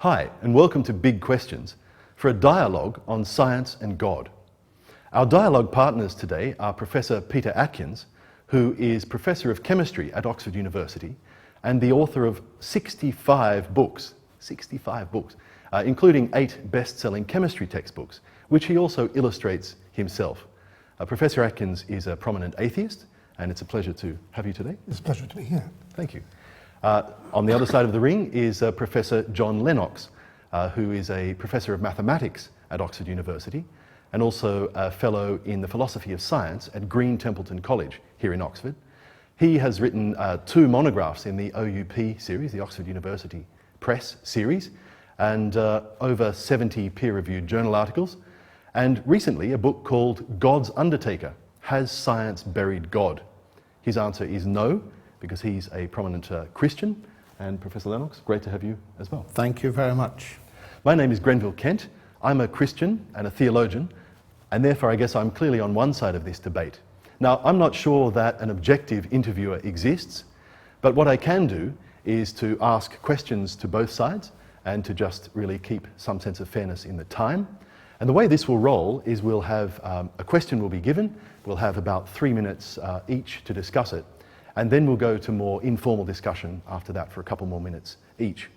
Hi, and welcome to Big Questions, for a dialogue on science and God. Our dialogue partners today are Professor Peter Atkins, who is Professor of Chemistry at Oxford University and the author of 65 books, including 8 best-selling chemistry textbooks, which he also illustrates himself. Professor Atkins is a prominent atheist, and it's a pleasure to have you today. It's a pleasure to be here. Thank you. On the other side of the ring is Professor John Lennox, who is a Professor of Mathematics at Oxford University and also a Fellow in the Philosophy of Science at Green Templeton College here in Oxford. He has written 2 monographs in the OUP series, the Oxford University Press series, and over 70 peer-reviewed journal articles, and recently a book called God's Undertaker: Has Science Buried God? His answer is no, because he's a prominent Christian. And Professor Lennox, great to have you as well. Thank you very much. My name is Grenville Kent. I'm a Christian and a theologian, and therefore I guess I'm clearly on one side of this debate. Now, I'm not sure that an objective interviewer exists, but what I can do is to ask questions to both sides and to just really keep some sense of fairness in the time. And the way this will roll is we'll have a question will be given, we'll have about 3 minutes each to discuss it, and then we'll go to more informal discussion after that for a couple more minutes each.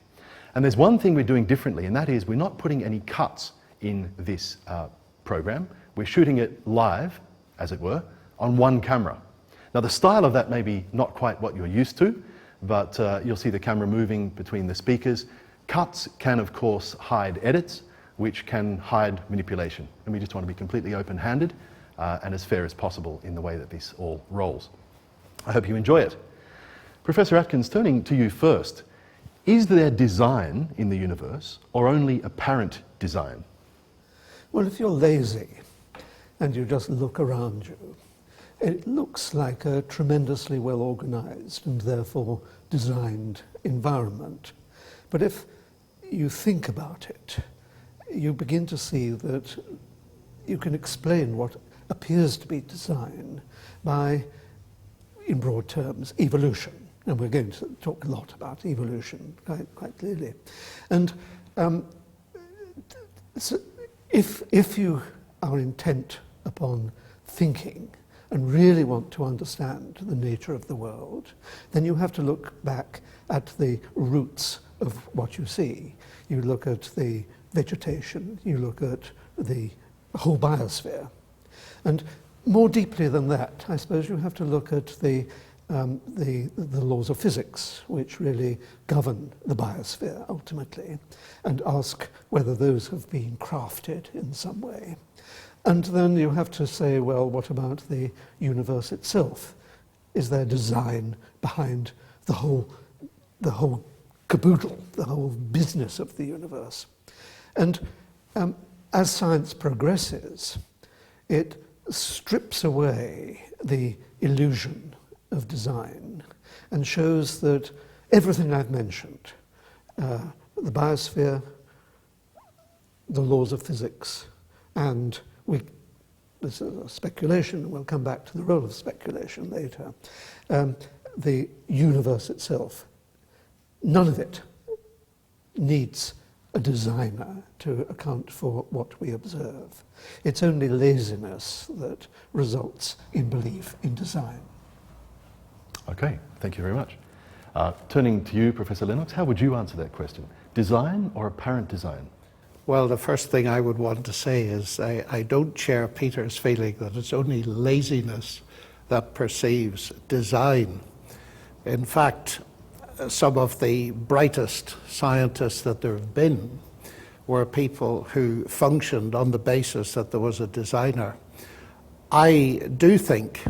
And there's one thing we're doing differently, and that is we're not putting any cuts in this program. We're shooting it live, as it were, on one camera. Now, the style of that may be not quite what you're used to, but you'll see the camera moving between the speakers. Cuts can, of course, hide edits, which can hide manipulation. And we just want to be completely open-handed and as fair as possible in the way that this all rolls. I hope you enjoy it. Professor Atkins, turning to you first, is there design in the universe or only apparent design? Well, if you're lazy and you just look around you, it looks like a tremendously well-organized and therefore designed environment. But if you think about it, you begin to see that you can explain what appears to be design by, in broad terms, evolution. And we're going to talk a lot about evolution quite clearly. And so if you are intent upon thinking and really want to understand the nature of the world, then you have to look back at the roots of what you see. You look at the vegetation, you look at the whole biosphere. And more deeply than that, I suppose you have to look at the laws of physics, which really govern the biosphere ultimately, and ask whether those have been crafted in some way. And then you have to say, well, what about the universe itself? Is there design behind the whole caboodle, the whole business of the universe? And as science progresses, it strips away the illusion of design and shows that everything I've mentioned, the biosphere, the laws of physics, and this is a speculation, we'll come back to the role of speculation later, the universe itself, none of it needs a designer to account for what we observe. It's only laziness that results in belief in design. Okay, thank you very much. Turning to you, Professor Lennox, how would you answer that question? Design or apparent design? Well, the first thing I would want to say is I don't share Peter's feeling that it's only laziness that perceives design. In fact, some of the brightest scientists that there have been were people who functioned on the basis that there was a designer. I do think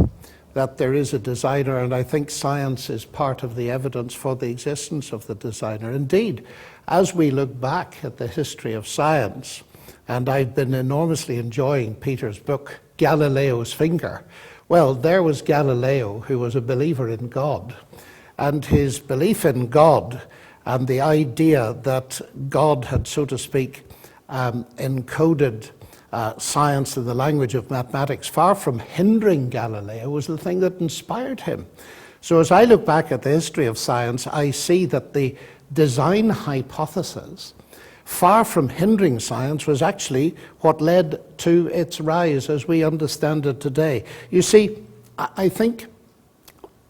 that there is a designer, and I think science is part of the evidence for the existence of the designer. Indeed, as we look back at the history of science, and I've been enormously enjoying Peter's book, Galileo's Finger. Well, there was Galileo, who was a believer in God, and his belief in God and the idea that God had, so to speak, encoded science in the language of mathematics, far from hindering Galileo, was the thing that inspired him. So as I look back at the history of science, I see that the design hypothesis far from hindering science, was actually what led to its rise as we understand it today. You see, I think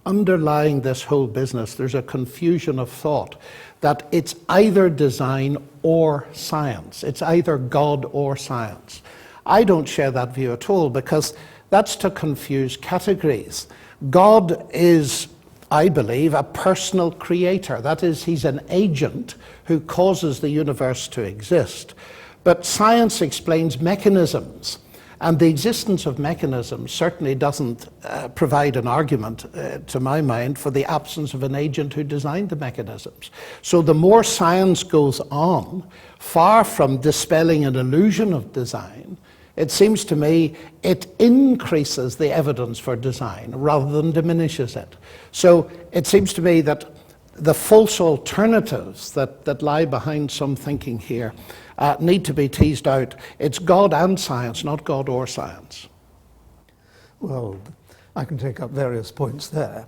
underlying this whole business, there's a confusion of thought that it's either design or science. It's either God or science. I don't share that view at all, because that's to confuse categories. God is, I believe, a personal creator. That is, he's an agent who causes the universe to exist. But science explains mechanisms, and the existence of mechanisms certainly doesn't provide an argument, to my mind, for the absence of an agent who designed the mechanisms. So the more science goes on, far from dispelling an illusion of design, it seems to me it increases the evidence for design rather than diminishes it. So it seems to me that the false alternatives that lie behind some thinking here need to be teased out. It's God and science, not God or science. Well, I can take up various points there.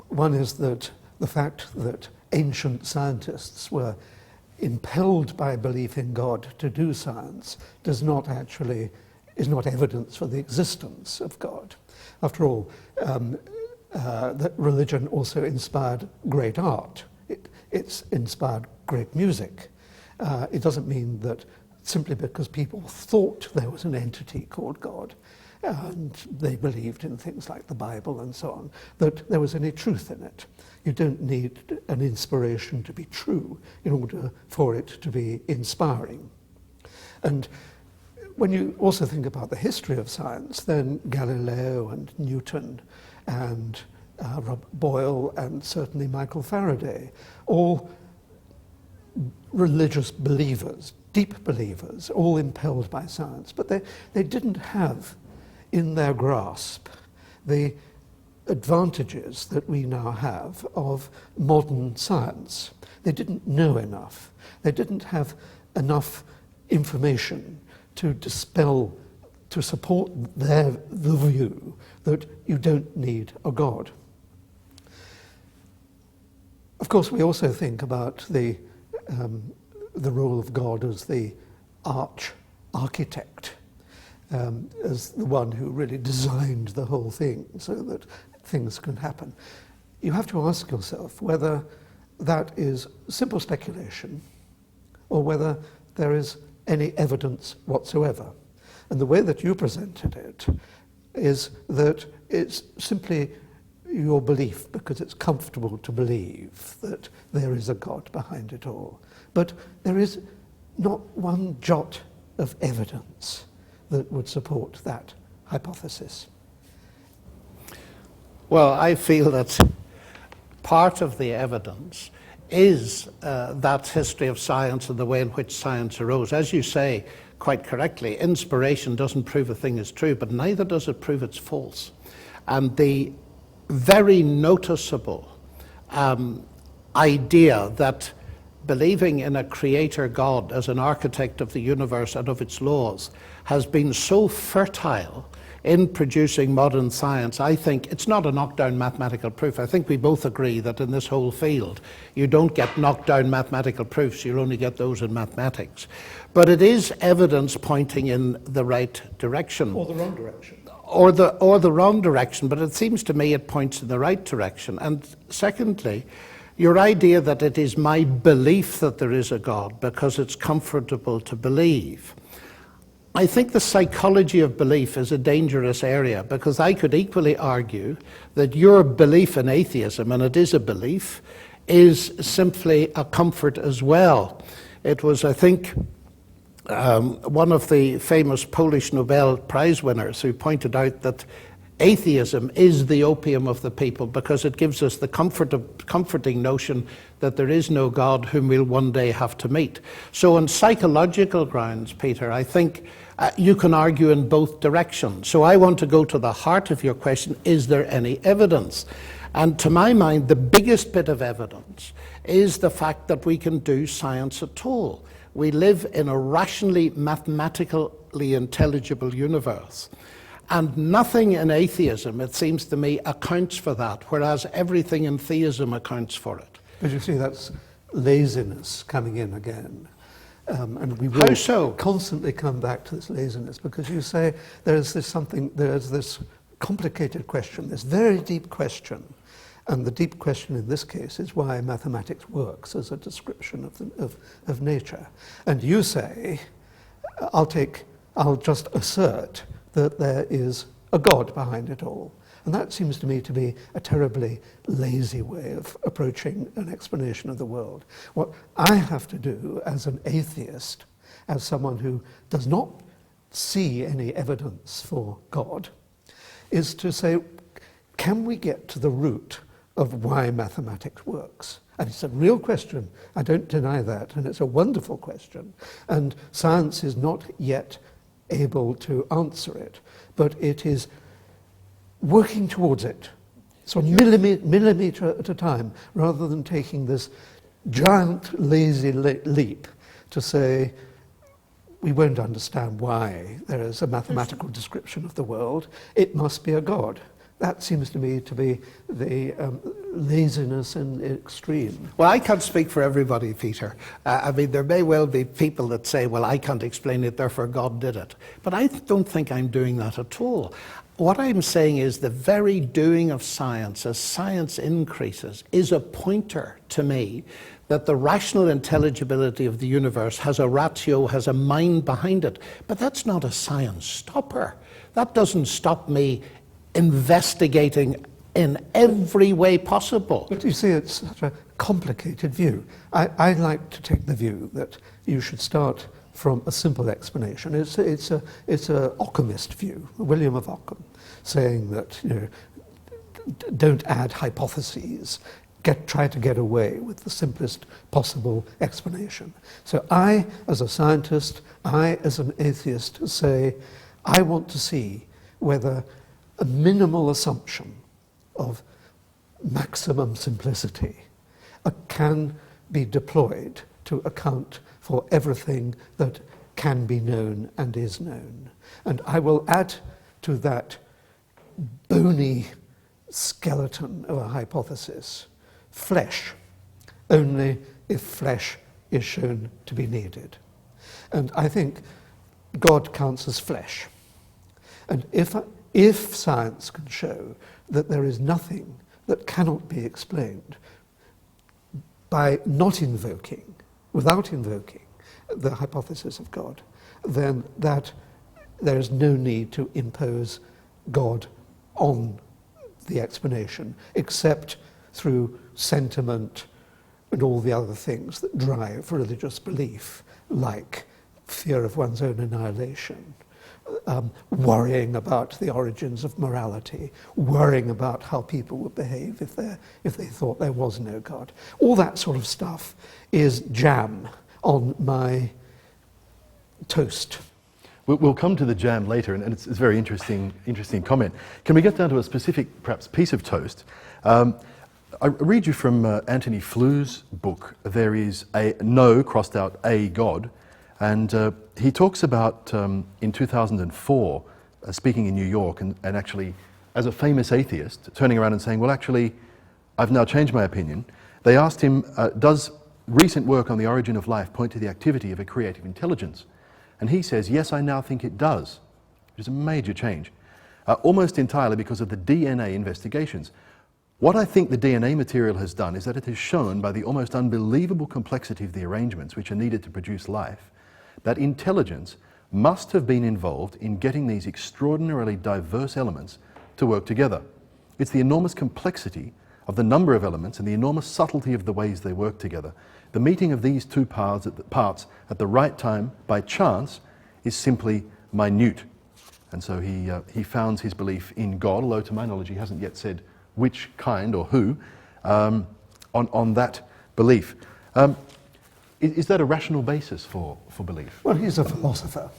One is that the fact that ancient scientists were impelled by belief in God to do science is not evidence for the existence of God. After all, that religion also inspired great art. It's inspired great music. It doesn't mean that simply because people thought there was an entity called God and they believed in things like the Bible and so on, that there was any truth in it. You don't need an inspiration to be true in order for it to be inspiring. And when you also think about the history of science, then Galileo and Newton and Boyle and certainly Michael Faraday, all religious believers, deep believers, all impelled by science, but they didn't have in their grasp the advantages that we now have of modern science. They didn't know enough. They didn't have enough information to dispel, to support the view that you don't need a God. Of course, we also think about the role of God as the architect, as the one who really designed the whole thing so that things can happen. You have to ask yourself whether that is simple speculation or whether there is any evidence whatsoever. And the way that you presented it is that it's simply your belief because it's comfortable to believe that there is a God behind it all. But there is not one jot of evidence that would support that hypothesis. Well, I feel that part of the evidence is that history of science and the way in which science arose. As you say quite correctly, inspiration doesn't prove a thing is true, but neither does it prove it's false. And the very noticeable idea that believing in a creator God as an architect of the universe and of its laws has been so fertile in producing modern science, I think it's not a knockdown mathematical proof. I think we both agree that in this whole field, you don't get knockdown mathematical proofs, you only get those in mathematics. But it is evidence pointing in the right direction. Or the wrong direction. Or the wrong direction, but it seems to me it points in the right direction. And secondly, your idea that it is my belief that there is a God because it's comfortable to believe. I think the psychology of belief is a dangerous area, because I could equally argue that your belief in atheism, and it is a belief, is simply a comfort as well. It was, I think, one of the famous Polish Nobel Prize winners who pointed out that atheism is the opium of the people because it gives us the comforting notion that there is no God whom we'll one day have to meet. So on psychological grounds, Peter, I think you can argue in both directions. So I want to go to the heart of your question, is there any evidence? And to my mind, the biggest bit of evidence is the fact that we can do science at all. We live in a rationally, mathematically intelligible universe. And nothing in atheism, it seems to me, accounts for that, whereas everything in theism accounts for it. But you see, that's laziness coming in again. And we will How so? constantly come back to this laziness, because you say there's this complicated question, this very deep question. And the deep question in this case is why mathematics works as a description of nature. And you say, I'll just assert that there is a God behind it all. And that seems to me to be a terribly lazy way of approaching an explanation of the world. What I have to do as an atheist, as someone who does not see any evidence for God, is to say, can we get to the root of why mathematics works? And it's a real question, I don't deny that, and it's a wonderful question. And science is not yet able to answer it, but it is working towards it. So millimetre at a time, rather than taking this giant lazy leap to say, we won't understand why there is a mathematical description of the world, it must be a God. That seems to me to be the laziness in the extreme. Well, I can't speak for everybody, Peter. I mean, there may well be people that say, well, I can't explain it, therefore God did it. But I don't think I'm doing that at all. What I'm saying is the very doing of science, as science increases, is a pointer to me that the rational intelligibility of the universe has a ratio, has a mind behind it. But that's not a science stopper. That doesn't stop me investigating in every way possible. But you see, it's such a complicated view. I like to take the view that you should start from a simple explanation. It's a Ockhamist view, William of Ockham, saying that, you know, don't add hypotheses. Try to get away with the simplest possible explanation. So I, as a scientist, I, as an atheist, say, I want to see whether a minimal assumption of maximum simplicity can be deployed to account for everything that can be known and is known. And I will add to that bony skeleton of a hypothesis flesh, only if flesh is shown to be needed. And I think God counts as flesh. And if science can show that there is nothing that cannot be explained by not invoking, without invoking the hypothesis of God, then that there is no need to impose God on the explanation, except through sentiment and all the other things that drive religious belief, like fear of one's own annihilation, worrying about the origins of morality, worrying about how people would behave if they thought there was no God. All that sort of stuff is jam on my toast. We'll come to the jam later, and it's a very interesting comment. Can we get down to a specific, perhaps, piece of toast? I read you from Antony Flou's book. There is a no crossed out a God, and he talks about in 2004 speaking in New York, and actually as a famous atheist turning around and saying, well, actually I've now changed my opinion. They asked him, does recent work on the origin of life point to the activity of a creative intelligence? And he says, yes, I now think it does, which is a major change, almost entirely because of the DNA investigations. What I think the DNA material has done is that it has shown, by the almost unbelievable complexity of the arrangements which are needed to produce life, that intelligence must have been involved in getting these extraordinarily diverse elements to work together. It's the enormous complexity of the number of elements and the enormous subtlety of the ways they work together. The meeting of these two parts at the right time by chance is simply minute. And so he founds his belief in God, although to my knowledge he hasn't yet said which kind or who, on that belief. Is that a rational basis for belief? Well, he's a philosopher,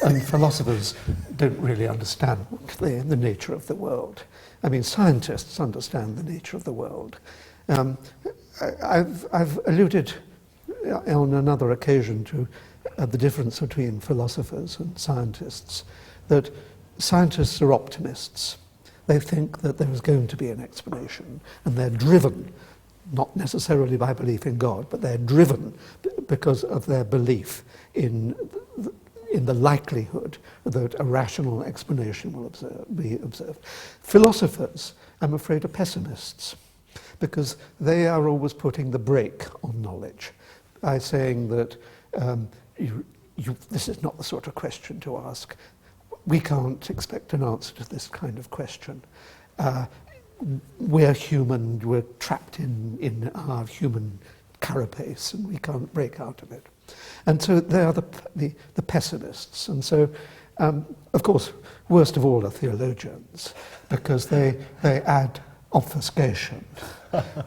and philosophers don't really understand the nature of the world. I mean, scientists understand the nature of the world. I've alluded on another occasion to the difference between philosophers and scientists, that scientists are optimists. They think that there is going to be an explanation, and they're driven not necessarily by belief in God, but they're driven because of their belief in the likelihood that a rational explanation will be observed. Philosophers, I'm afraid, are pessimists, because they are always putting the brake on knowledge by saying that this is not the sort of question to ask. We can't expect an answer to this kind of question. We're human, we're trapped in our human carapace, and we can't break out of it. And so they are the pessimists. And so, of course, worst of all are theologians, because they add obfuscation.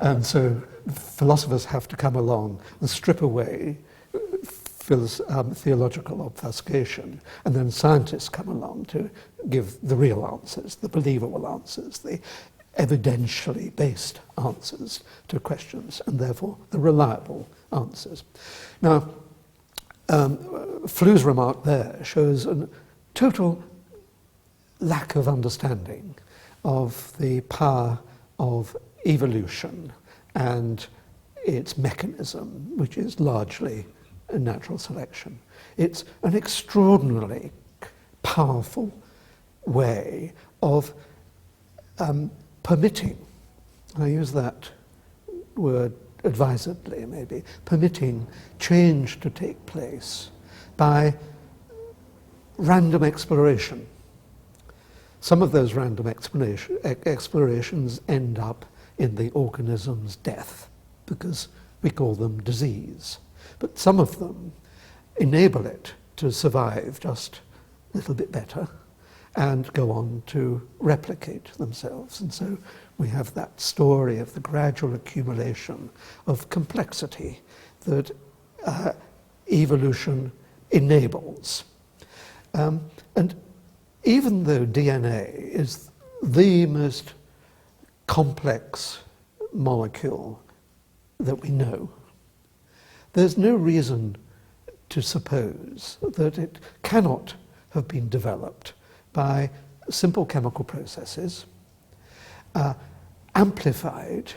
And so philosophers have to come along and strip away theological obfuscation, and then scientists come along to give the real answers, the believable answers, the evidentially based answers to questions, and therefore the reliable answers. Now, Flu's remark there shows a total lack of understanding of the power of evolution and its mechanism, which is largely natural selection. It's an extraordinarily powerful way of permitting, I use that word advisedly maybe, permitting change to take place by random exploration. Some of those random explorations end up in the organism's death, because we call them disease. But some of them enable it to survive just a little bit better and go on to replicate themselves. And so we have that story of the gradual accumulation of complexity that evolution enables. And even though DNA is the most complex molecule that we know, there's no reason to suppose that it cannot have been developed by simple chemical processes, amplified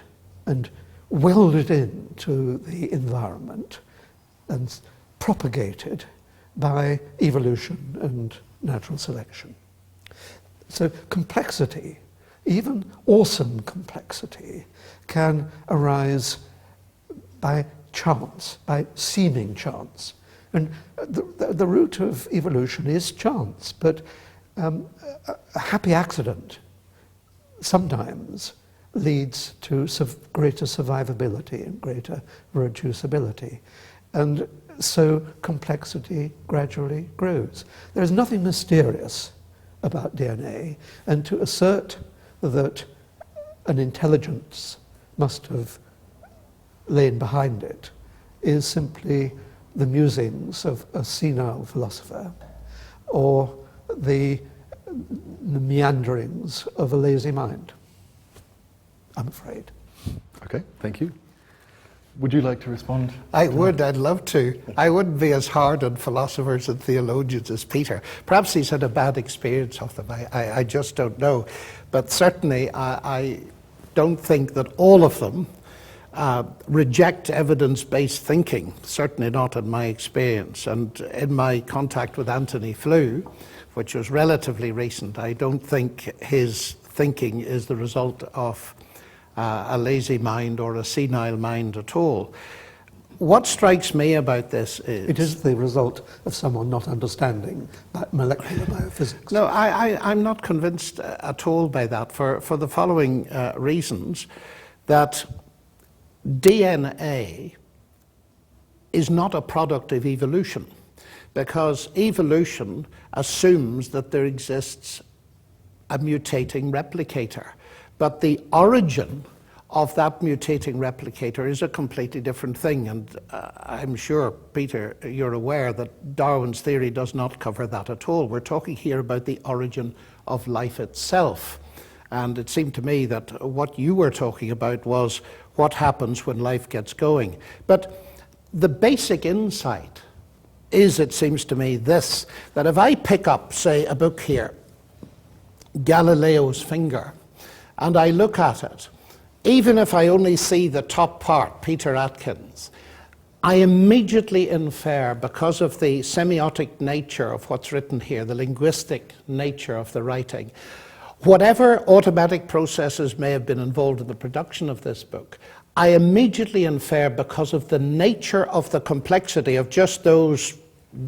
and welded into the environment and propagated by evolution and natural selection. So complexity, even awesome complexity, can arise by chance, by seeming chance. And the root of evolution is chance, but a happy accident sometimes leads to greater survivability and greater reproducibility. And so complexity gradually grows. There's nothing mysterious about DNA, and to assert that an intelligence must have lain behind it is simply the musings of a senile philosopher or the meanderings of a lazy mind, I'm afraid. Okay, thank you. Would you like to respond? I would, I'd love to. I wouldn't be as hard on philosophers and theologians as Peter. Perhaps he's had a bad experience of them, I just don't know. But certainly I don't think that all of them reject evidence-based thinking, certainly not in my experience. And in my contact with Anthony Flew, which was relatively recent, I don't think his thinking is the result of a lazy mind or a senile mind at all. What strikes me about this is... It is the result of someone not understanding molecular biophysics. No, I'm not convinced at all by that, for the following reasons, that DNA is not a product of evolution, because evolution assumes that there exists a mutating replicator. But the origin of that mutating replicator is a completely different thing. And I'm sure, Peter, you're aware that Darwin's theory does not cover that at all. We're talking here about the origin of life itself. And it seemed to me that what you were talking about was what happens when life gets going. But the basic insight is, it seems to me, this, that if I pick up, say, a book here, Galileo's Finger, and I look at it, even if I only see the top part, Peter Atkins, I immediately infer, because of the semiotic nature of what's written here, the linguistic nature of the writing, whatever automatic processes may have been involved in the production of this book, I immediately infer, because of the nature of the complexity of just those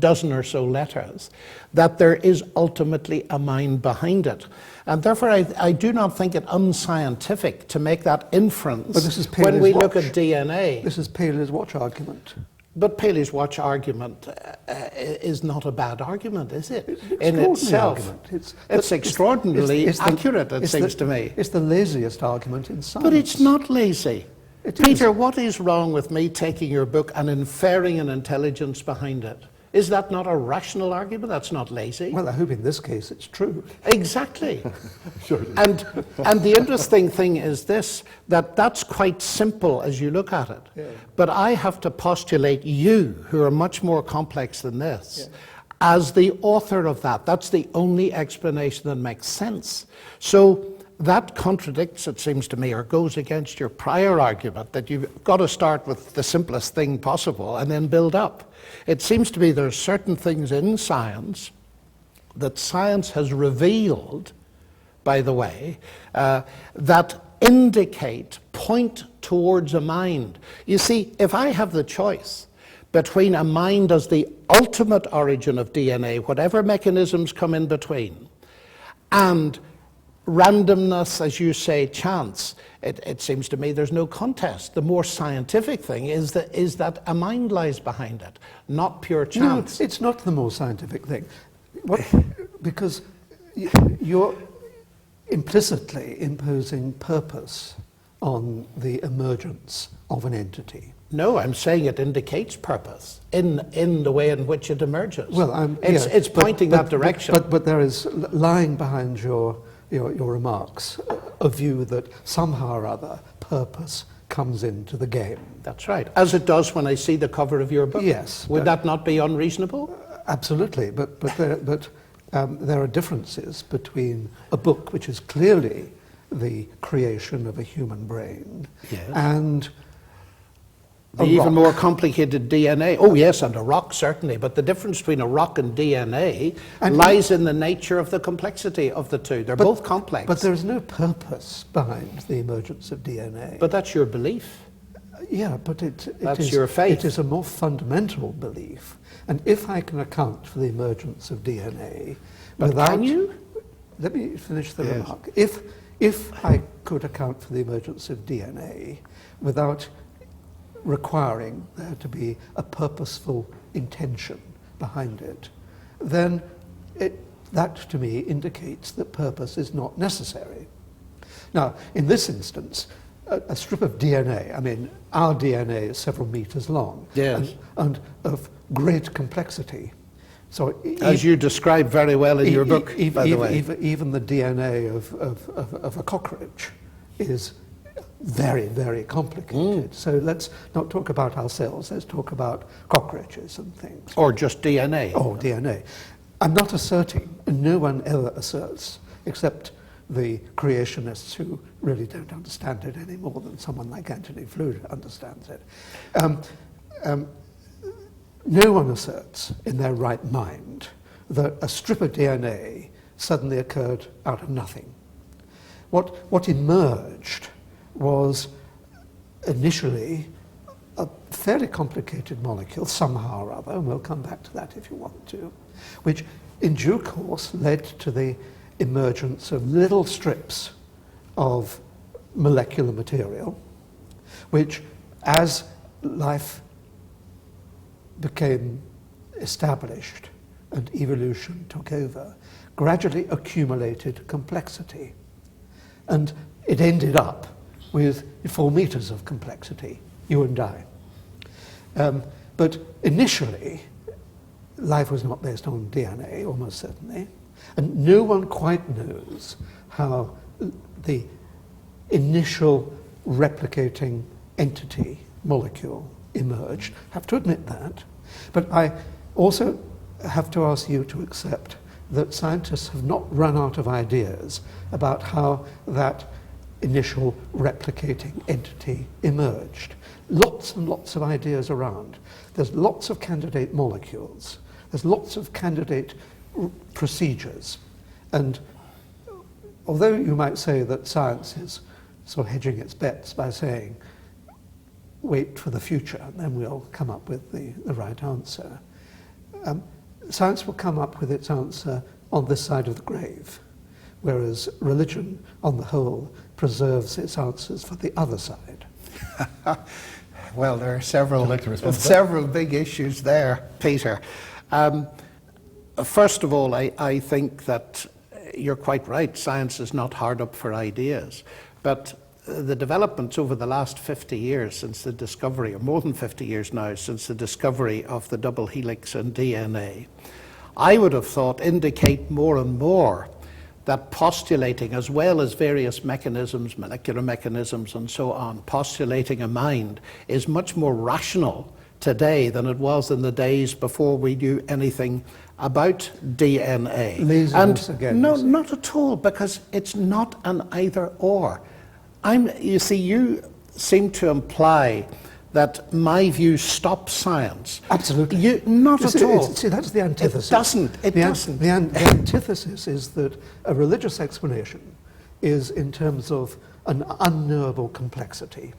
dozen or so letters, that there is ultimately a mind behind it. And therefore, I do not think it unscientific to make that inference when we look at DNA. This is Paley's watch argument. But Paley's watch argument is not a bad argument, is it? In itself. It's extraordinarily accurate, it seems to me. It's the laziest argument in science. But it's not lazy. Peter, what is wrong with me taking your book and inferring an intelligence behind it? Is that not a rational argument? That's not lazy. Well, I hope in this case it's true. Exactly. Sure. And the interesting thing is this, that's quite simple as you look at it. Yeah. But I have to postulate you, who are much more complex than this, as the author of that. That's the only explanation that makes sense. So that contradicts, it seems to me, or goes against your prior argument that you've got to start with the simplest thing possible and then build up. It seems to me there are certain things in science that science has revealed, by the way, that indicate, point towards a mind. You see, if I have the choice between a mind as the ultimate origin of DNA, whatever mechanisms come in between, and randomness, as you say, chance, it seems to me there's no contest. The more scientific thing is that a mind lies behind it, not pure chance. No, it's not the more scientific thing. Because you're implicitly imposing purpose on the emergence of an entity. No, I'm saying it indicates purpose in the way in which it emerges. Well, it's pointing that direction. But there is lying behind your remarks a view that somehow or other purpose comes into the game. That's right, as it does when I see the cover of your book. Yes. Would that not be unreasonable? Absolutely, but there are differences between a book which is clearly the creation of a human brain and the even more complicated DNA. Oh yes, and a rock certainly, but the difference between a rock and DNA lies in the nature of the complexity of the two. They're both complex. But there is no purpose behind the emergence of DNA. But that's your belief. Yeah, but that's your faith. It is a more fundamental belief. And if I can account for the emergence of DNA can you? Let me finish the remark. If I could account for the emergence of DNA without requiring there to be a purposeful intention behind it, then that to me indicates that purpose is not necessary. Now, in this instance, a strip of DNA, I mean, our DNA is several meters long and of great complexity. So as you describe very well in your book, by the way. Even the DNA of a cockroach is very, very complicated. So let's not talk about ourselves, let's talk about cockroaches and things. Or just DNA. Or DNA. I'm not asserting, and no one ever asserts, except the creationists who really don't understand it any more than someone like Anthony Flew understands it. No one asserts in their right mind that a strip of DNA suddenly occurred out of nothing. What emerged was initially a fairly complicated molecule, somehow or other, and we'll come back to that if you want to, which in due course led to the emergence of little strips of molecular material, which, as life became established and evolution took over, gradually accumulated complexity. And it ended up with 4 meters of complexity, you and I. But initially, life was not based on DNA, almost certainly, and no one quite knows how the initial replicating entity, molecule, emerged. I have to admit that. But I also have to ask you to accept that scientists have not run out of ideas about how that initial replicating entity emerged. Lots and lots of ideas around. There's lots of candidate molecules. There's lots of candidate procedures. And although you might say that science is sort of hedging its bets by saying, wait for the future, and then we'll come up with the right answer, science will come up with its answer on this side of the grave, whereas religion, on the whole, preserves its answers for the other side. Well, there are several big issues there, Peter. First of all, I think that you're quite right. Science is not hard up for ideas. But the developments over the last 50 years since the discovery, or more than 50 years now, since the discovery of the double helix in DNA, I would have thought indicate more and more that postulating, as well as various mechanisms, molecular mechanisms and so on, postulating a mind is much more rational today than it was in the days before we knew anything about DNA. Laziness again. No, not at all, because it's not an either or. You see, you seem to imply that my view stops science. Absolutely. Not at all. See, that's the antithesis. It doesn't. The antithesis is that a religious explanation is in terms of an unknowable complexity.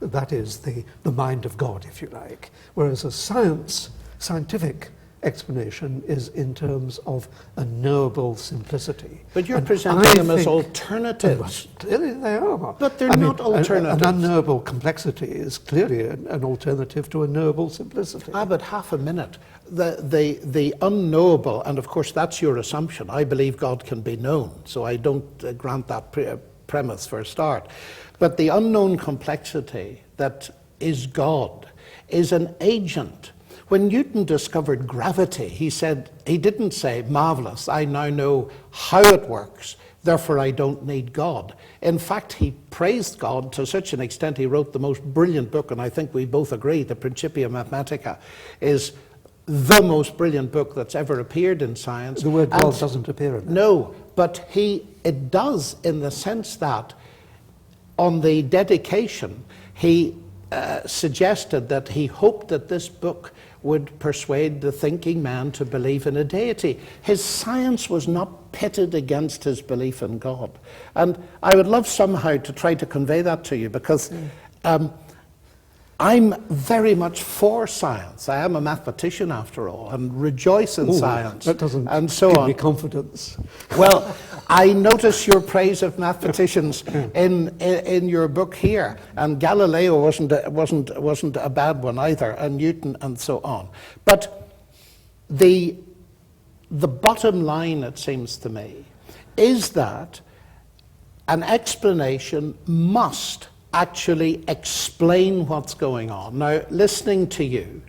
That is the mind of God, if you like. Whereas a scientific explanation is in terms of a knowable simplicity. But you're presenting them as alternatives. Clearly they are. But they're not alternatives. An unknowable complexity is clearly an alternative to a knowable simplicity. But half a minute. The unknowable, and of course that's your assumption. I believe God can be known, so I don't grant that premise for a start. But the unknown complexity that is God is an agent. When Newton discovered gravity, he didn't say, marvelous, I now know how it works, therefore I don't need God. In fact, he praised God to such an extent he wrote the most brilliant book, and I think we both agree, the Principia Mathematica is the most brilliant book that's ever appeared in science. The word God doesn't appear in it. No, but it does, in the sense that on the dedication, he suggested that he hoped that this book would persuade the thinking man to believe in a deity. His science was not pitted against his belief in God. And I would love somehow to try to convey that to you, because I'm very much for science. I am a mathematician after all, and rejoice in science. That doesn't and so give on. me confidence. Well, I notice your praise of mathematicians in your book here, and Galileo wasn't a bad one either, and Newton and so on. But the bottom line, it seems to me, is that an explanation must actually explain what's going on. Now, listening to you,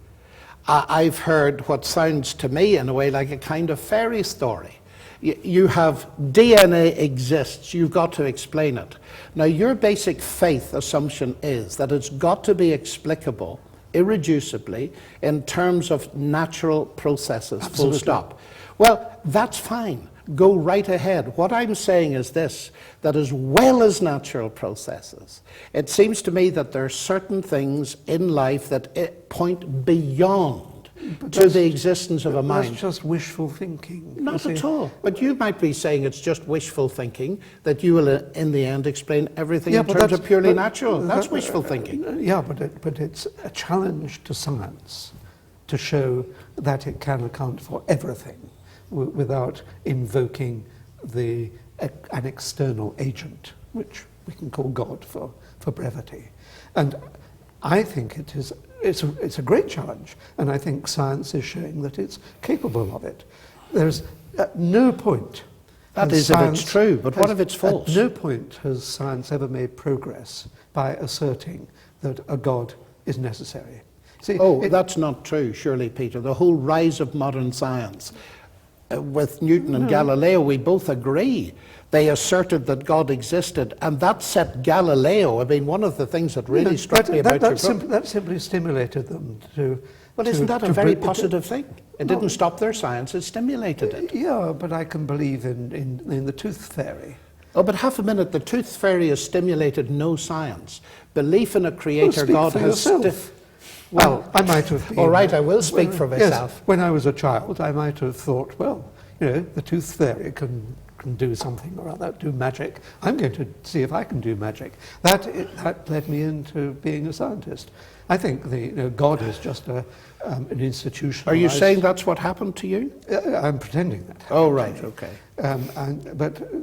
I've heard what sounds to me in a way like a kind of fairy story. You have DNA exists, you've got to explain it. Now, your basic faith assumption is that it's got to be explicable irreducibly in terms of natural processes, Absolutely. full stop. Well, that's fine. Go right ahead. What I'm saying is this, that as well as natural processes, it seems to me that there are certain things in life that point beyond to the existence of a mind. That's just wishful thinking. Not at all. But you might be saying it's just wishful thinking, that you will in the end explain everything in terms of purely natural. That's wishful thinking. Yeah, but it's a challenge to science to show that it can account for everything without invoking an external agent, which we can call God for brevity. And I think it's a great challenge, and I think science is showing that it's capable of it. There's at no point... That is if it's true, but what if it's false? At no point has science ever made progress by asserting that a God is necessary. See, that's not true, surely, Peter. The whole rise of modern science, with Newton and Galileo, we both agree. They asserted that God existed, and that set Galileo. I mean, one of the things that really struck me about your book... That simply stimulated them to... Well, isn't that a very positive thing? It didn't stop their science, it stimulated it. Yeah, but I can believe in the tooth fairy. Oh, but half a minute. The tooth fairy has stimulated no science. Belief in a creator God for has... yourself. Well, I might have been... All right, I will speak for myself. Yes, when I was a child, I might have thought, well, the tooth fairy can do something or other, do magic. I'm going to see if I can do magic. That led me into being a scientist. I think God is just an institutionalized... Are you saying that's what happened to you? I'm pretending that. Oh, right, okay.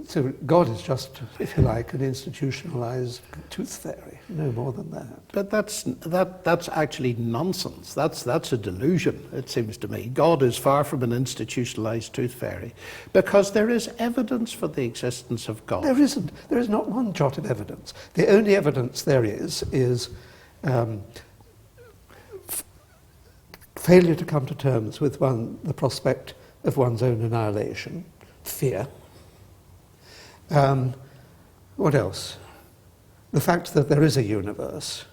So God is just, if you like, an institutionalized tooth fairy, no more than that. But that's actually nonsense. That's a delusion, it seems to me. God is far from an institutionalized tooth fairy, because there is evidence for the existence of God. There isn't. There is not one jot of evidence. The only evidence there is failure to come to terms with the prospect of one's own annihilation, fear. What else? The fact that there is a universe,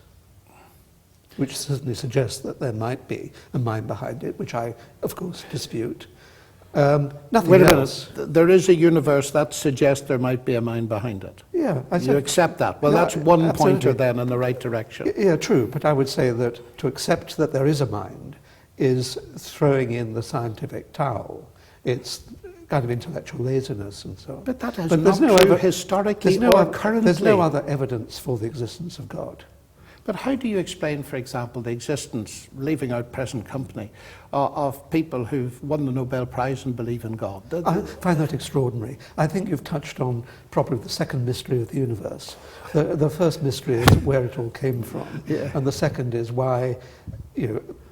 which certainly suggests that there might be a mind behind it, which I, of course, dispute. Nothing Wait a else. minute. There is a universe that suggests there might be a mind behind it. Yeah, You accept that? Well, No, that's one absolutely. pointer then in the right direction. Yeah, true, but I would say that to accept that there is a mind is throwing in the scientific towel. It's kind of intellectual laziness and so on. But that is there's not true other- historically there's no or other- currently. There's no other evidence for the existence of God. But how do you explain, for example, the existence, leaving out present company, of people who've won the Nobel Prize and believe in God? I find that extraordinary. I think you've touched on probably the second mystery of the universe. The first mystery is where it all came from, Yeah. and the second is why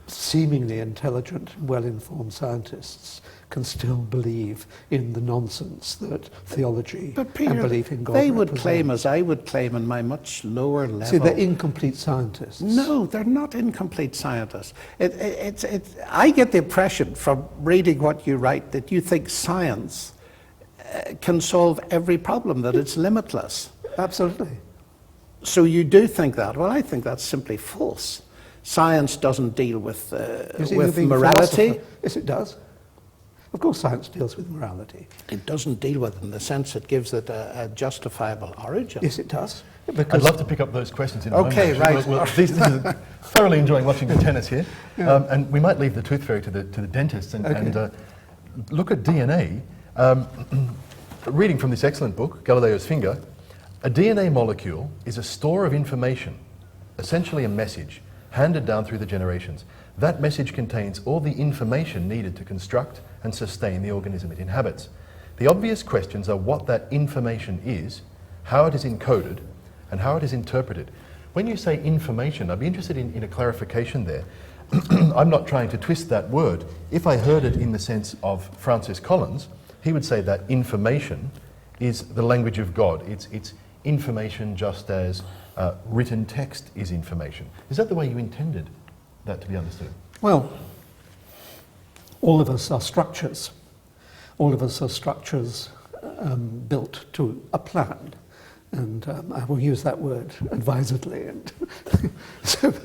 seemingly intelligent, well-informed scientists can still believe in the nonsense that theology But Peter, and belief in God they would represent. claim, as I would claim in my much lower level... See, they're incomplete scientists. No, they're not incomplete scientists. I get the impression from reading what you write that you think science can solve every problem, that it's limitless. Absolutely. So you do think that? Well, I think that's simply false. Science doesn't deal with You see, you're being morality. philosopher. Yes, it does. Of course, science deals with morality. It doesn't deal with it in the sense it gives it a justifiable origin. Yes, it does. I'd love to pick up those questions in a moment. Okay, right. This is thoroughly enjoying watching the tennis here. And we might leave the tooth fairy to the dentist and look at DNA. Reading from this excellent book, Galileo's Finger, a DNA molecule is a store of information, essentially a message, handed down through the generations. That message contains all the information needed to construct and sustain the organism it inhabits. The obvious questions are what that information is, how it is encoded, and how it is interpreted. When you say information, I'd be interested in a clarification there. I'm not trying to twist that word. If I heard it in the sense of Francis Collins, he would say that information is the language of God. It's information just as written text is information. Is that the way you intended that to be understood? Well, all of us are structures. All of us are structures built to a plan. And I will use that word advisedly. And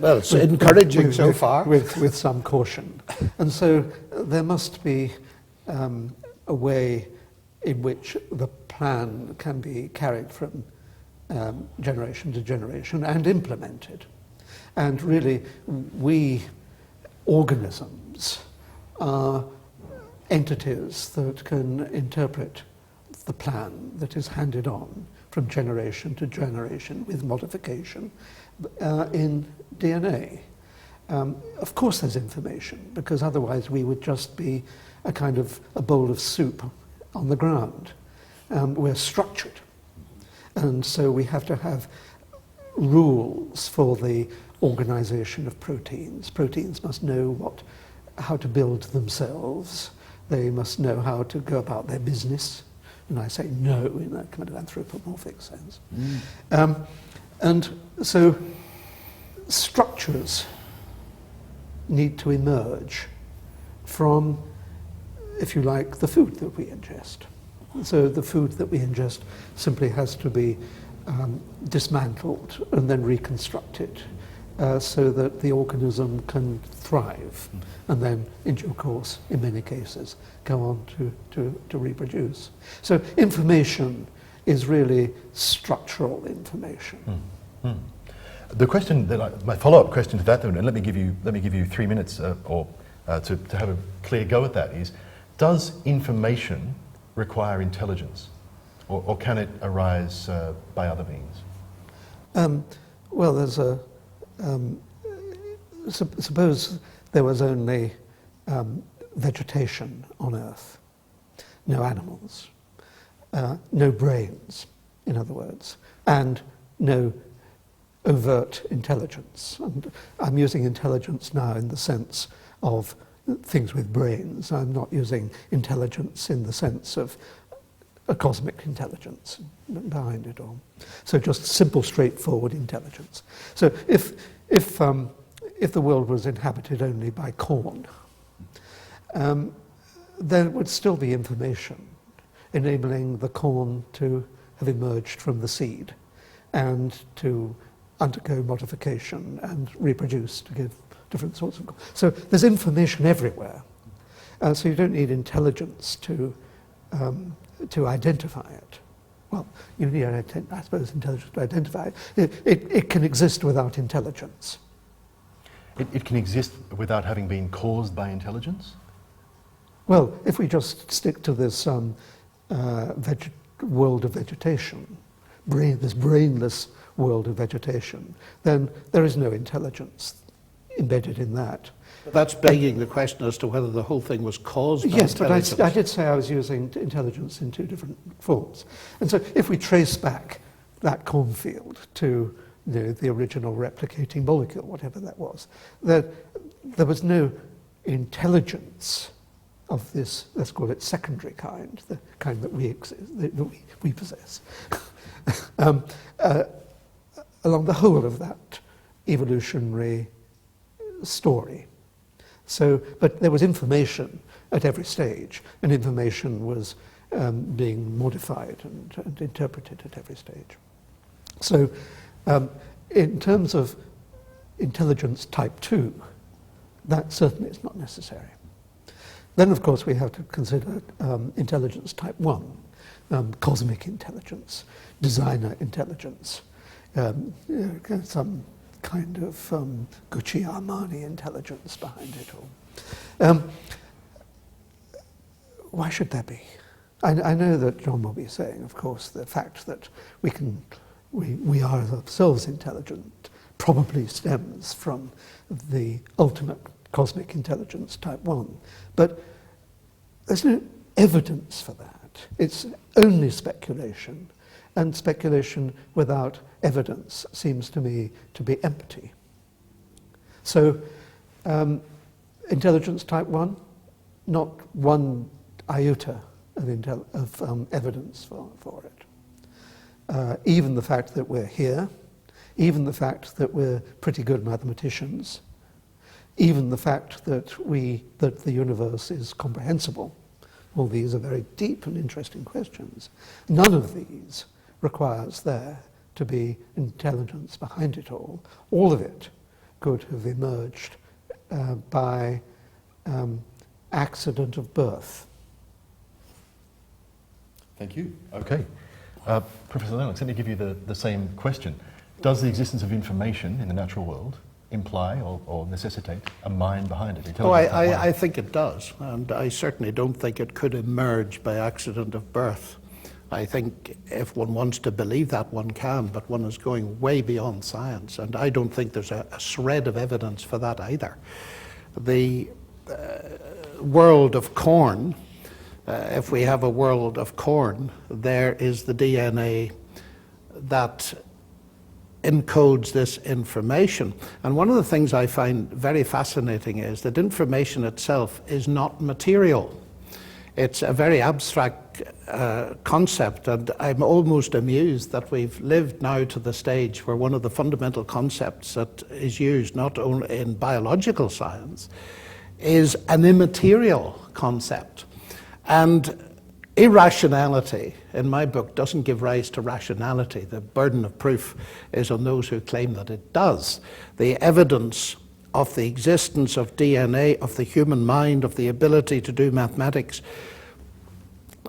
Well, it's encouraging so far. With some caution. And so there must be a way in which the plan can be carried from generation to generation and implemented. And really, we organisms are entities that can interpret the plan that is handed on from generation to generation with modification in DNA. Of course there's information, because otherwise we would just be a kind of a bowl of soup on the ground. We're structured. And so we have to have rules for the organization of proteins. Proteins must know how to build themselves. They must know how to go about their business. And I say no in that kind of anthropomorphic sense. And so structures need to emerge from, if you like, the food that we ingest. So the food that we ingest simply has to be dismantled and then reconstructed so that the organism can thrive and then, in due course, in many cases, go on to reproduce. So information is really structural information. The question my follow-up question to that, and let me give you 3 minutes to have a clear go at that, is: does information require intelligence, or can it arise by other means? Well, there's a suppose there was only vegetation on Earth, no animals, no brains, in other words, and no overt intelligence. And I'm using intelligence now in the sense of things with brains. I'm not using intelligence in the sense of a cosmic intelligence behind it all. So just simple, straightforward intelligence. So if the world was inhabited only by corn, there would still be information enabling the corn to have emerged from the seed and to undergo modification and reproduce to give different sorts of corn. So there's information everywhere. So you don't need intelligence to identify it. Well, you need, I suppose, intelligence to identify it. It can exist without intelligence. It can exist without having been caused by intelligence? Well, if we just stick to this world of vegetation, this brainless world of vegetation, then there is no intelligence embedded in that. But that's begging the question as to whether the whole thing was caused by yes, intelligence. but I did say I was using intelligence in two different forms. And so if we trace back that cornfield to the original replicating molecule, whatever that was, there was no intelligence of this, let's call it secondary kind, the kind that we possess, along the whole of that evolutionary story. So, but there was information at every stage, and information was being modified and interpreted at every stage. So, in terms of intelligence type 2, that certainly is not necessary. Then, of course, we have to consider intelligence type 1, cosmic intelligence, designer intelligence, some kind of Gucci Armani intelligence behind it all. Why should there be? I know that John will be saying, of course, the fact that we are ourselves intelligent probably stems from the ultimate cosmic intelligence type 1. But there's no evidence for that. It's only speculation. And speculation without evidence seems to me to be empty. So, intelligence type 1, not one iota of evidence for it. Even the fact that we're here, even the fact that we're pretty good mathematicians, even the fact that the universe is comprehensible, all these are very deep and interesting questions. None of these requires there to be intelligence behind it all. All of it could have emerged by accident of birth. Thank you. Okay. Professor Lennox, let me give you the same question. Does the existence of information in the natural world imply or necessitate a mind behind it? Oh, I think it does, and I certainly don't think it could emerge by accident of birth. I think if one wants to believe that, one can, but one is going way beyond science, and I don't think there's a shred of evidence for that either. The world of corn, if we have a world of corn, there is the DNA that encodes this information. And one of the things I find very fascinating is that information itself is not material. It's a very abstract concept, and I'm almost amused that we've lived now to the stage where one of the fundamental concepts that is used not only in biological science is an immaterial concept. And irrationality, in my book, doesn't give rise to rationality. The burden of proof is on those who claim that it does. The evidence of the existence of DNA, of the human mind, of the ability to do mathematics,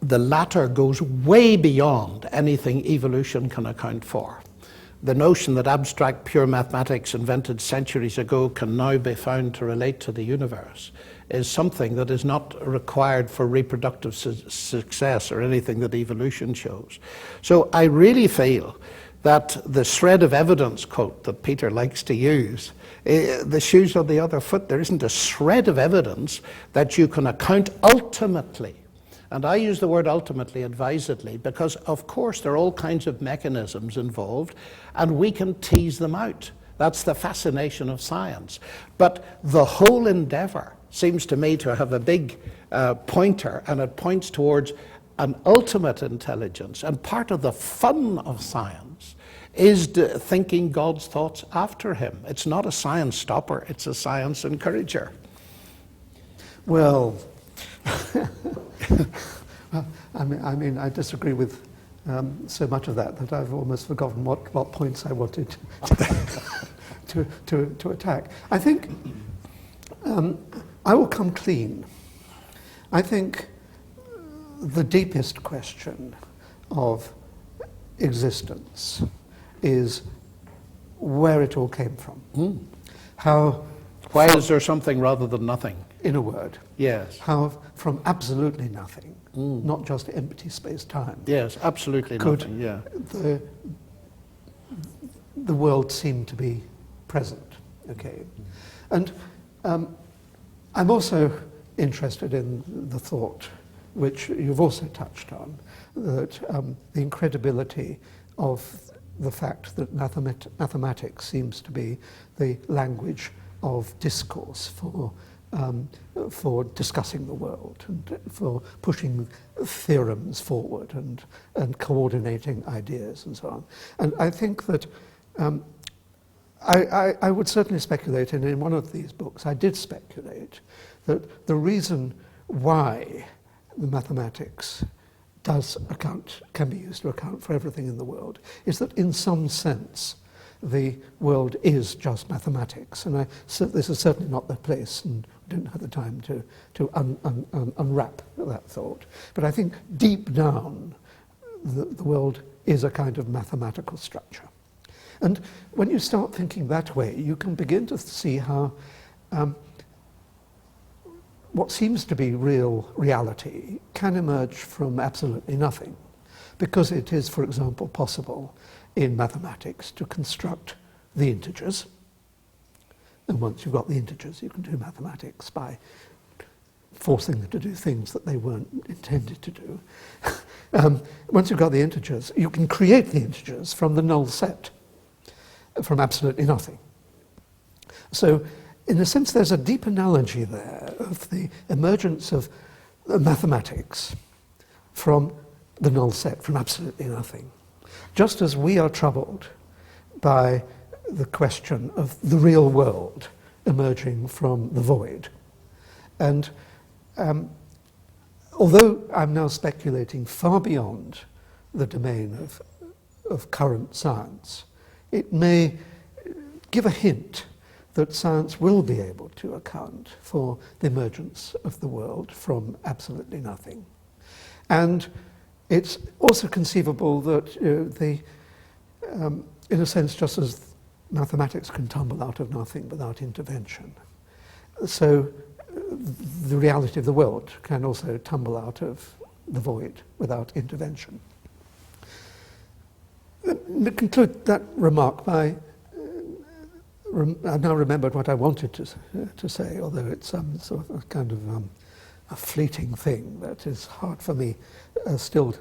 the latter goes way beyond anything evolution can account for. The notion that abstract pure mathematics invented centuries ago can now be found to relate to the universe is something that is not required for reproductive success or anything that evolution shows. So I really feel that the shred of evidence quote that Peter likes to use, the shoe's on the other foot. There isn't a shred of evidence that you can account ultimately. And I use the word ultimately advisedly because, of course, there are all kinds of mechanisms involved, and we can tease them out. That's the fascination of science. But the whole endeavor seems to me to have a big pointer, and it points towards an ultimate intelligence. And part of the fun of science is thinking God's thoughts after him. It's not a science stopper, it's a science encourager. Well, I mean, I disagree with so much of that I've almost forgotten what points I wanted to attack. I think I will come clean. I think the deepest question of existence is where it all came from. Why is there something rather than nothing? In a word. Yes. How from absolutely nothing, not just empty space-time. Yes, absolutely nothing, yeah. The world seemed to be present, okay? And I'm also interested in the thought, which you've also touched on, that the incredibility of the fact that mathematics seems to be the language of discourse for discussing the world and for pushing theorems forward and coordinating ideas and so on. And I think that I would certainly speculate, and in one of these books I did speculate, that the reason why the mathematics can be used to account for everything in the world is that in some sense the world is just mathematics. And this is certainly not the place, and we don't have the time to unwrap that thought. But I think deep down the world is a kind of mathematical structure. And when you start thinking that way, you can begin to see how what seems to be reality can emerge from absolutely nothing, because it is, for example, possible in mathematics to construct the integers. And once you've got the integers, you can do mathematics by forcing them to do things that they weren't intended to do. Once you've got the integers, you can create the integers from the null set, from absolutely nothing. So, in a sense, there's a deep analogy there of the emergence of mathematics from the null set, from absolutely nothing. Just as we are troubled by the question of the real world emerging from the void. And although I'm now speculating far beyond the domain of current science, it may give a hint that science will be able to account for the emergence of the world from absolutely nothing. And it's also conceivable that in a sense, just as mathematics can tumble out of nothing without intervention, so the reality of the world can also tumble out of the void without intervention. Let me conclude that remark by I've now remembered what I wanted to say, although it's sort of a kind of a fleeting thing that is hard for me still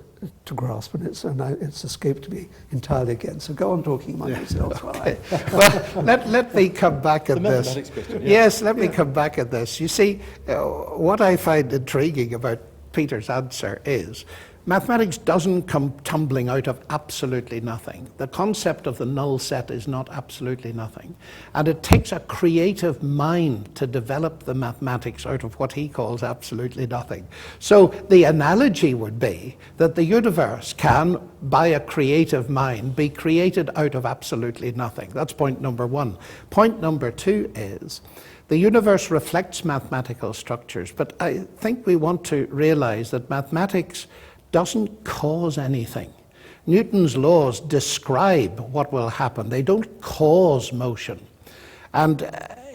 to grasp, and it's escaped me entirely again. So go on talking among yourselves. Okay. Well, let me come back at this. Question, yeah. Yes, let me come back at this. You see, what I find intriguing about Peter's answer is mathematics doesn't come tumbling out of absolutely nothing. The concept of the null set is not absolutely nothing. And it takes a creative mind to develop the mathematics out of what he calls absolutely nothing. So the analogy would be that the universe can, by a creative mind, be created out of absolutely nothing. That's point number one. Point number two is The universe reflects mathematical structures, but I think we want to realize that mathematics doesn't cause anything. Newton's laws describe what will happen. They don't cause motion. And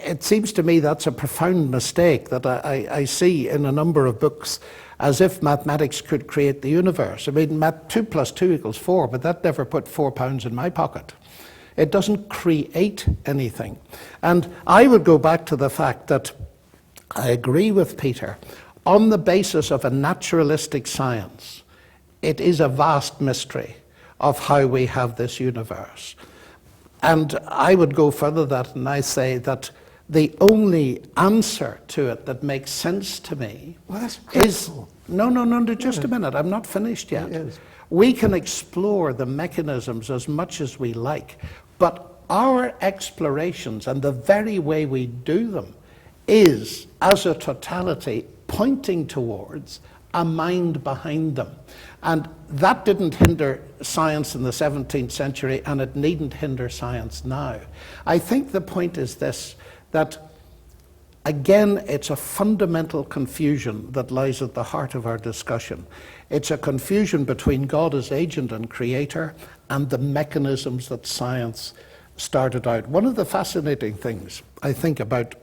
it seems to me that's a profound mistake that I see in a number of books, as if mathematics could create the universe. I mean, 2 + 2 = 4, but that never put £4 in my pocket. It doesn't create anything. And I would go back to the fact that I agree with Peter. On the basis of a naturalistic science, it is a vast mystery of how we have this universe. And I would go further than that, and I say that the only answer to it that makes sense to me is... No, just a minute, I'm not finished yet. We can explore the mechanisms as much as we like, but our explorations and the very way we do them is, as a totality, pointing towards a mind behind them. And that didn't hinder science in the 17th century, and it needn't hinder science now. I think the point is this, that again, it's a fundamental confusion that lies at the heart of our discussion. It's a confusion between God as agent and creator and the mechanisms that science started out. One of the fascinating things I think about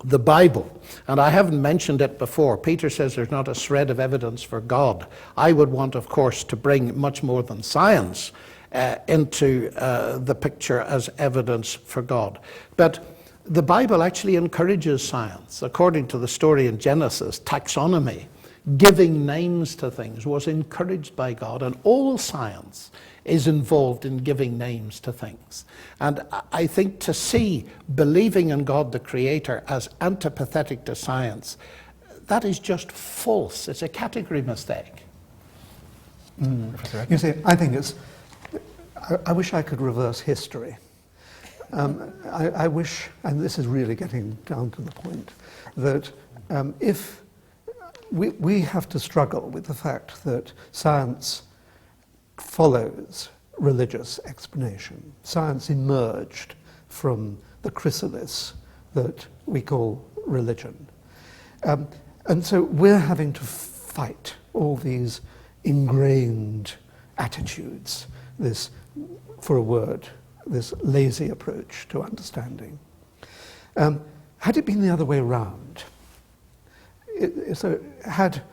the Bible, and I haven't mentioned it before, Peter says there's not a shred of evidence for God. I would want, of course, to bring much more than science into the picture as evidence for God. But the Bible actually encourages science. According to the story in Genesis, taxonomy, giving names to things, was encouraged by God, and all science is involved in giving names to things. And I think to see believing in God the Creator as antipathetic to science, that is just false. It's a category mistake. You see, I think it's... I wish I could reverse history. I wish, and this is really getting down to the point, that if we have to struggle with the fact that science follows religious explanation. Science emerged from the chrysalis that we call religion. And so we're having to fight all these ingrained attitudes, this, for a word, this lazy approach to understanding. Had it been the other way around, so had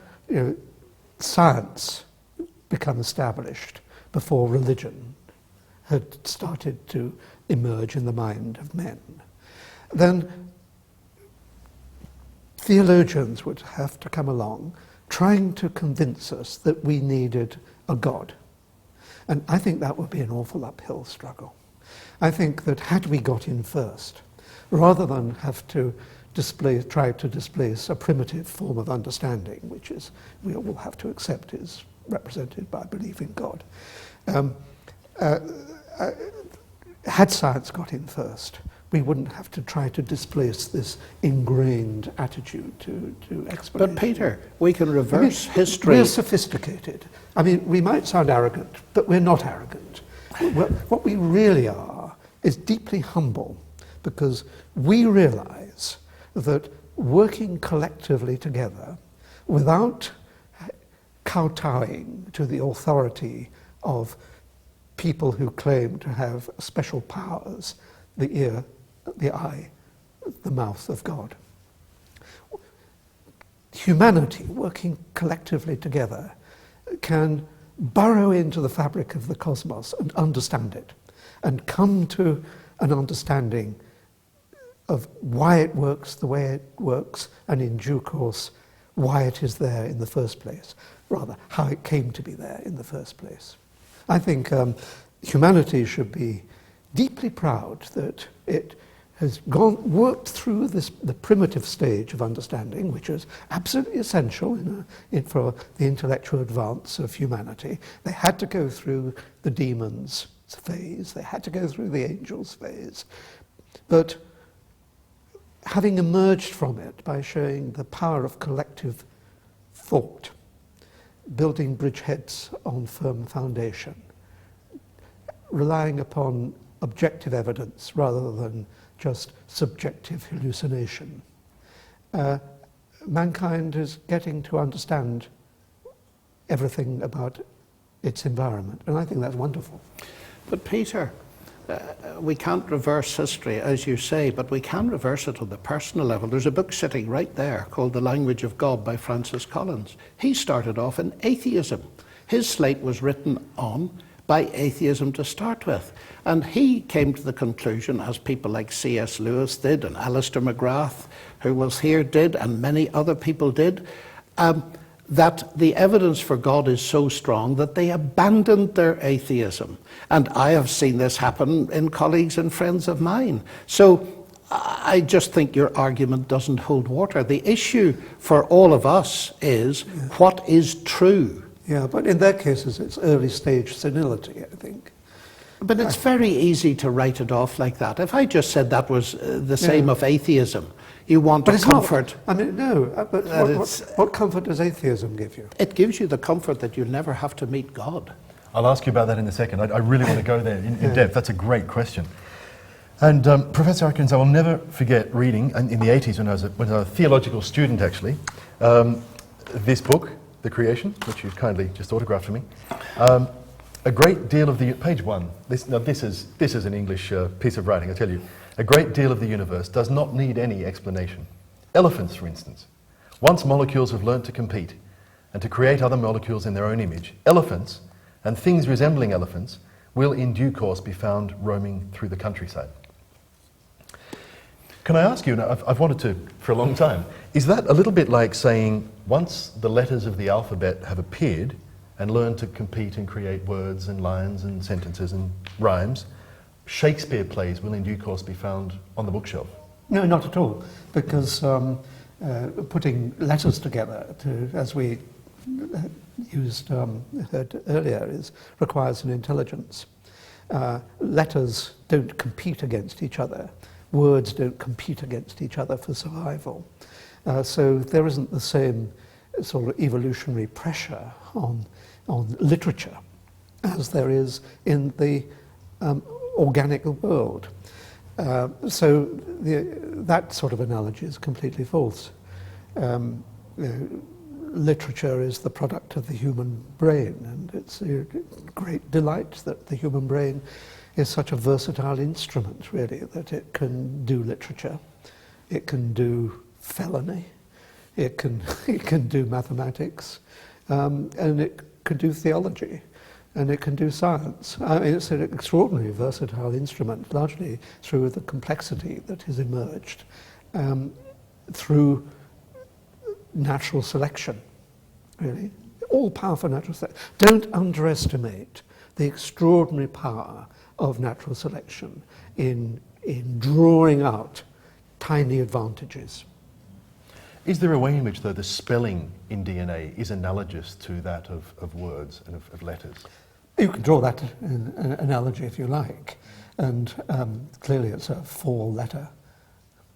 science become established before religion had started to emerge in the mind of men, then theologians would have to come along trying to convince us that we needed a God. And I think that would be an awful uphill struggle. I think that had we got in first, rather than have to try to displace a primitive form of understanding, which is we will have to accept is represented by belief in God, had science got in first, we wouldn't have to try to displace this ingrained attitude to explanation. But Peter, we can reverse history. We're sophisticated. I mean, we might sound arrogant, but we're not arrogant. What we really are is deeply humble, because we realize that working collectively together without kowtowing to the authority of people who claim to have special powers, the ear, the eye, the mouth of God. Humanity working collectively together can burrow into the fabric of the cosmos and understand it, and come to an understanding of why it works the way it works, and in due course why it is there in the first place, rather how it came to be there in the first place. I think humanity should be deeply proud that it has worked through the primitive stage of understanding, which is absolutely essential for the intellectual advance of humanity. They had to go through the demons phase, they had to go through the angels phase, but having emerged from it by showing the power of collective thought, building bridgeheads on firm foundation, relying upon objective evidence rather than just subjective hallucination. Mankind is getting to understand everything about its environment, and I think that's wonderful. But Peter, we can't reverse history, as you say, but we can reverse it on the personal level. There's a book sitting right there called The Language of God by Francis Collins. He started off in atheism. His slate was written on by atheism to start with. And he came to the conclusion, as people like C.S. Lewis did, and Alistair McGrath, who was here, did, and many other people did, that the evidence for God is so strong that they abandoned their atheism. And I have seen this happen in colleagues and friends of mine. So I just think your argument doesn't hold water. The issue for all of us is what is true. Yeah, but in their cases, it's early stage senility, I think. But it's very easy to write it off like that. If I just said that was the same of atheism, you want but it's comfort. Not. I mean, no, but what comfort does atheism give you? It gives you the comfort that you'll never have to meet God. I'll ask you about that in a second. I really want to go there in depth. That's a great question. And Professor Atkins, I will never forget reading in the 80s when I was a theological student, actually, this book, The Creation, which you've kindly just autographed for me. A great deal of the, page 1, this is an English piece of writing, I tell you. A great deal of the universe does not need any explanation. Elephants, for instance. Once molecules have learnt to compete and to create other molecules in their own image, elephants and things resembling elephants will in due course be found roaming through the countryside. Can I ask you, and I've wanted to for a long time, is that a little bit like saying once the letters of the alphabet have appeared and learned to compete and create words and lines and sentences and rhymes, Shakespeare plays will in due course be found on the bookshelf? No, not at all, because putting letters together, as we heard earlier, requires an intelligence. Letters don't compete against each other. Words don't compete against each other for survival. So there isn't the same sort of evolutionary pressure on literature as there is in the organic world. So that sort of analogy is completely false. Literature is the product of the human brain, and it's a great delight that the human brain is such a versatile instrument, really, that it can do literature, it can do felony, it can do mathematics, and it can do theology, and it can do science. I mean, it's an extraordinarily versatile instrument, largely through the complexity that has emerged through natural selection, really. All-powerful natural selection. Don't underestimate the extraordinary power of natural selection in drawing out tiny advantages. Is there a way in which, though, the spelling in DNA is analogous to that of words and of letters? You can draw that analogy if you like, and clearly it's a 4-letter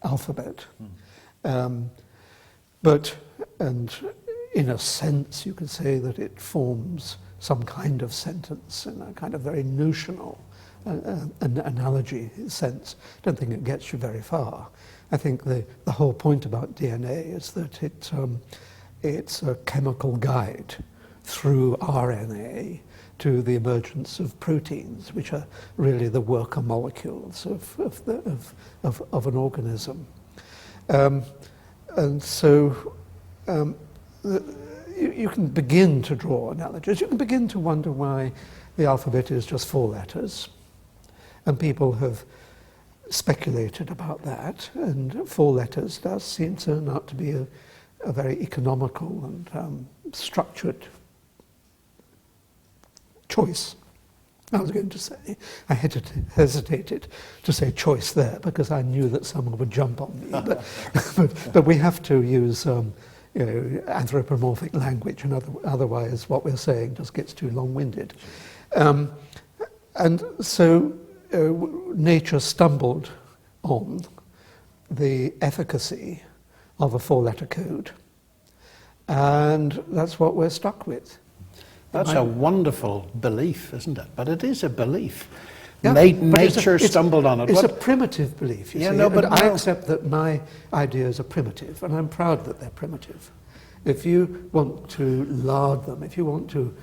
alphabet. But in a sense, you could say that it forms some kind of sentence in a kind of very notional an analogy sense. I don't think it gets you very far. I think the whole point about DNA is that it's a chemical guide through RNA to the emergence of proteins, which are really the worker molecules of an organism. And so you can begin to draw analogies. You can begin to wonder why the alphabet is just 4 letters. And people have speculated about that. And 4 letters does seem to turn out to be a very economical and structured choice. I was going to say, I hesitated to say choice there because I knew that someone would jump on me. But we have to use anthropomorphic language, and otherwise what we're saying just gets too long-winded. And so nature stumbled on the efficacy of a 4-letter code, and that's what we're stuck with. That's a wonderful belief, isn't it? But it is a belief. Yeah, but nature stumbled on it. It's What? a primitive belief, you Yeah, see. no, but and I no. accept that my ideas are primitive, and I'm proud that they're primitive. If you want to lard them, if you want to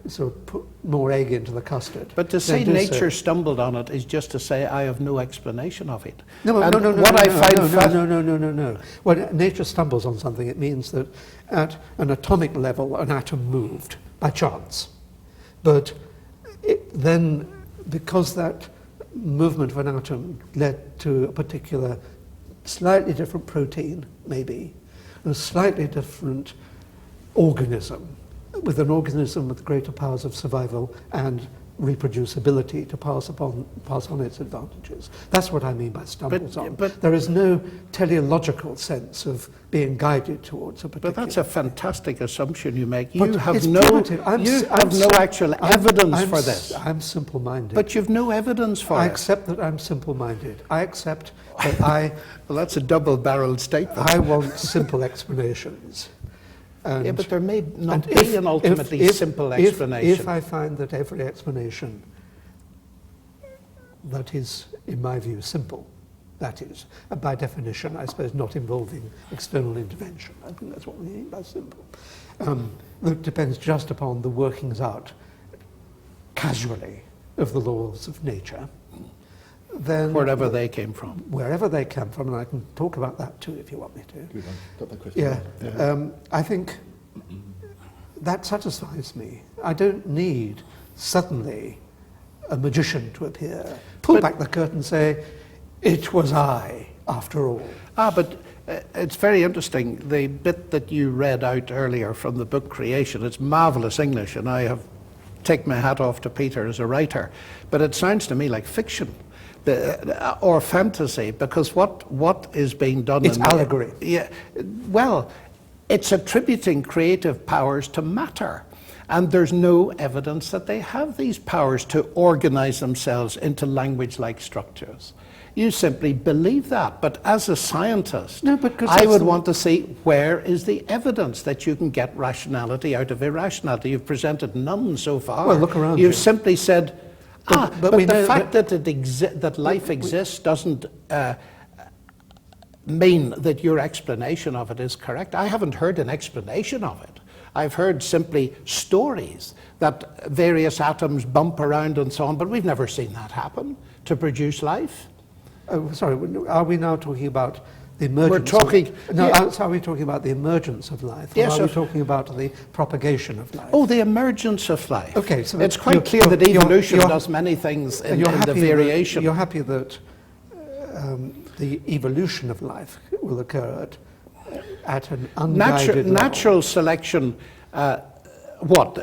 sort of put more egg into the custard. But to say then do nature so. stumbled on it is just to say I have no explanation of it. No. When nature stumbles on something, it means that at an atomic level, an atom moved by chance. But then, because that movement of an atom led to a particular slightly different protein, maybe, and a slightly different organism, with an organism with greater powers of survival and reproducibility to pass on its advantages. That's what I mean by stumbles on. But there is no teleological sense of being guided towards a particular... But that's a fantastic assumption you make. But You have it's no, primitive. you have no actual evidence for this. I'm simple-minded. But you've no evidence for I it. accept that I'm simple-minded. I accept that I Well, that's a double-barreled statement. I want simple explanations. And, yeah, but there may not and be an ultimately simple explanation. If I find that every explanation that is, in my view, simple, that is, by definition, I suppose, not involving external intervention. I think that's what we mean by simple. That depends just upon the workings out, casually, of the laws of nature. Then Wherever they came from. wherever they come from, and I can talk about that too if you want me to. Good one. Got that question. Yeah, I think that satisfies me. I don't need suddenly a magician to appear, pull back the curtain and say, it was I, after all. But it's very interesting, the bit that you read out earlier from the book Creation. It's marvellous English, and I have taken my hat off to Peter as a writer, but it sounds to me like fiction. Or fantasy, because what is being done... It's allegory. Yeah, well, it's attributing creative powers to matter, and there's no evidence that they have these powers to organize themselves into language-like structures. You simply believe that, but as a scientist, No, but 'cause I that's would the- want to see where is the evidence that you can get rationality out of irrationality. You've presented none so far. Well, look around You've you. simply said... But we the know fact that life exists doesn't mean that your explanation of it is correct. I haven't heard an explanation of it. I've heard simply stories that various atoms bump around and so on, but we've never seen that happen to produce life. Oh, sorry, are we now talking about the emergence? We're talking... Are we talking about the emergence of life? Or Yes, are we talking about the propagation of life? Oh, the emergence of life. Okay, so it's quite clear that evolution does many things in the variation. You're happy that the evolution of life will occur at an unguided level. Natural selection,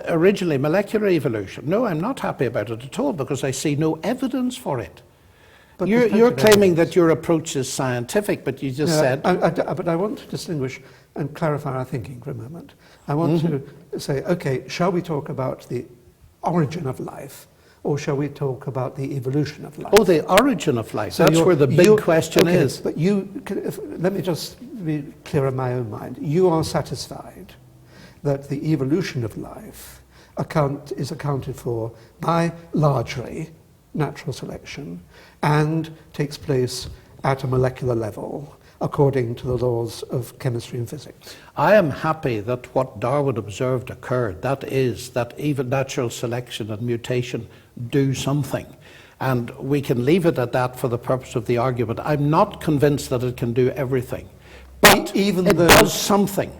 originally molecular evolution? No, I'm not happy about it at all, because I see no evidence for it. But You're claiming that your approach is scientific, but you just said... But I want to distinguish and clarify our thinking for a moment. I want to say, okay, shall we talk about the origin of life, or shall we talk about the evolution of life? Oh, the origin of life. So that's where the big question okay, is. But let me just be clear in my own mind. You are satisfied that the evolution of life is accounted for by largely natural selection and takes place at a molecular level according to the laws of chemistry and physics. I am happy that what Darwin observed occurred. That is, that even natural selection and mutation do something. And we can leave it at that for the purpose of the argument. I'm not convinced that it can do everything. But Even it though- does something.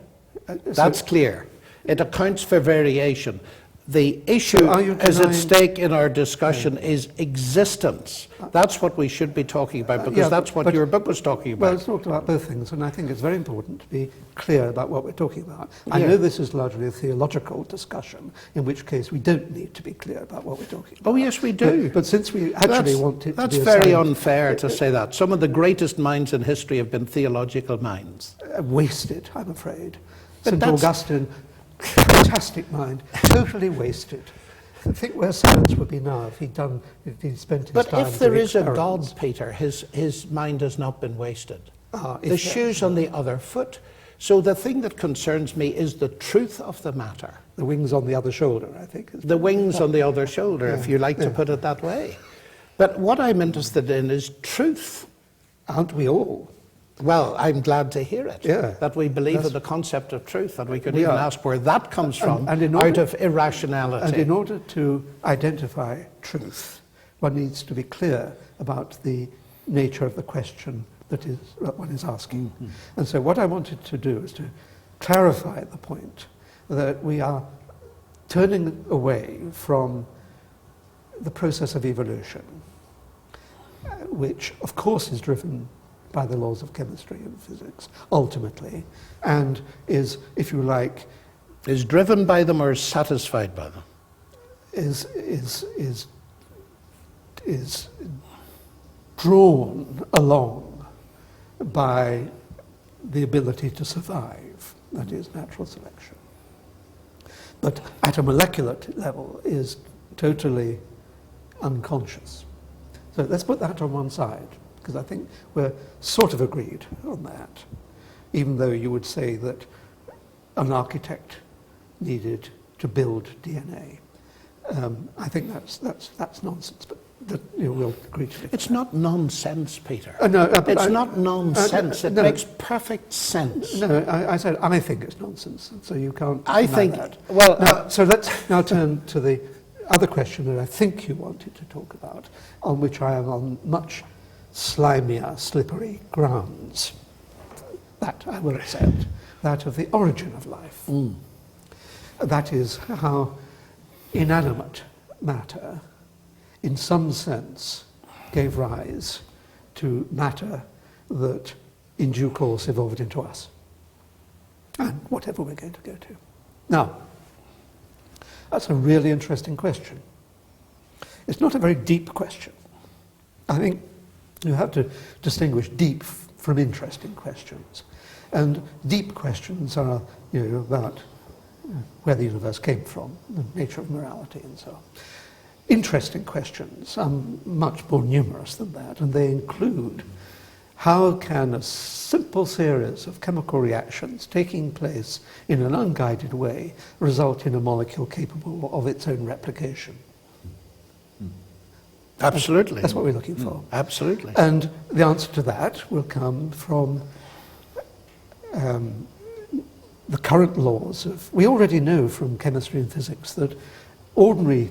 That's clear. It accounts for variation. The issue So are you is at denying- stake in our discussion is existence. That's what we should be talking about, because that's what your book was talking Well, about. it's talked about both things, and I think it's very important to be clear about what we're talking about. I Yeah. know this is largely a theological discussion, in which case we don't need to be clear about what we're talking about. Oh, yes, we do. But since we actually want it to That's be a very science- unfair to say that. Some of the greatest minds in history have been theological minds. wasted, I'm afraid. But St. that's- Augustine, fantastic mind, totally wasted. I think where science would be now if he'd spent his But time if there doing is a experiments. God, Peter, his mind has not been wasted. If The there- shoe's on the other foot. So the thing that concerns me is the truth of the matter. The wings on the other shoulder, I think. The wings on the other shoulder, if you like to put it that way. But what I'm interested in is truth. Aren't we all? Well, I'm glad to hear it. Yeah. That we believe in the concept of truth, and we could even ask where that comes from, out of irrationality. And in order to identify truth, one needs to be clear about the nature of the question that one is asking. Mm-hmm. And so what I wanted to do is to clarify the point that we are turning away from the process of evolution, which of course is driven by the laws of chemistry and physics, ultimately, and is, if you like... Is driven by them or is satisfied by them? Is drawn along by the ability to survive, that is natural selection. But at a molecular level is totally unconscious. So let's put that on one side, because I think we're sort of agreed on that, even though you would say that an architect needed to build DNA. I think that's nonsense, but we'll agree to it. It's not nonsense, Peter. No, it's not nonsense. It makes perfect sense. No, I said I think it's nonsense, so you can't. I think that. Well, so let's now turn to the other question that I think you wanted to talk about, on which I am on much slimier, slippery grounds. That I will accept. That of the origin of life. Mm. That is how inanimate matter, in some sense, gave rise to matter that in due course evolved into us. And whatever we're going to go to. Now, that's a really interesting question. It's not a very deep question. I think you have to distinguish deep from interesting questions. And deep questions are about where the universe came from, the nature of morality and so on. Interesting questions are much more numerous than that, and they include how can a simple series of chemical reactions taking place in an unguided way result in a molecule capable of its own replication? Absolutely. That's what we're looking for. Absolutely. And the answer to that will come from the current laws of... We already know from chemistry and physics that ordinary,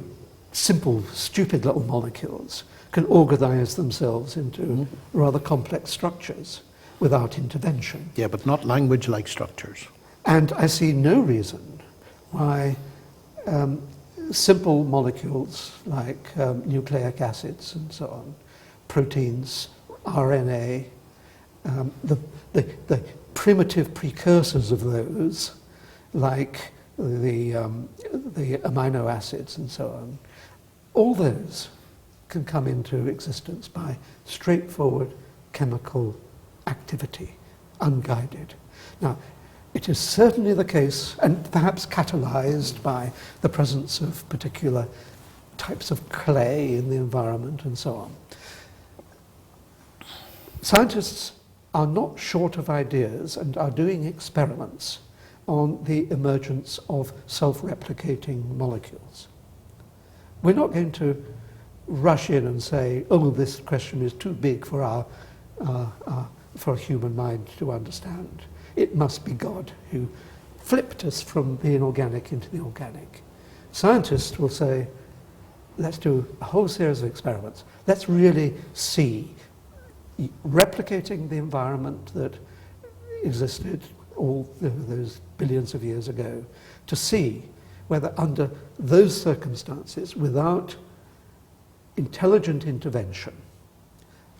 simple, stupid little molecules can organize themselves into rather complex structures without intervention. Yeah, but not language-like structures. And I see no reason why simple molecules like nucleic acids and so on, proteins, RNA, the primitive precursors of those, like the amino acids and so on, all those can come into existence by straightforward chemical activity, unguided. Now, it is certainly the case, and perhaps catalyzed by the presence of particular types of clay in the environment and so on. Scientists are not short of ideas and are doing experiments on the emergence of self-replicating molecules. We're not going to rush in and say, oh, this question is too big for for a human mind to understand. It must be God who flipped us from the inorganic into the organic. Scientists will say, let's do a whole series of experiments. Let's really see, replicating the environment that existed all those billions of years ago, to see whether under those circumstances, without intelligent intervention,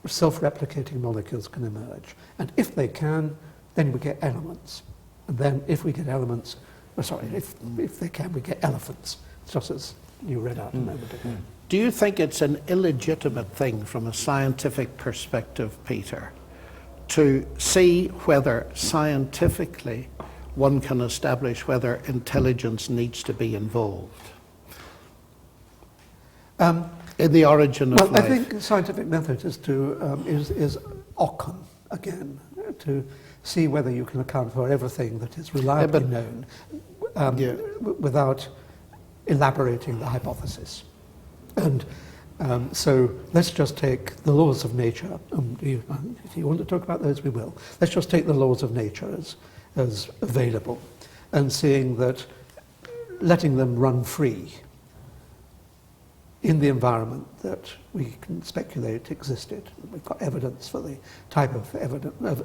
self-replicating molecules can emerge. And if they can, then we get elements. And then if we get elements, if they can, we get elephants, just as you read out a moment ago. Do you think it's an illegitimate thing from a scientific perspective, Peter, to see whether scientifically one can establish whether intelligence needs to be involved in the origin of life? I think the scientific method is is Occam again, to see whether you can account for everything that is reliably known without elaborating the hypothesis. And So let's just take the laws of nature. If you want to talk about those, we will. Let's just take the laws of nature as available, and seeing that letting them run free in the environment that we can speculate existed. We've got evidence for the type of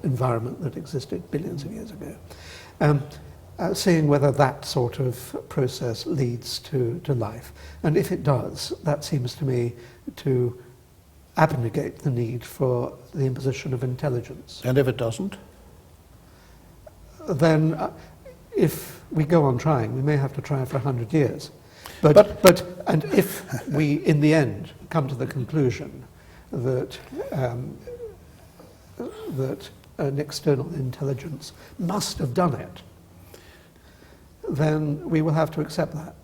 environment that existed billions of years ago. Seeing whether that sort of process leads to life. And if it does, that seems to me to abnegate the need for the imposition of intelligence. And if it doesn't? Then if we go on trying, we may have to try for 100 years. And if we, in the end, come to the conclusion that that an external intelligence must have done it, then we will have to accept that.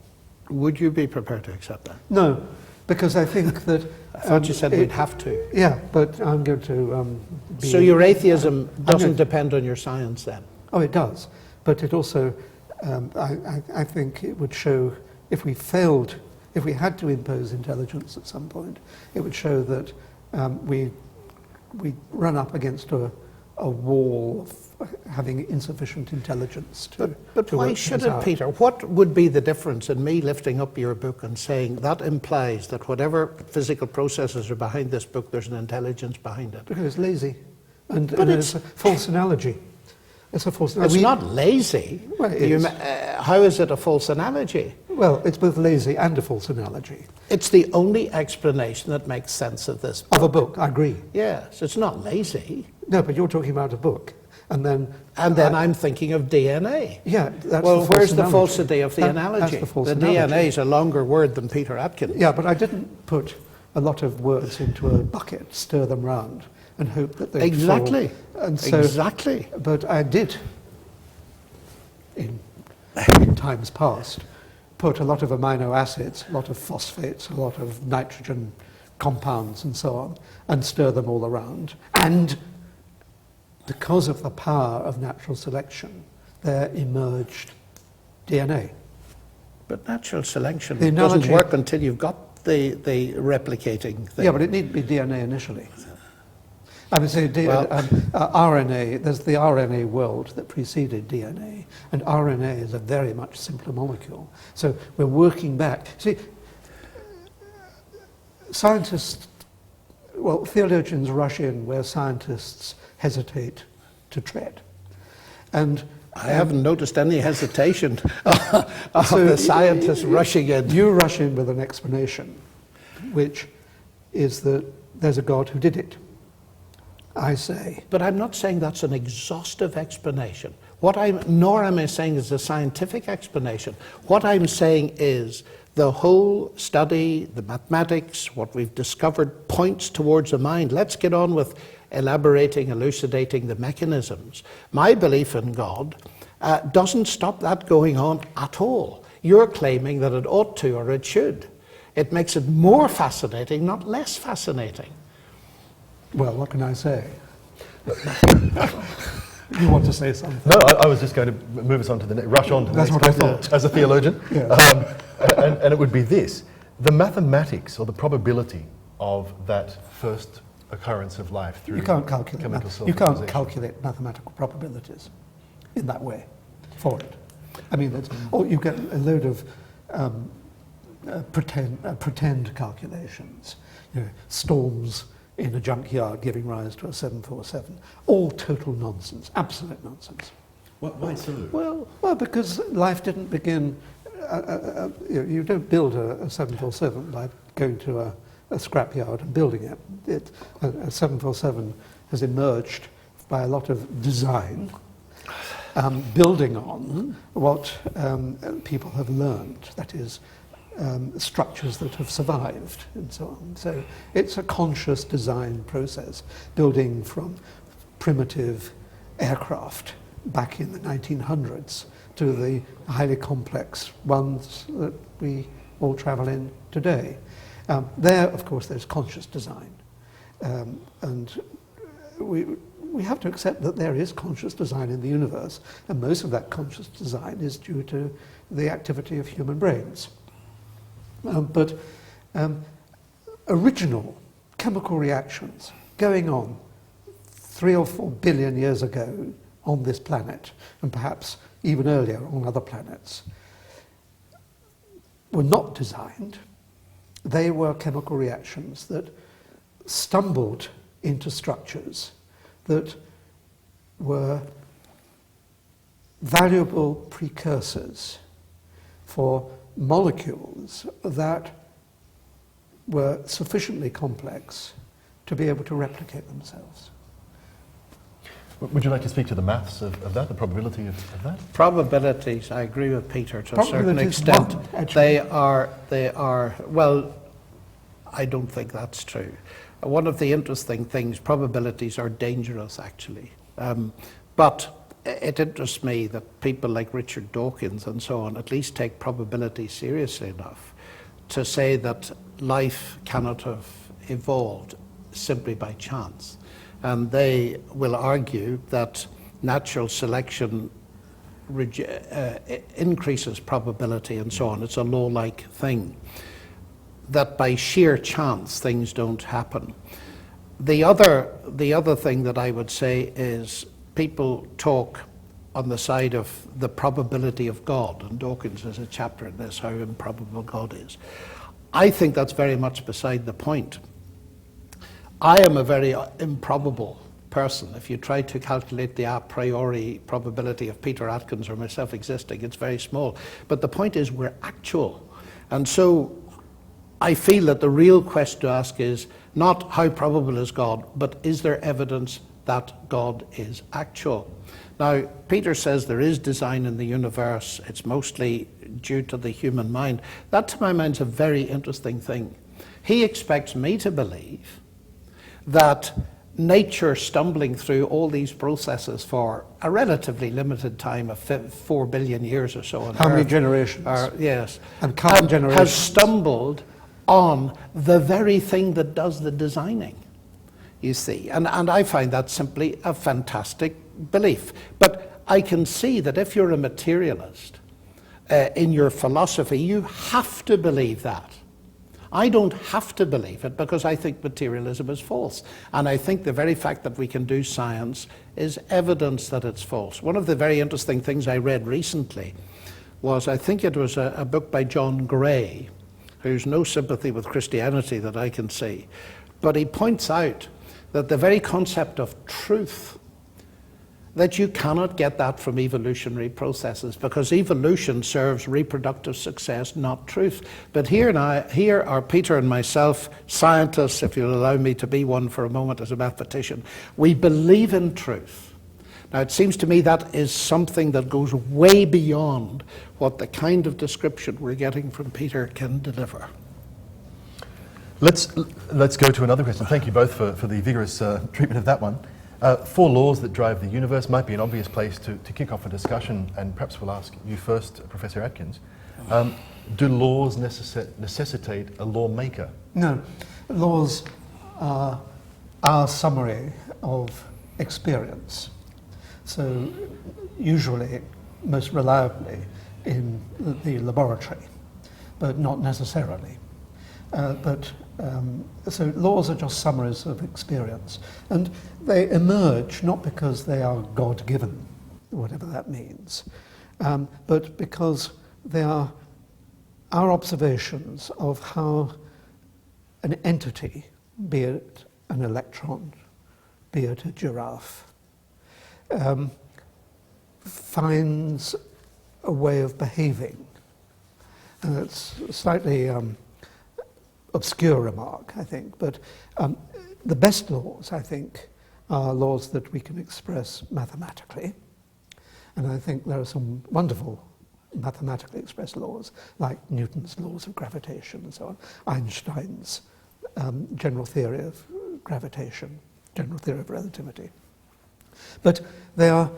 Would you be prepared to accept that? No, because I think that... I thought you said we'd have to. Yeah, but I'm going to be... So your atheism doesn't depend on your science then? Oh, it does. But it also, I think it would show, if we had to impose intelligence at some point, it would show that we run up against a wall of having insufficient intelligence to... But why should it, Peter? What would be the difference in me lifting up your book and saying that implies that whatever physical processes are behind this book, there's an intelligence behind it? Because it's lazy. And it's a false analogy. It's a false analogy. It's not lazy. Well, it is. How is it a false analogy? Well, it's both lazy and a false analogy. It's the only explanation that makes sense of this book. Of a book, I agree. Yes, it's not lazy. No, but you're talking about a book. And then I'm thinking of DNA. Yeah, that's well, the false where's the analogy. falsity of the analogy? That's the false the analogy. DNA is a longer word than Peter Atkins. Yeah, but I didn't put a lot of words into a bucket, stir them round, and hope that they Exactly. fall. And so, exactly. But I did, in times past, put a lot of amino acids, a lot of phosphates, a lot of nitrogen compounds and so on, and stir them all around. And because of the power of natural selection, there emerged DNA. But natural selection The doesn't analogy- work until you've got the replicating thing. Yeah, but it needn't be DNA initially. I would say Well- RNA, there's the RNA world that preceded DNA, and RNA is a very much simpler molecule. So we're working back. See, scientists, well, theologians rush in where scientists hesitate to tread. And I haven't noticed any hesitation of the scientists rushing in. You rush in with an explanation, which is that there's a God who did it. I say. But I'm not saying that's an exhaustive explanation. Nor am I saying it's a scientific explanation. What I'm saying is the whole study, the mathematics, what we've discovered points towards a mind. Let's get on with elaborating, elucidating the mechanisms. My belief in God doesn't stop that going on at all. You're claiming that it ought to or it should. It makes it more fascinating, not less fascinating. Well, what can I say? You want to say something? No, I was just going to move us on to rush on to the That's next what I topic thought. as a theologian. Yeah. And it would be this. The mathematics or the probability of that first occurrence of life through You can't calculate. chemical You can't self-organization. calculate mathematical probabilities in that way for it. I mean, or you get a load of pretend calculations. You know, storms in a junkyard giving rise to a 747. All total nonsense, absolute nonsense. Why so? Well, because life didn't begin. You don't build a 747 by going to a scrapyard and building it. A 747 has emerged by a lot of design, building on what people have learned. That is, structures that have survived and so on. So it's a conscious design process, building from primitive aircraft back in the 1900s to the highly complex ones that we all travel in today. There, of course, there's conscious design. And we have to accept that there is conscious design in the universe, and most of that conscious design is due to the activity of human brains. But original chemical reactions going on 3 or 4 billion years ago on this planet, and perhaps even earlier on other planets, were not designed. They were chemical reactions that stumbled into structures that were valuable precursors for molecules that were sufficiently complex to be able to replicate themselves. Would you like to speak to the maths of that, the probability of that? Probabilities, I agree with Peter to a certain extent. One, they are, well, I don't think that's true. One of the interesting things, probabilities are dangerous actually. But it interests me that people like Richard Dawkins and so on at least take probability seriously enough to say that life cannot have evolved simply by chance. And they will argue that natural selection increases probability and so on. It's a law-like thing. That by sheer chance things don't happen. The other thing that I would say is people talk on the side of the probability of God, and Dawkins has a chapter in this, how improbable God is. I think that's very much beside the point. I am a very improbable person. If you try to calculate the a priori probability of Peter Atkins or myself existing, it's very small. But the point is we're actual. And so I feel that the real question to ask is not how probable is God, but is there evidence that God is actual? Now, Peter says there is design in the universe. It's mostly due to the human mind. That, to my mind, is a very interesting thing. He expects me to believe that nature stumbling through all these processes for a relatively limited time of 4 billion years or so on How many Earth, generations? yes. And current generations. Has stumbled on the very thing that does the designing, you see. And I find that simply a fantastic belief. But I can see that if you're a materialist, in your philosophy, you have to believe that. I don't have to believe it because I think materialism is false. And I think the very fact that we can do science is evidence that it's false. One of the very interesting things I read recently was, I think it was a book by John Gray, who's no sympathy with Christianity that I can see. But he points out that the very concept of truth, that you cannot get that from evolutionary processes because evolution serves reproductive success, not truth. But here are Peter and myself, scientists, if you'll allow me to be one for a moment as a mathematician. We believe in truth. Now it seems to me that is something that goes way beyond what the kind of description we're getting from Peter can deliver. Let's go to another question. Thank you both for the vigorous treatment of that one. 4 laws that drive the universe might be an obvious place to kick off a discussion, and perhaps we'll ask you first, Professor Atkins. Do laws necessitate a lawmaker? No. Laws are our summary of experience. So usually, most reliably, in the laboratory, but not necessarily. So laws are just summaries of experience. And they emerge not because they are God-given, whatever that means, but because they are our observations of how an entity, be it an electron, be it a giraffe, finds a way of behaving. And it's slightly obscure remark, I think, but the best laws, I think, are laws that we can express mathematically. And I think there are some wonderful mathematically expressed laws, like Newton's laws of gravitation and so on, Einstein's general theory of gravitation, general theory of relativity. But they are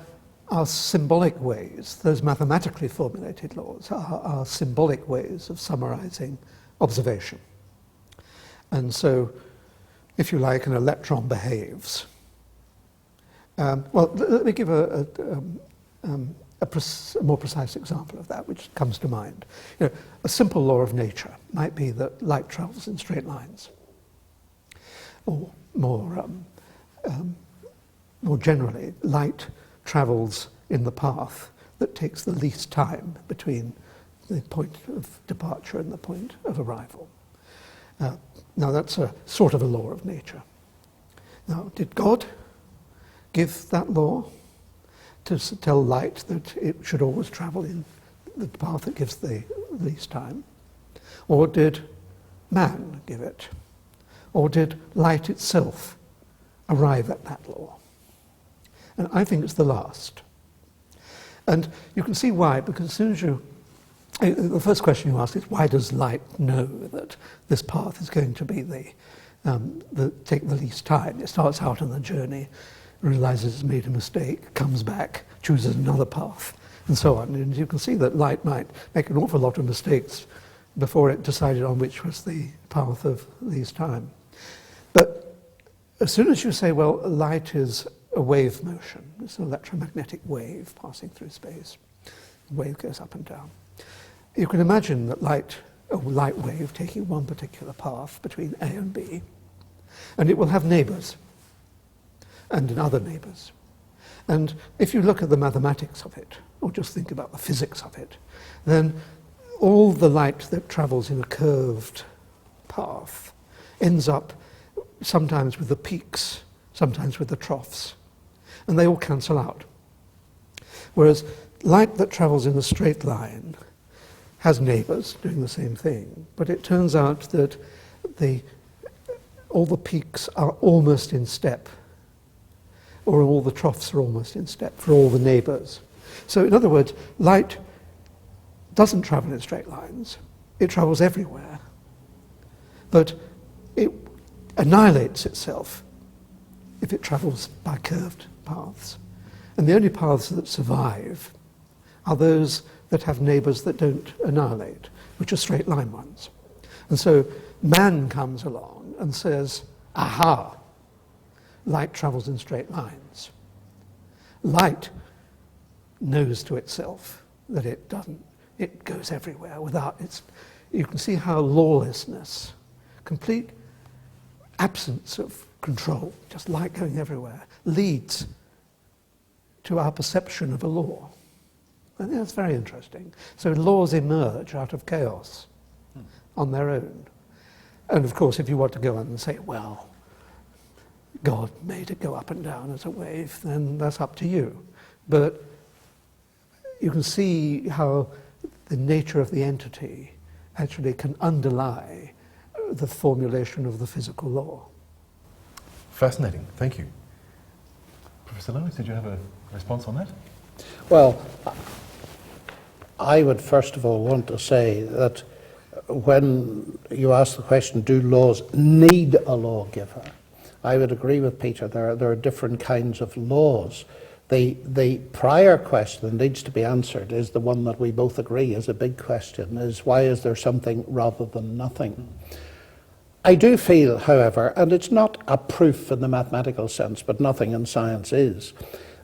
symbolic ways. Those mathematically formulated laws are symbolic ways of summarizing observation. And so, if you like, an electron behaves. Well, let me give a more precise example of that, which comes to mind. You know, a simple law of nature might be that light travels in straight lines. or more generally, light travels in the path that takes the least time between the point of departure and the point of arrival. Now that's a sort of a law of nature. Now, did God give that law to tell light that it should always travel in the path that gives the least time? Or did man give it? Or did light itself arrive at that law? And I think it's the last. And you can see why, because as soon as the first question you ask is, why does light know that this path is going to be take the least time? It starts out on the journey, realizes it's made a mistake, comes back, chooses another path, and so on. And you can see that light might make an awful lot of mistakes before it decided on which was the path of least time. But as soon as you say, well, light is a wave motion, it's an electromagnetic wave passing through space, the wave goes up and down. You can imagine that a light wave taking one particular path between A and B, and it will have neighbours and other neighbours. And if you look at the mathematics of it, or just think about the physics of it, then all the light that travels in a curved path ends up sometimes with the peaks, sometimes with the troughs, and they all cancel out. Whereas light that travels in a straight line has neighbours doing the same thing, but it turns out that all the peaks are almost in step, or all the troughs are almost in step for all the neighbours. So in other words, light doesn't travel in straight lines, it travels everywhere, but it annihilates itself if it travels by curved paths. And the only paths that survive are those that have neighbours that don't annihilate, which are straight line ones. And so man comes along and says, aha, light travels in straight lines. Light knows to itself that it doesn't. It goes everywhere without its... You can see how lawlessness, complete absence of control, just light going everywhere, leads to our perception of a law. I think that's very interesting. So laws emerge out of chaos on their own. And of course, if you want to go on and say, well, God made it go up and down as a wave, then that's up to you. But you can see how the nature of the entity actually can underlie the formulation of the physical law. Fascinating, thank you. Professor Lennox, did you have a response on that? Well, I would first of all want to say that when you ask the question, do laws need a lawgiver? I would agree with Peter, there are different kinds of laws. The prior question that needs to be answered is the one that we both agree is a big question, is why is there something rather than nothing? I do feel, however, and it's not a proof in the mathematical sense, but nothing in science is,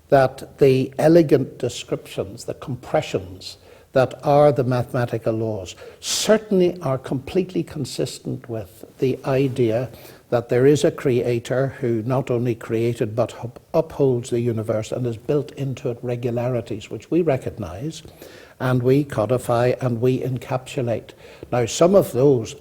that the elegant descriptions, the compressions that are the mathematical laws certainly are completely consistent with the idea that there is a creator who not only created but upholds the universe and has built into it regularities which we recognize and we codify and we encapsulate. Now, some of those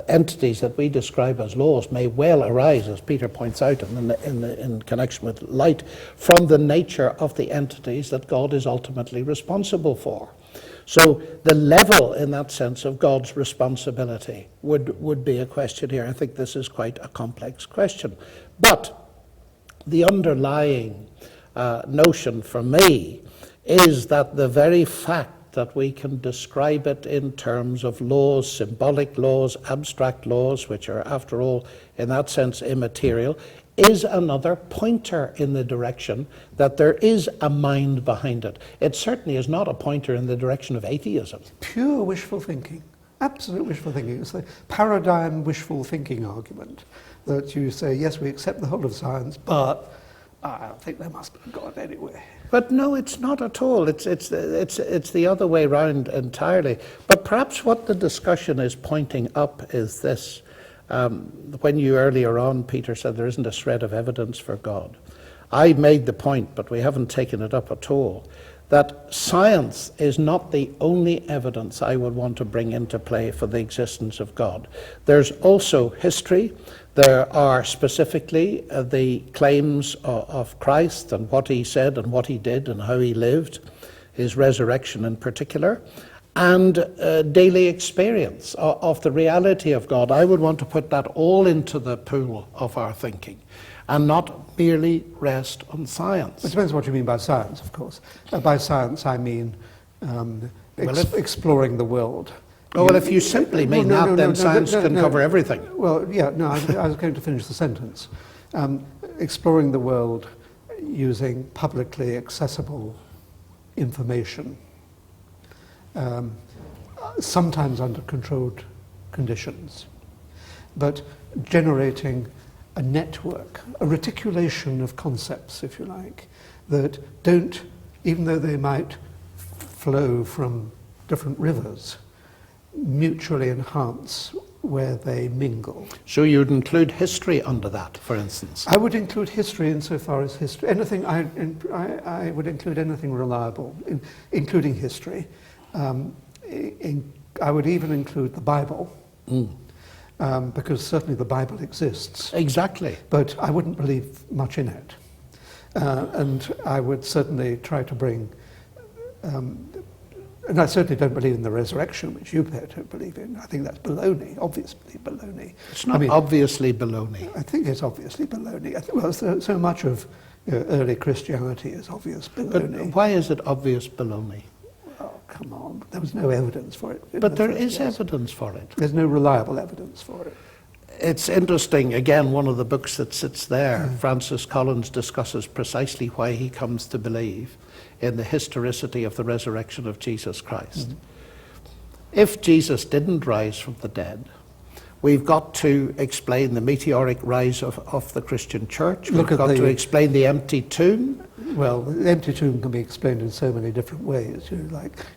entities that we describe as laws may well arise, as Peter points out in connection with light, from the nature of the entities that God is ultimately responsible for. So the level, in that sense, of God's responsibility would be a question here. I think this is quite a complex question. But the underlying notion for me is that the very fact that we can describe it in terms of laws, symbolic laws, abstract laws, which are, after all, in that sense, immaterial, is another pointer in the direction that there is a mind behind it. It certainly is not a pointer in the direction of atheism. Pure wishful thinking, absolute wishful thinking. It's the paradigm wishful thinking argument that you say, yes, we accept the whole of science, but I don't think there must be God anyway. But no, it's not at all. It's the other way round entirely. But perhaps what the discussion is pointing up is this. When you earlier on, Peter, said there isn't a shred of evidence for God, I made the point, but we haven't taken it up at all, that science is not the only evidence I would want to bring into play for the existence of God. There's also history. There are specifically the claims of Christ and what he said and what he did and how he lived, his resurrection in particular, and daily experience of the reality of God. I would want to put that all into the pool of our thinking and not merely rest on science. It depends what you mean by science, of course. By science, I mean exploring the world. Oh, well, if you simply mean then science can cover everything. Well, yeah, no, I was going to finish the sentence. Exploring the world using publicly accessible information, sometimes under controlled conditions, but generating a network, a reticulation of concepts, if you like, that don't, even though they might flow from different rivers, mutually enhance where they mingle. So you'd include history under that, for instance? I would include history insofar as history, anything, I would include anything reliable, including history. I would even include the Bible. Because certainly the Bible exists. Exactly. But I wouldn't believe much in it. And I would certainly try to bring, and I certainly don't believe in the resurrection, which you appear to believe in. I think that's baloney, obviously baloney. It's not obviously baloney. I think it's obviously baloney. Well, so much of early Christianity is obvious baloney. But why is it obvious baloney? Oh, come on. There was no evidence for it. But there is evidence for it. There's no reliable evidence for it. It's interesting, again, one of the books that sits there, Francis Collins discusses precisely why he comes to believe in the historicity of the resurrection of Jesus Christ. If Jesus didn't rise from the dead, we've got to explain the meteoric rise of the Christian church. We've got to explain the empty tomb. Well, the empty tomb can be explained in so many different ways.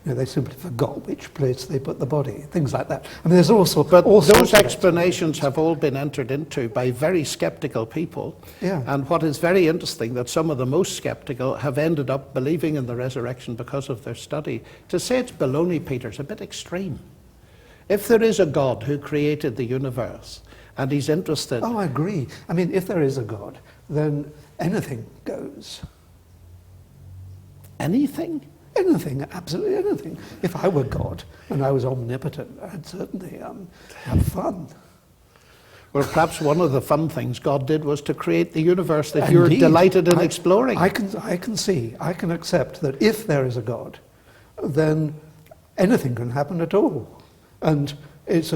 They simply forgot which place they put the body, things like that. I mean, there's also... But those explanations have all been entered into by very skeptical people. Yeah. And what is very interesting, that some of the most skeptical have ended up believing in the resurrection because of their study. To say it's baloney, Peter, is a bit extreme. If there is a God who created the universe, and he's interested... Oh, I agree. I mean, if there is a God, then anything goes. Anything? Anything, absolutely anything. If I were God and I was omnipotent, I'd certainly have fun. Well, perhaps one of the fun things God did was to create the universe that you're delighted in exploring. I can accept that if there is a God, then anything can happen at all. And it's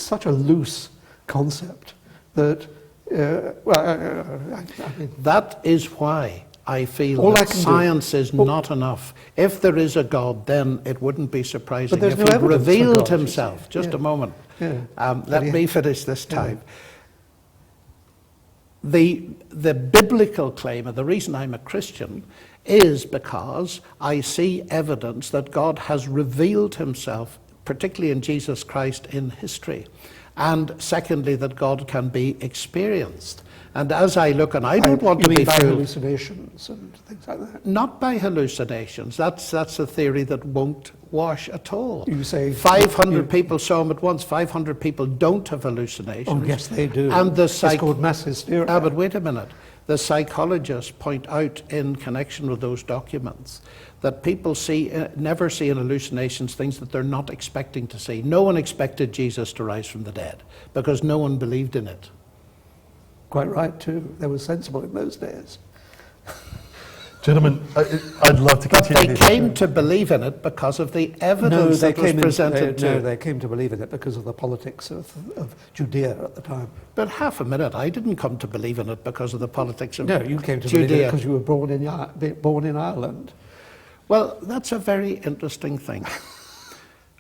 such a loose concept that, that is why I feel that science is not enough. If there is a God, then it wouldn't be surprising if he revealed himself. Just a moment. Let me finish this time. The biblical claim, and the reason I'm a Christian, is because I see evidence that God has revealed himself, particularly in Jesus Christ, in history. And secondly, that God can be experienced. And as I look, and I don't want to be by fooled. hallucinations and things like that? Not by hallucinations. That's a theory that won't wash at all. You say 500 people saw him at once. 500 people don't have hallucinations. Oh, yes, they do. And it's called mass hysteria. But wait a minute. The psychologists point out in connection with those documents that people never see in hallucinations things that they're not expecting to see. No one expected Jesus to rise from the dead because no one believed in it. Quite right, too. They were sensible in those days. Gentlemen, I'd love to continue. But they came to believe in it because of the evidence that was presented No, they came to believe in it because of the politics of Judea at the time. But half a minute, I didn't come to believe in it because of the politics of Judea. No, you came to Judea. believe in it because you were born in Ireland. Well, that's a very interesting thing.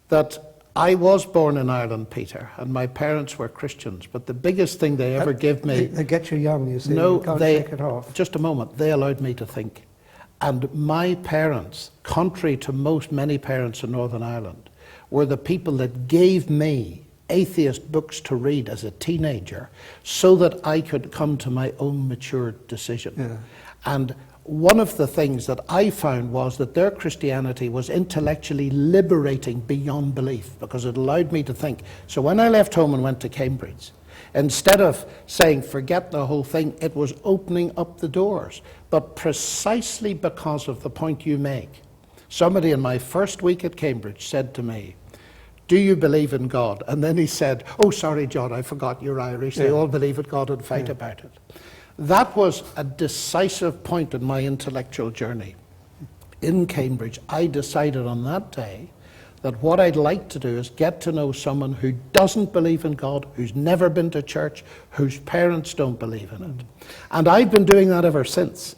That I was born in Ireland, Peter, and my parents were Christians, but the biggest thing they ever gave me... They get you young, you see. No, you can't shake it off. Just a moment. They allowed me to think. And my parents, contrary to many parents in Northern Ireland, were the people that gave me atheist books to read as a teenager so that I could come to my own mature decision. Yeah. And one of the things that I found was that their Christianity was intellectually liberating beyond belief, because it allowed me to think. So when I left home and went to Cambridge, instead of saying forget the whole thing, it was opening up the doors. But precisely because of the point you make, somebody in my first week at Cambridge said to me, "Do you believe in God?" And then he said, "Oh, sorry, John, I forgot you're Irish. They all believe in God and fight about it." That was a decisive point in my intellectual journey. In Cambridge, I decided on that day that what I'd like to do is get to know someone who doesn't believe in God, who's never been to church, whose parents don't believe in it. And I've been doing that ever since,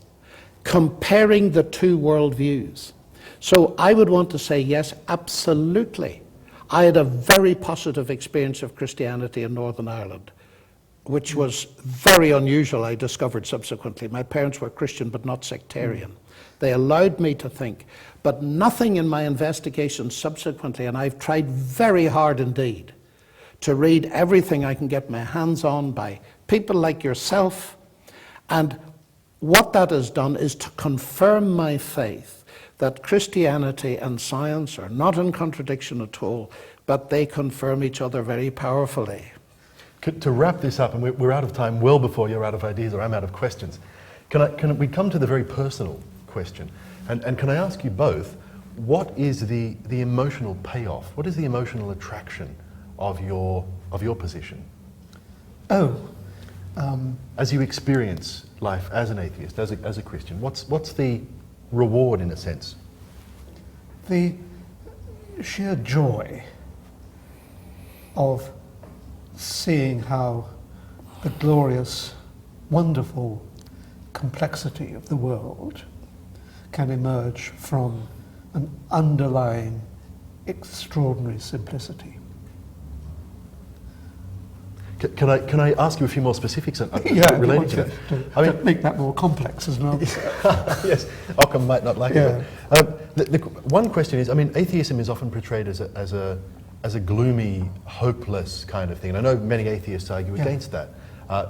comparing the two worldviews. So I would want to say, yes, absolutely. I had a very positive experience of Christianity in Northern Ireland, which was very unusual, I discovered subsequently. My parents were Christian but not sectarian. They allowed me to think. But nothing in my investigation subsequently, and I've tried very hard indeed to read everything I can get my hands on by people like yourself, and what that has done is to confirm my faith that Christianity and science are not in contradiction at all, but they confirm each other very powerfully. To wrap this up, and we're out of time well before you're out of ideas or I'm out of questions, can we come to the very personal question? And can I ask you both, what is the emotional payoff? What is the emotional attraction of your position? As you experience life as an atheist, as a Christian, what's the reward in a sense? The sheer joy of seeing how the glorious, wonderful complexity of the world can emerge from an underlying extraordinary simplicity. Can I ask you a few more specifics related to that? To make that more complex as well. Yes, Occam might not like it. The one question is, I mean, atheism is often portrayed as a gloomy, hopeless kind of thing. And I know many atheists argue against that.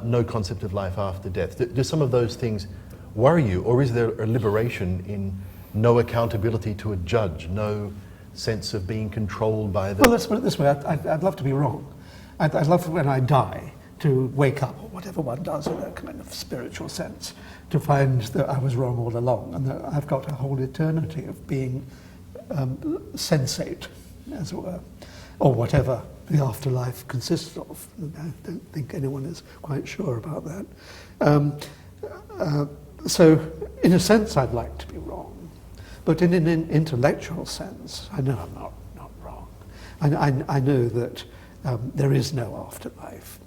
No concept of life after death. Do some of those things worry you, or is there a liberation in no accountability to a judge, no sense of being controlled by the... Well, let's put it this way. I'd love to be wrong. I'd love when I die to wake up, or whatever one does in a kind of spiritual sense, to find that I was wrong all along and that I've got a whole eternity of being sensate, as it were, or whatever the afterlife consists of. I don't think anyone is quite sure about that. So, in a sense, I'd like to be wrong. But in an intellectual sense, I know I'm not wrong. I know that there is no afterlife,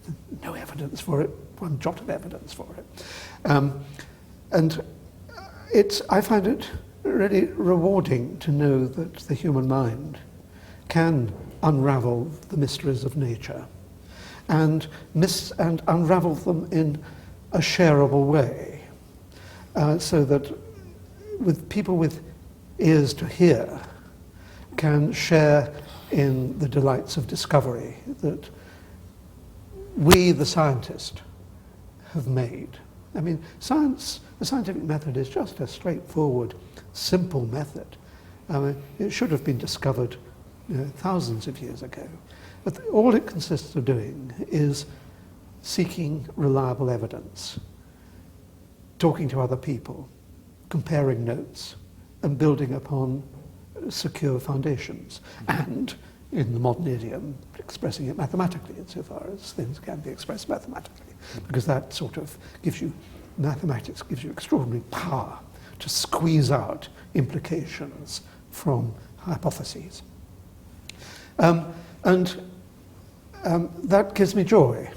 no evidence for it, one jot of evidence for it. And I find it really rewarding to know that the human mind can unravel the mysteries of nature and unravel them in a shareable way, so that with people with ears to hear can share in the delights of discovery that we, the scientist, have made. I mean, science, the scientific method is just a straightforward, simple method. I mean, it should have been discovered thousands of years ago. But all it consists of doing is seeking reliable evidence, talking to other people, comparing notes, and building upon secure foundations, and, in the modern idiom, expressing it mathematically, insofar as things can be expressed mathematically, because that sort of mathematics gives you extraordinary power to squeeze out implications from hypotheses. That gives me joy.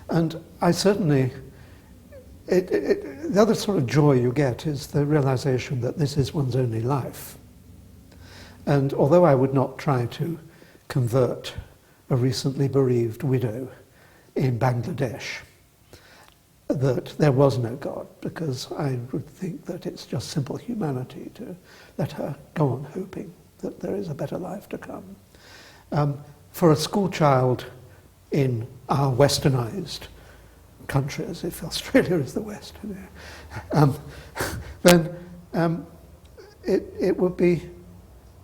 And I certainly, the other sort of joy you get is the realization that this is one's only life. And although I would not try to convert a recently bereaved widow in Bangladesh, that there was no God, because I would think that it's just simple humanity to let her go on hoping that there is a better life to come. for a school child in our westernized countries, if Australia is the West, then it would be,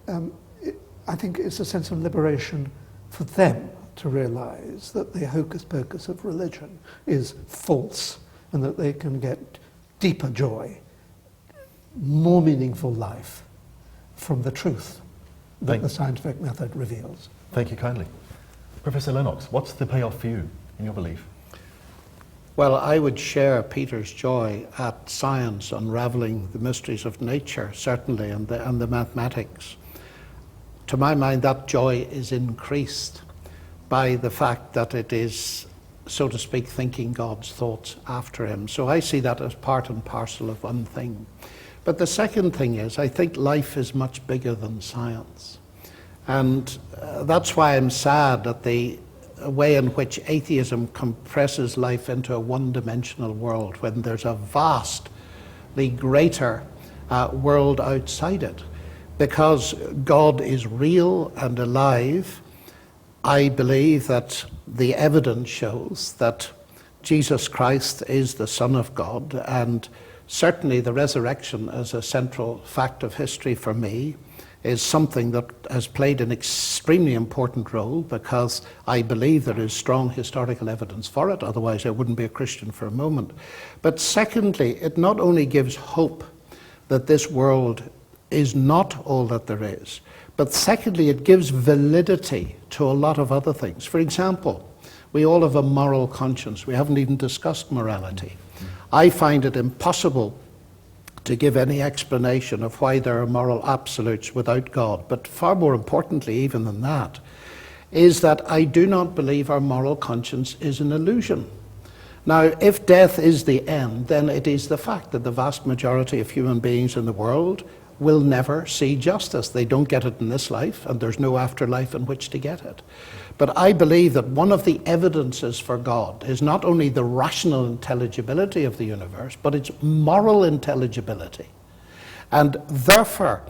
I think it's a sense of liberation for them to realize that the hocus pocus of religion is false and that they can get deeper joy, more meaningful life from the truth that the scientific method reveals. Thank you kindly. Professor Lennox, what's the payoff for you in your belief? Well, I would share Peter's joy at science unraveling the mysteries of nature, certainly, and the mathematics. To my mind, that joy is increased by the fact that it is, so to speak, thinking God's thoughts after him. So I see that as part and parcel of one thing. But the second thing is, I think life is much bigger than science. And that's why I'm sad at the way in which atheism compresses life into a one-dimensional world when there's a vastly greater world outside it. Because God is real and alive, I believe that the evidence shows that Jesus Christ is the Son of God, and certainly the resurrection as a central fact of history for me is something that has played an extremely important role, because I believe there is strong historical evidence for it, otherwise I wouldn't be a Christian for a moment. But secondly, it not only gives hope that this world is not all that there is, but secondly, it gives validity to a lot of other things. For example, we all have a moral conscience. We haven't even discussed morality. I find it impossible to give any explanation of why there are moral absolutes without God. But far more importantly, even than that, is that I do not believe our moral conscience is an illusion. Now, if death is the end, then it is the fact that the vast majority of human beings in the world will never see justice. They don't get it in this life, and there's no afterlife in which to get it. But I believe that one of the evidences for God is not only the rational intelligibility of the universe, but its moral intelligibility. And therefore,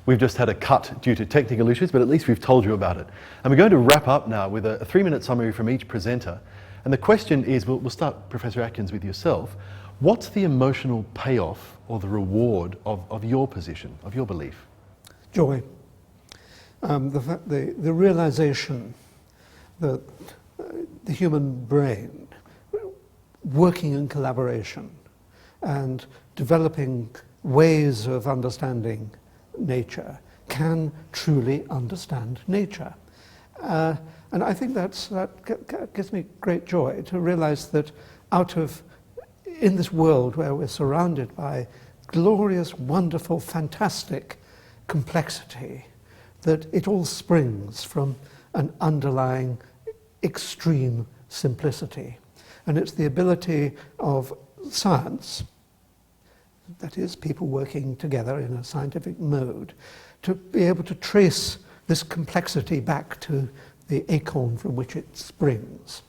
We've just had a cut due to technical issues, but at least we've told you about it. And we're going to wrap up now with a 3-minute summary from each presenter. And the question is, we'll start, Professor Atkins, with yourself. What's the emotional payoff or the reward of your position, of your belief? Joy. The realization that the human brain, working in collaboration and developing ways of understanding nature, can truly understand nature. And I think that gives me great joy to realize that in this world where we're surrounded by glorious, wonderful, fantastic complexity, that it all springs from an underlying extreme simplicity. And it's the ability of science, that is, people working together in a scientific mode, to be able to trace this complexity back to the acorn from which it springs.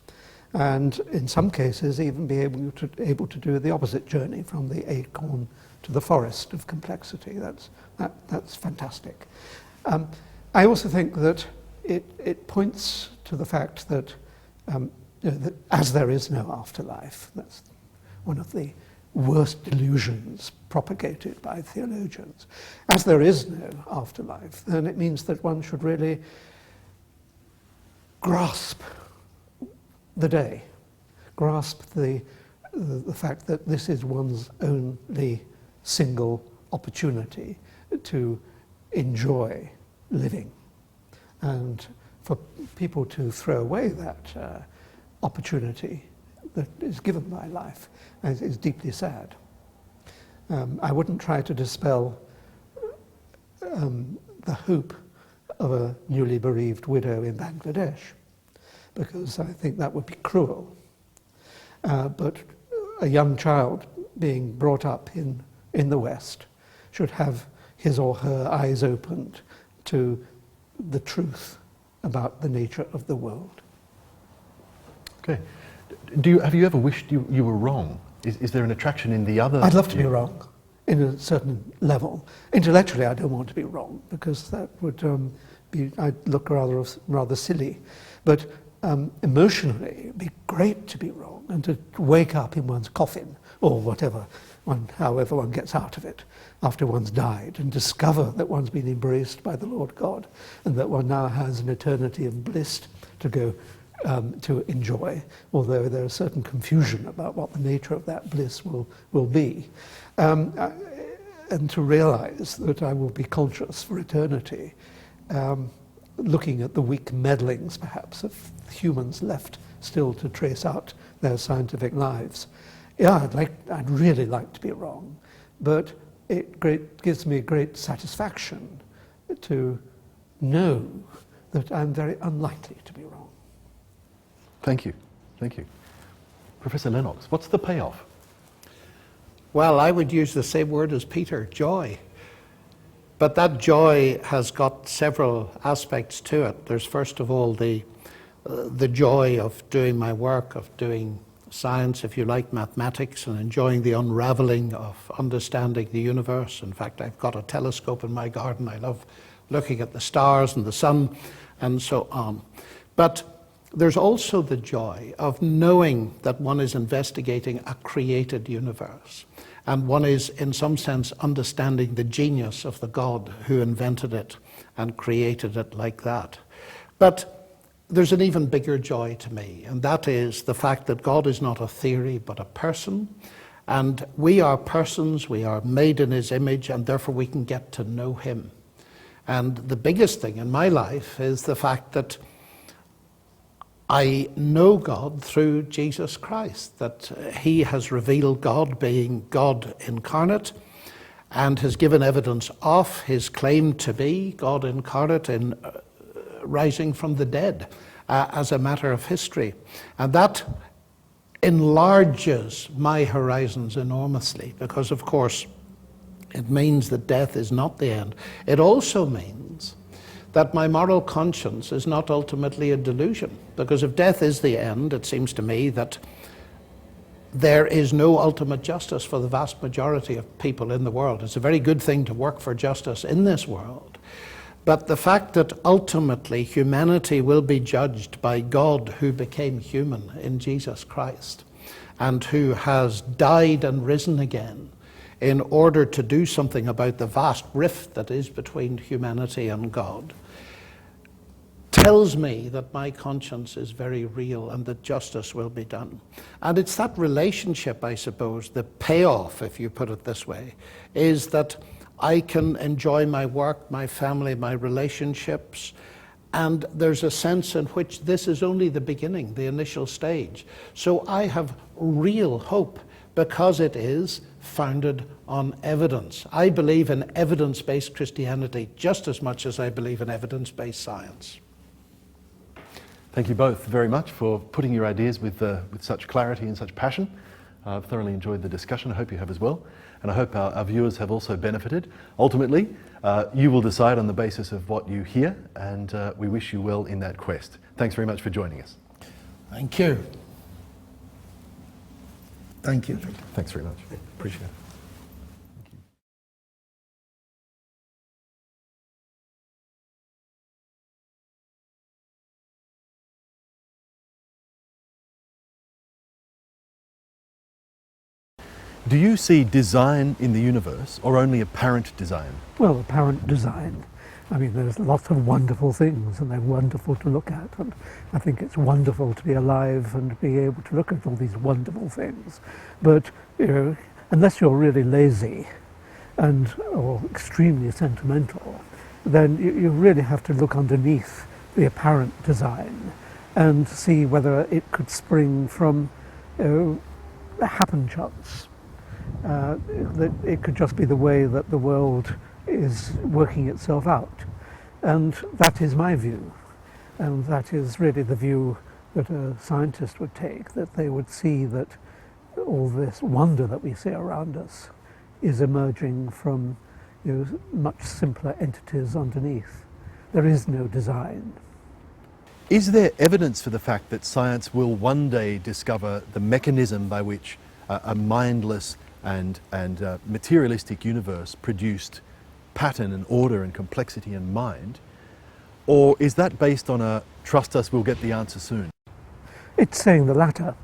And in some cases, even be able to do the opposite journey from the acorn to the forest of complexity. That's fantastic. I also think that it points to the fact that, that as there is no afterlife, that's one of the worst delusions propagated by theologians. As there is no afterlife, then it means that one should really grasp the day, grasp the fact that this is one's only single opportunity to enjoy living. And for people to throw away that opportunity that is given by life is deeply sad. I wouldn't try to dispel the hope of a newly bereaved widow in Bangladesh, because I think that would be cruel. But a young child being brought up in the West should have his or her eyes opened to the truth about the nature of the world. Okay. Have you ever wished you were wrong? Is there an attraction in the other? I'd love to be wrong. in a certain level. Intellectually, I don't want to be wrong, because that would I'd look rather silly. But emotionally, it'd be great to be wrong and to wake up in one's coffin, or whatever, however one gets out of it, after one's died, and discover that one's been embraced by the Lord God, and that one now has an eternity of bliss to go to enjoy, although there is certain confusion about what the nature of that bliss will be. And to realize that I will be conscious for eternity, looking at the weak meddlings, perhaps, of humans left still to trace out their scientific lives. Yeah, I'd really like to be wrong, but it gives me great satisfaction to know that I'm very unlikely to be wrong. Thank you. Thank you. Professor Lennox, what's the payoff? Well, I would use the same word as Peter, joy. But that joy has got several aspects to it. There's first of all the joy of doing my work, of doing science, if you like, mathematics, and enjoying the unraveling of understanding the universe. In fact, I've got a telescope in my garden. I love looking at the stars and the sun and so on. But there's also the joy of knowing that one is investigating a created universe, and one is, in some sense, understanding the genius of the God who invented it and created it like that. But there's an even bigger joy to me, and that is the fact that God is not a theory but a person, and we are persons, we are made in his image, and therefore we can get to know him. And the biggest thing in my life is the fact that I know God through Jesus Christ, that he has revealed God being God incarnate, and has given evidence of his claim to be God incarnate in rising from the dead as a matter of history. And that enlarges my horizons enormously, because of course it means that death is not the end. It also means that my moral conscience is not ultimately a delusion, because if death is the end, it seems to me that there is no ultimate justice for the vast majority of people in the world. It's a very good thing to work for justice in this world, but the fact that ultimately humanity will be judged by God, who became human in Jesus Christ and who has died and risen again in order to do something about the vast rift that is between humanity and God, tells me that my conscience is very real and that justice will be done. And it's that relationship, I suppose, the payoff, if you put it this way, is that I can enjoy my work, my family, my relationships, and there's a sense in which this is only the beginning, the initial stage. So I have real hope, because it is founded on evidence. I believe in evidence-based Christianity just as much as I believe in evidence-based science. Thank you both very much for putting your ideas with such clarity and such passion. I've thoroughly enjoyed the discussion. I hope you have as well. And I hope our viewers have also benefited. Ultimately, you will decide on the basis of what you hear, and we wish you well in that quest. Thanks very much for joining us. Thank you. Thank you. Thanks very much. Appreciate it. Do you see design in the universe, or only apparent design? Well, apparent design. I mean, there's lots of wonderful things, and they're wonderful to look at. And I think it's wonderful to be alive and be able to look at all these wonderful things. But, you know, unless you're really lazy or extremely sentimental, then you really have to look underneath the apparent design and see whether it could spring from a happen chance. That it could just be the way that the world is working itself out. And that is my view. And that is really the view that a scientist would take, that they would see that all this wonder that we see around us is emerging from, you know, much simpler entities underneath. There is no design. Is there evidence for the fact that science will one day discover the mechanism by which a mindless and materialistic universe produced pattern and order and complexity and mind? Or is that based on a trust us, we'll get the answer soon? It's saying the latter.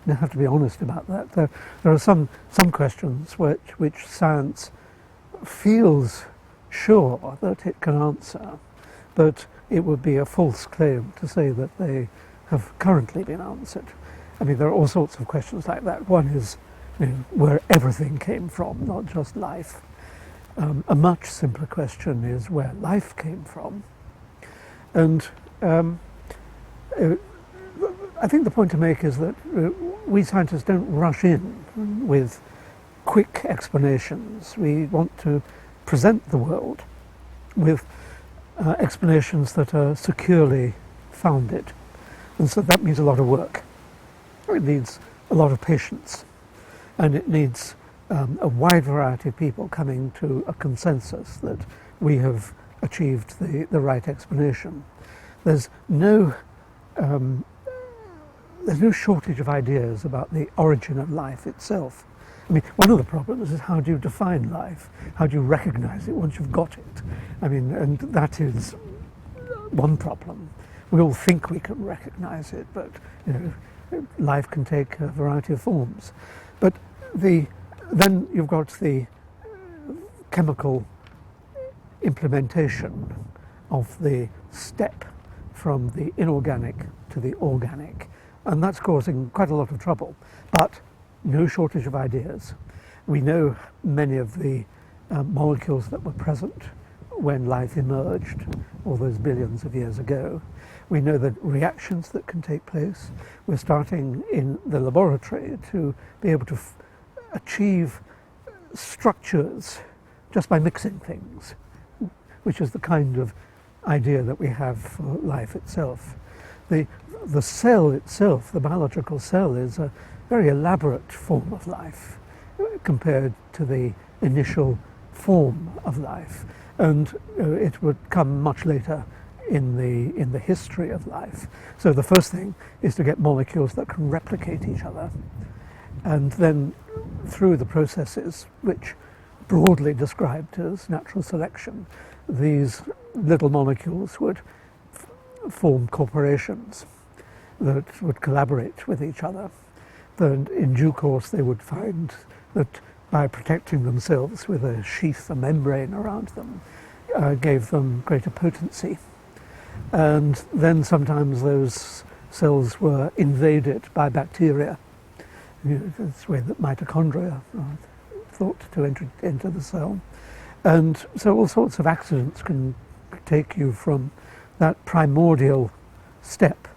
You have to be honest about that. There are some questions which science feels sure that it can answer, but it would be a false claim to say that they have currently been answered. I mean, there are all sorts of questions like that. One is, where everything came from, not just life. A much simpler question is where life came from. And I think the point to make is that we scientists don't rush in with quick explanations. We want to present the world with explanations that are securely founded. And so that means a lot of work. It needs a lot of patience. And it needs a wide variety of people coming to a consensus that we have achieved the right explanation. There's no shortage of ideas about the origin of life itself. I mean, one of the problems is how do you define life? How do you recognize it once you've got it? I mean, and that is one problem. We all think we can recognize it, but life can take a variety of forms. But then you've got the chemical implementation of the step from the inorganic to the organic, and that's causing quite a lot of trouble. But no shortage of ideas. We know many of the molecules that were present when life emerged all those billions of years ago. We know the reactions that can take place. We're starting in the laboratory to be able to achieve structures just by mixing things, which is the kind of idea that we have for life itself. The cell itself, the biological cell, is a very elaborate form of life compared to the initial form of life, and it would come much later in the history of life. So the first thing is to get molecules that can replicate each other, and then through the processes which broadly described as natural selection, these little molecules would form corporations that would collaborate with each other. Then in due course they would find that by protecting themselves with a sheath, a membrane around them, gave them greater potency. And then sometimes those cells were invaded by bacteria. That's where the mitochondria are thought to enter the cell. And so all sorts of accidents can take you from that primordial step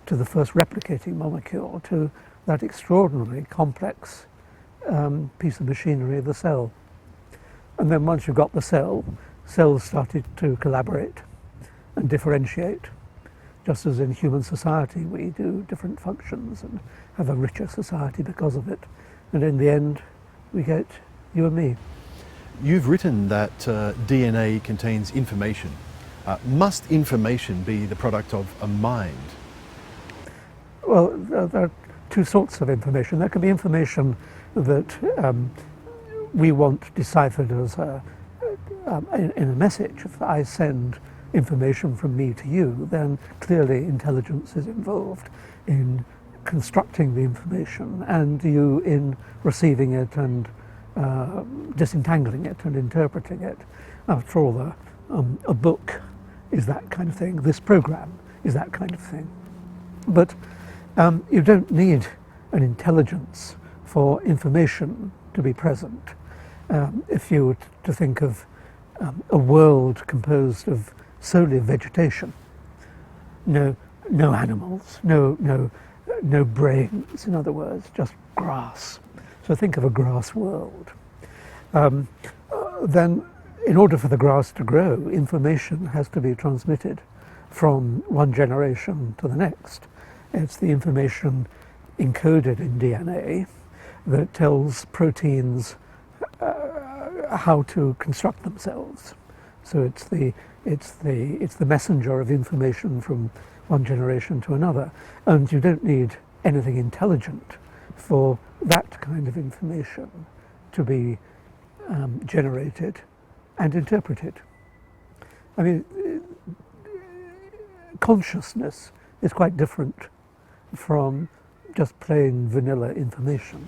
to the first replicating molecule to that extraordinarily complex piece of machinery, the cell. And then once you've got the cell, cells started to collaborate and differentiate. Just as in human society we do different functions and have a richer society because of it. And in the end, we get you and me. You've written that DNA contains information. Must information be the product of a mind? Well, there are two sorts of information. There can be information that we want deciphered as in a message. If I send information from me to you, then clearly intelligence is involved in constructing the information and you in receiving it and disentangling it and interpreting it. After all, a book is that kind of thing. This program is that kind of thing. But you don't need an intelligence for information to be present. If you were to think of a world composed of solely vegetation, no animals, no brains, in other words, just grass. So think of a grass world. Then in order for the grass to grow, information has to be transmitted from one generation to the next. It's the information encoded in DNA that tells proteins how to construct themselves. So it's the messenger of information from one generation to another, and you don't need anything intelligent for that kind of information to be generated and interpreted. I mean, consciousness is quite different from just plain vanilla information.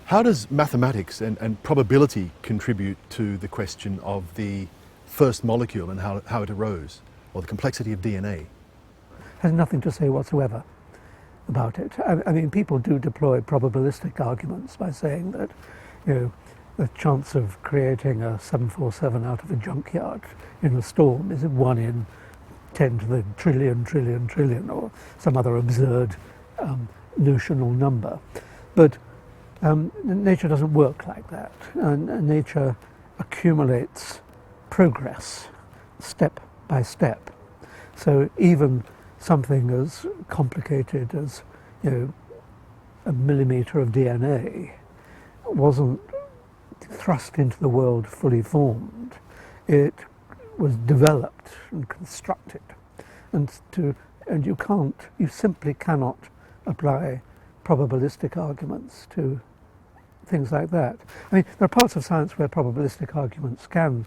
How does mathematics and probability contribute to the question of the first molecule and how it arose, or the complexity of DNA? Has nothing to say whatsoever about it. I mean, people do deploy probabilistic arguments by saying that, you know, the chance of creating a 747 out of a junkyard in a storm is 1 in 10 to the trillion, or some other absurd notional number. But nature doesn't work like that. And nature accumulates progress step by step. So even something as complicated as, you know, a millimetre of DNA wasn't thrust into the world fully formed. It was developed and constructed, and you simply cannot apply probabilistic arguments to things like that. I mean, there are parts of science where probabilistic arguments can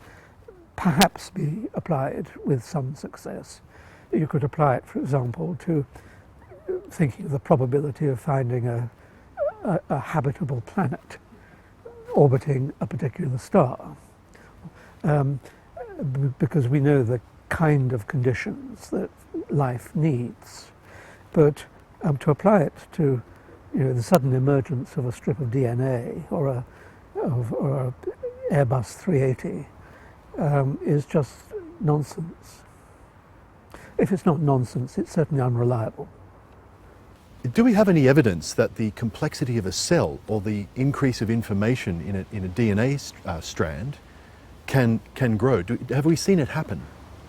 perhaps be applied with some success. You could apply it, for example, to thinking of the probability of finding a habitable planet orbiting a particular star, because we know the kind of conditions that life needs. But to apply it to, you know, the sudden emergence of a strip of DNA or a Airbus 380 is just nonsense. If it's not nonsense, it's certainly unreliable. Do we have any evidence that the complexity of a cell or the increase of information in a DNA strand can grow? Have we seen it happen?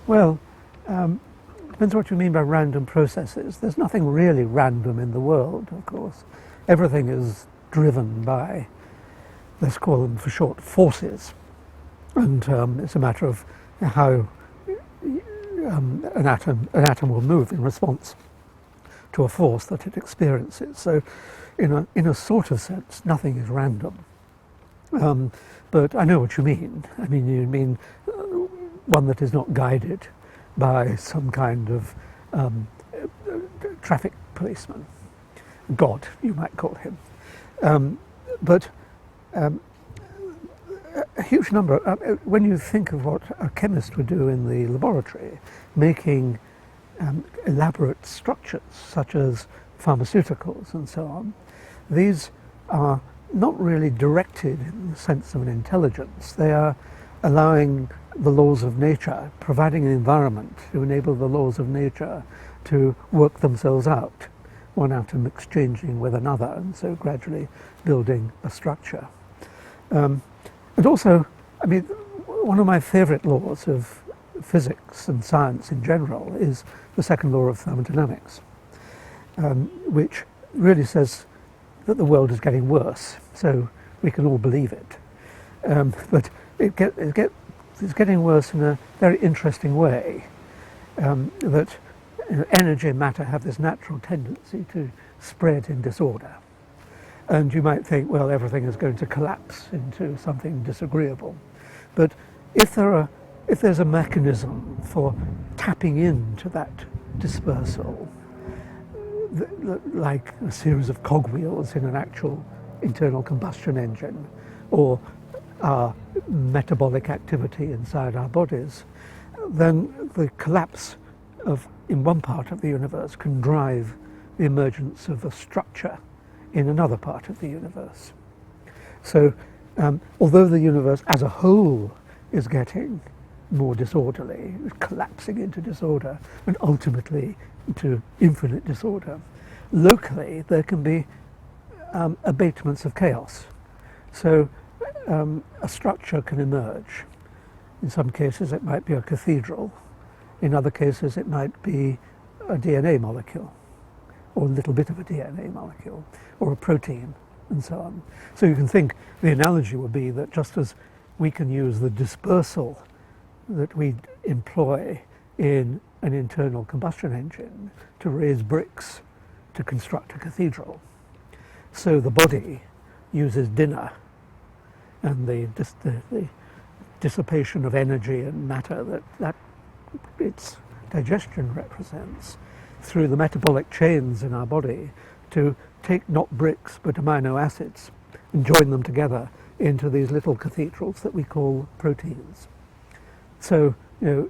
Well, depends what you mean by random processes. There's nothing really random in the world, of course. Everything is driven by, let's call them for short, forces. And it's a matter of how an atom will move in response to a force that it experiences. So in a sort of sense, nothing is random. But I know what you mean. I mean, you mean one that is not guided by some kind of traffic policeman. God, you might call him. But a huge number, when you think of what a chemist would do in the laboratory, making elaborate structures such as pharmaceuticals and so on, these are not really directed in the sense of an intelligence. They are allowing the laws of nature, providing an environment to enable the laws of nature to work themselves out, one atom exchanging with another, and so gradually building a structure. And also, I mean, one of my favorite laws of physics and science in general is the second law of thermodynamics, which really says that the world is getting worse, so we can all believe it. But it's getting worse in a very interesting way, that, you know, energy and matter have this natural tendency to spread in disorder. And you might think, well, everything is going to collapse into something disagreeable. But if there's a mechanism for tapping into that dispersal, like a series of cogwheels in an actual internal combustion engine, or our metabolic activity inside our bodies, then the collapse in one part of the universe can drive the emergence of a structure in another part of the universe. So although the universe as a whole is getting more disorderly, collapsing into disorder and ultimately into infinite disorder, locally there can be abatements of chaos. So a structure can emerge. In some cases it might be a cathedral. In other cases it might be a DNA molecule, or a little bit of a DNA molecule, or a protein, and so on. So you can think, the analogy would be that just as we can use the dispersal that we employ in an internal combustion engine to raise bricks to construct a cathedral, so the body uses dinner and the dissipation of energy and matter that its digestion represents through the metabolic chains in our body to take not bricks but amino acids and join them together into these little cathedrals that we call proteins. So,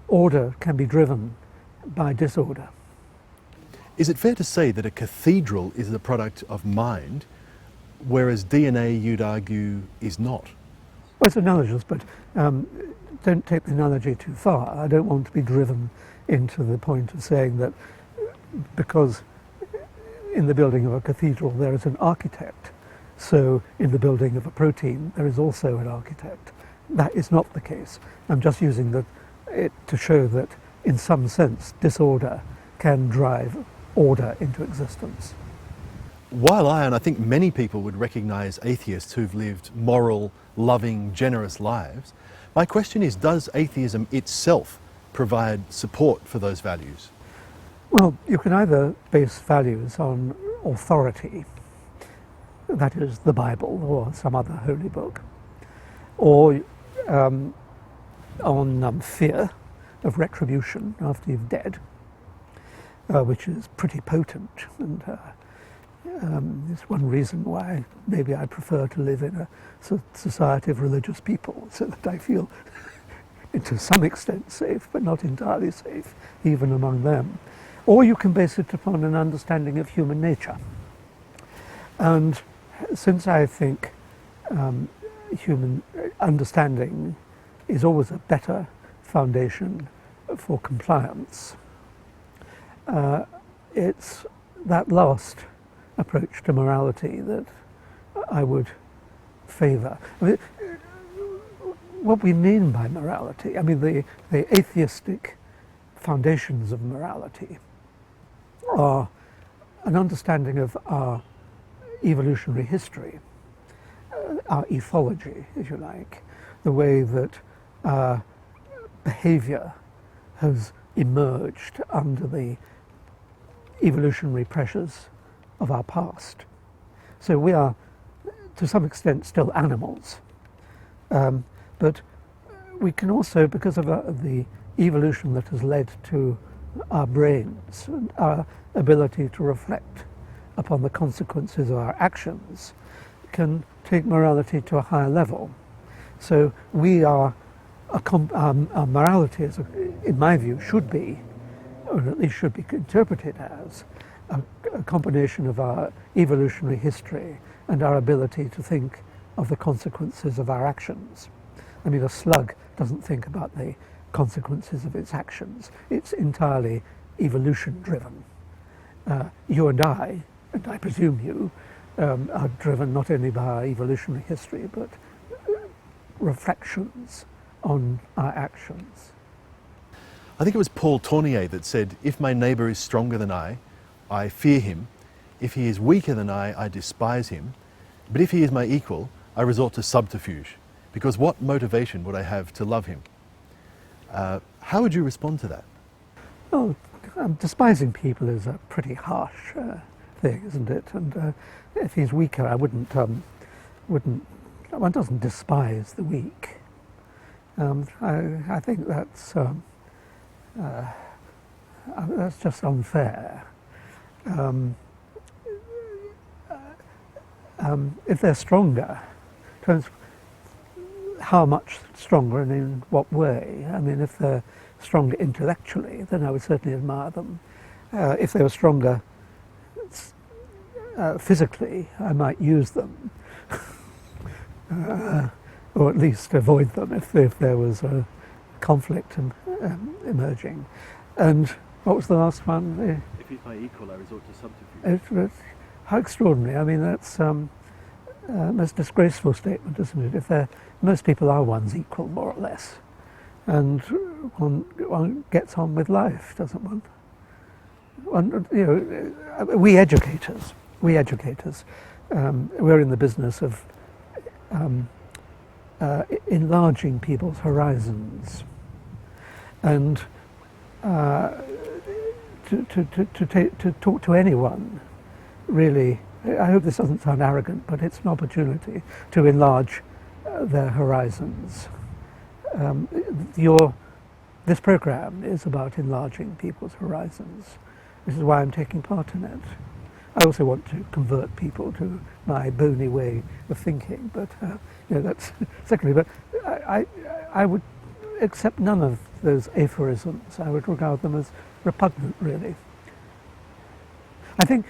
order can be driven by disorder. Is it fair to say that a cathedral is the product of mind, whereas DNA, you'd argue, is not? Well, it's analogous, but don't take the analogy too far. I don't want to be driven into the point of saying that because in the building of a cathedral there is an architect, so in the building of a protein there is also an architect. That is not the case. I'm just using it to show that in some sense disorder can drive order into existence. While and I think many people would recognise atheists who've lived moral, loving, generous lives, my question is, does atheism itself provide support for those values? Well, you can either base values on authority, that is the Bible or some other holy book, or on fear of retribution after you're dead, which is pretty potent, and it's one reason why maybe I prefer to live in a society of religious people, so that I feel to some extent safe, but not entirely safe, even among them. Or you can base it upon an understanding of human nature. And since I think human understanding is always a better foundation for compliance, it's that last approach to morality that I would favour. I mean, what we mean by morality, I mean the atheistic foundations of morality are an understanding of our evolutionary history, our ethology, if you like, the way that our behaviour has emerged under the evolutionary pressures of our past. So we are, to some extent, still animals, but we can also, because of the evolution that has led to our brains and our ability to reflect upon the consequences of our actions, can take morality to a higher level. So we are, our morality, in my view, should be, or at least should be interpreted as, a combination of our evolutionary history and our ability to think of the consequences of our actions. I mean, a slug doesn't think about the consequences of its actions. It's entirely evolution-driven. You and I presume you, are driven not only by our evolutionary history, but reflections on our actions. I think it was Paul Tournier that said, if my neighbour is stronger than I fear him. If he is weaker than I despise him. But if he is my equal, I resort to subterfuge, because what motivation would I have to love him? How would you respond to that? Well, despising people is a pretty harsh thing, isn't it? And if he's weaker, I wouldn't. One doesn't despise the weak. I think that's just unfair. If they're stronger, depends how much stronger and in what way. I mean, if they're stronger intellectually, then I would certainly admire them. If they were stronger physically, I might use them, or at least avoid them if there was a conflict emerging. And what was the last one? If he's my equal, I resort to subterfuge. How extraordinary. I mean, that's a most disgraceful statement, isn't it? Most people are one's equal, more or less. And one gets on with life, doesn't one? We educators, we're in the business of enlarging people's horizons, and to talk to anyone really I hope this doesn't sound arrogant, but it's an opportunity to enlarge their horizons. This program is about enlarging people's horizons. This is why I'm taking part in it. I also want to convert people to my bony way of thinking, but that's secondary. But I would accept none of those aphorisms. I would regard them as repugnant, really. I think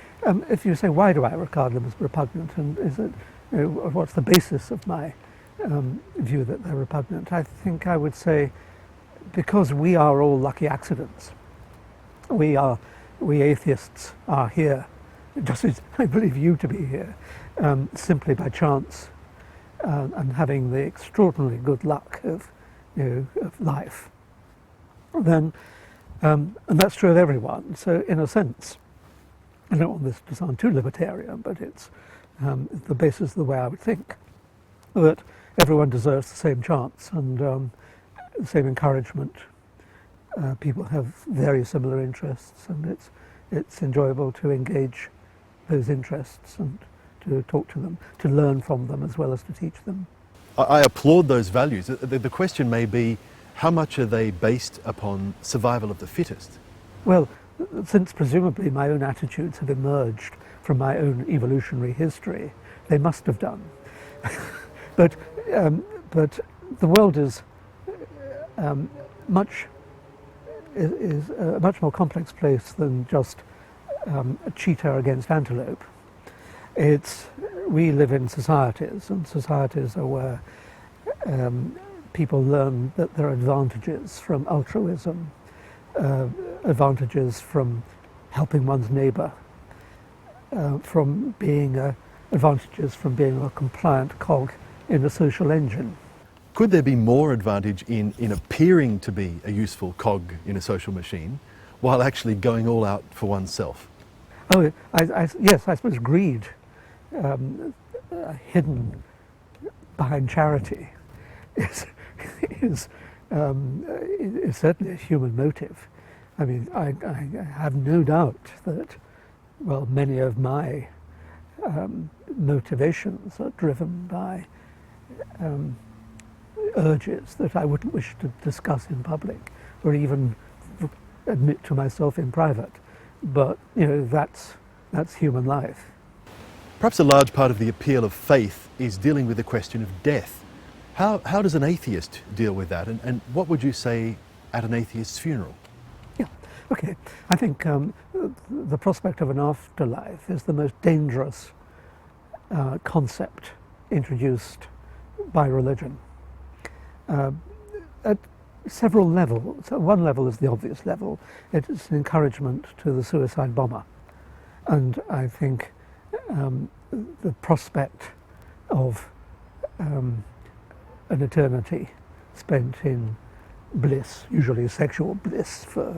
if you say, why do I regard them as repugnant, and is it, what's the basis of my view that they're repugnant? I think I would say because we are all lucky accidents. We atheists are here, just as I believe you to be here, simply by chance, and having the extraordinarily good luck of life. Then, and that's true of everyone. So, in a sense, I don't want this to sound too libertarian, but it's the basis of the way I would think, that everyone deserves the same chance and the same encouragement. People have very similar interests, and it's enjoyable to engage those interests and to talk to them, to learn from them as well as to teach them. I applaud those values. The question may be, how much are they based upon survival of the fittest? Well, since presumably my own attitudes have emerged from my own evolutionary history, they must have done. But the world is a much more complex place than just a cheetah against antelope. We live in societies, and societies are where people learn that there are advantages from altruism, advantages from helping one's neighbour, advantages from being a compliant cog in a social engine. Could there be more advantage in appearing to be a useful cog in a social machine while actually going all out for oneself? Oh, yes, I suppose greed, hidden behind charity, is certainly a human motive. I mean, I have no doubt that, well, many of my motivations are driven by urges that I wouldn't wish to discuss in public or even admit to myself in private. But, that's human life. Perhaps a large part of the appeal of faith is dealing with the question of death. How does an atheist deal with that, and what would you say at an atheist's funeral? Yeah, okay. I think the prospect of an afterlife is the most dangerous concept introduced by religion. At several levels. One level is the obvious level. It is an encouragement to the suicide bomber. And I think the prospect of an eternity spent in bliss, usually sexual bliss for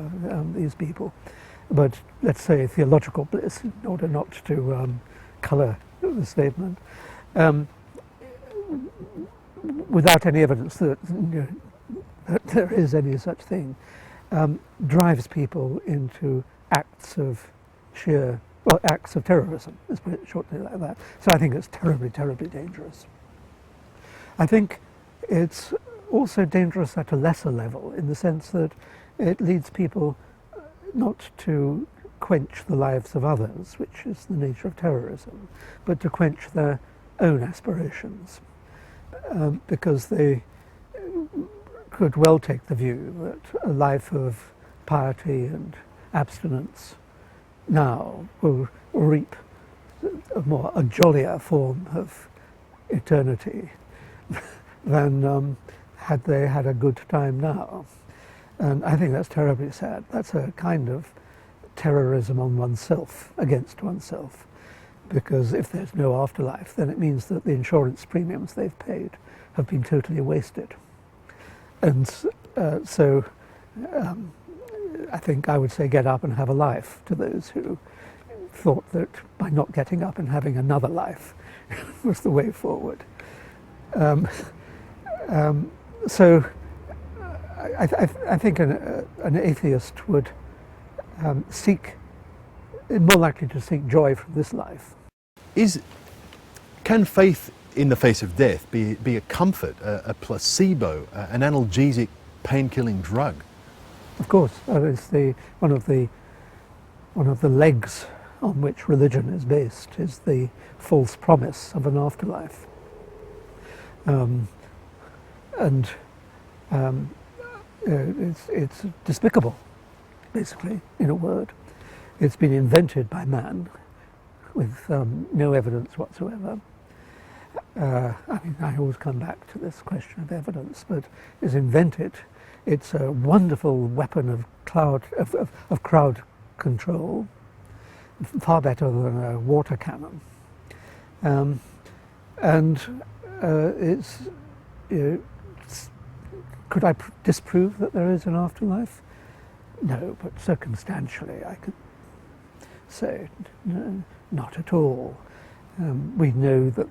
these people, but let's say theological bliss in order not to colour the statement, without any evidence that there is any such thing, drives people into acts of acts of terrorism, let's put it shortly like that. So I think it's terribly, terribly dangerous. I think it's also dangerous at a lesser level, in the sense that it leads people not to quench the lives of others, which is the nature of terrorism, but to quench their own aspirations, because they could well take the view that a life of piety and abstinence now will reap a jollier form of eternity than had they had a good time now. And I think that's terribly sad. That's a kind of terrorism on oneself, against oneself, because if there's no afterlife, then it means that the insurance premiums they've paid have been totally wasted. And so I think I would say get up and have a life to those who thought that by not getting up and having another life was the way forward. So I think an atheist would more likely to seek joy from this life. Can faith in the face of death be a comfort, a placebo, an analgesic, pain-killing drug? Of course, it's one of the legs on which religion is based is the false promise of an afterlife, it's despicable, basically, in a word. It's been invented by man with no evidence whatsoever. I always come back to this question of evidence, but it's invented. It's a wonderful weapon of crowd control, far better than a water cannon. Could I disprove that there is an afterlife? No, but circumstantially I could say no, not at all. We know that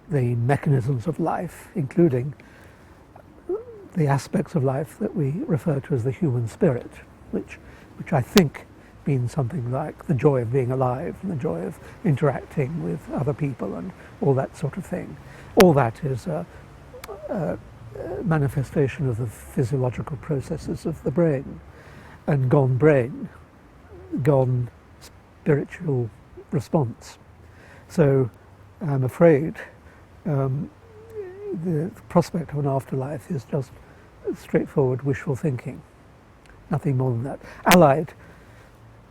the mechanisms of life, including the aspects of life that we refer to as the human spirit, which I think means something like the joy of being alive and the joy of interacting with other people and all that sort of thing. All that is a manifestation of the physiological processes of the brain. And gone brain, gone spiritual response. So I'm afraid the prospect of an afterlife is just straightforward wishful thinking, nothing more than that, allied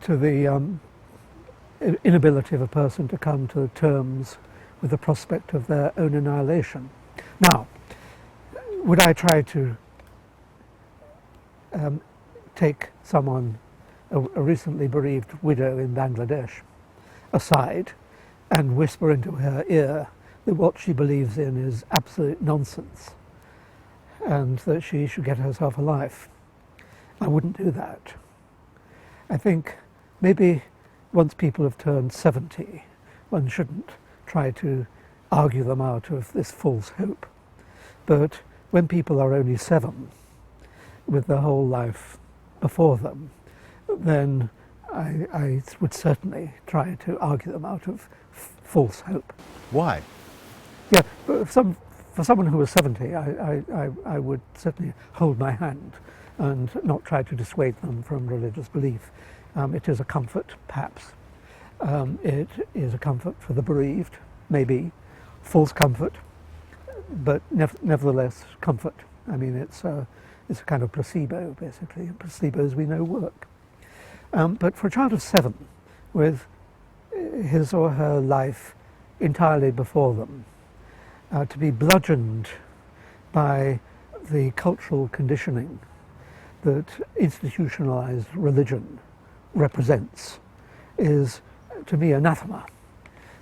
to the inability of a person to come to terms with the prospect of their own annihilation. Now, would I try to take someone, a recently bereaved widow in Bangladesh, aside and whisper into her ear that what she believes in is absolute nonsense and that she should get herself a life? I wouldn't do that. I think maybe once people have turned 70, one shouldn't try to argue them out of this false hope. But when people are only 7, with their whole life before them, then I would certainly try to argue them out of false hope. Why? Yeah, but for someone who was 70, I would certainly hold my hand and not try to dissuade them from religious belief. It is a comfort, perhaps. It is a comfort for the bereaved, maybe false comfort, but nevertheless comfort. I mean, it's a kind of placebo, basically, and placebos we know work. But for a child of 7, with his or her life entirely before them, to be bludgeoned by the cultural conditioning that institutionalized religion represents is, to me, anathema.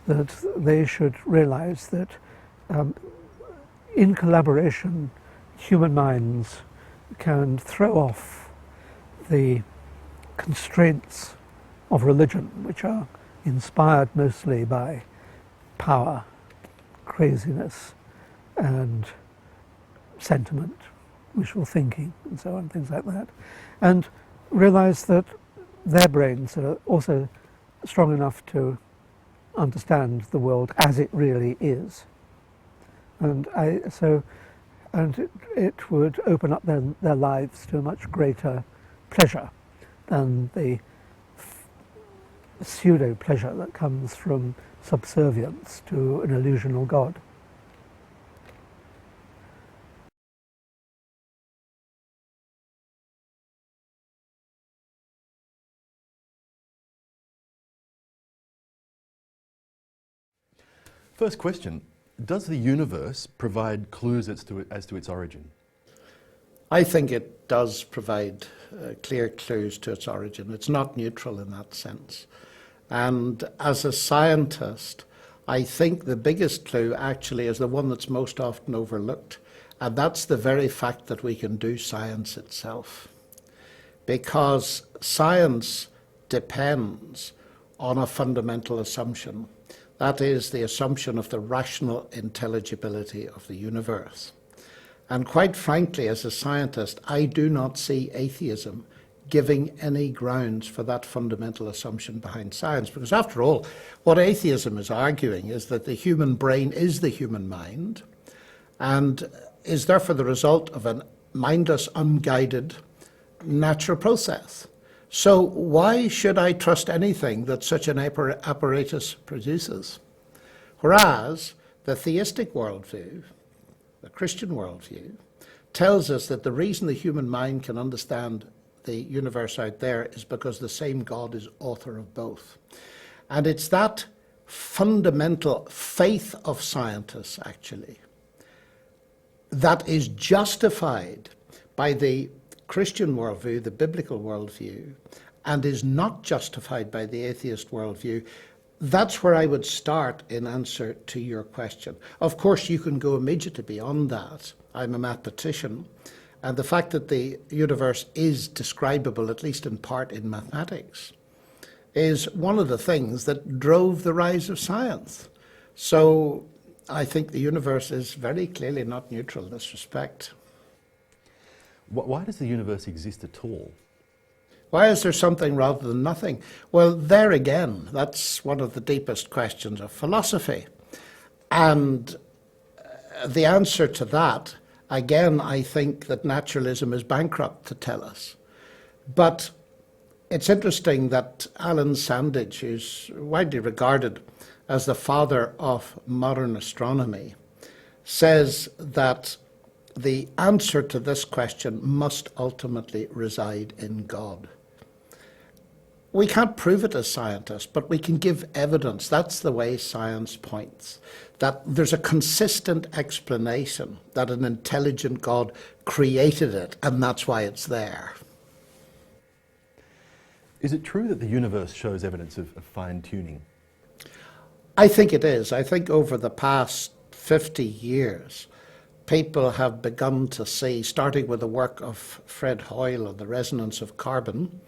That they should realize that in collaboration, human minds can throw off the constraints of religion, which are inspired mostly by power, craziness, and sentiment, wishful thinking, and so on, things like that, and realize that their brains are also strong enough to understand the world as it really is. And it would open up their lives to a much greater pleasure than the pseudo pleasure that comes from subservience to an illusional God. First question, does the universe provide clues as to its origin? I think it does provide clear clues to its origin. It's not neutral in that sense. And as a scientist, I think the biggest clue actually is the one that's most often overlooked, and that's the very fact that we can do science itself. Because science depends on a fundamental assumption. That is the assumption of the rational intelligibility of the universe. And quite frankly, as a scientist, I do not see atheism giving any grounds for that fundamental assumption behind science. Because after all, what atheism is arguing is that the human brain is the human mind and is therefore the result of a mindless, unguided natural process. So why should I trust anything that such an apparatus produces? Whereas the theistic worldview, the Christian worldview, tells us that the reason the human mind can understand the universe out there is because the same God is author of both. And it's that fundamental faith of scientists, actually, that is justified by the Christian worldview, the biblical worldview, and is not justified by the atheist worldview. That's where I would start in answer to your question. Of course, you can go immediately beyond that. I'm a mathematician, and the fact that the universe is describable, at least in part, in mathematics, is one of the things that drove the rise of science. So I think the universe is very clearly not neutral in this respect. Why does the universe exist at all? Why is there something rather than nothing? Well, there again, that's one of the deepest questions of philosophy. And the answer to that, again, I think that naturalism is bankrupt to tell us. But it's interesting that Alan Sandage, who's widely regarded as the father of modern astronomy, says that the answer to this question must ultimately reside in God. We can't prove it as scientists, but we can give evidence. That's the way science points, that there's a consistent explanation that an intelligent God created it, and that's why it's there. Is it true that the universe shows evidence of fine-tuning? I think it is. I think over the past 50 years, people have begun to see, starting with the work of Fred Hoyle on the resonance of carbon,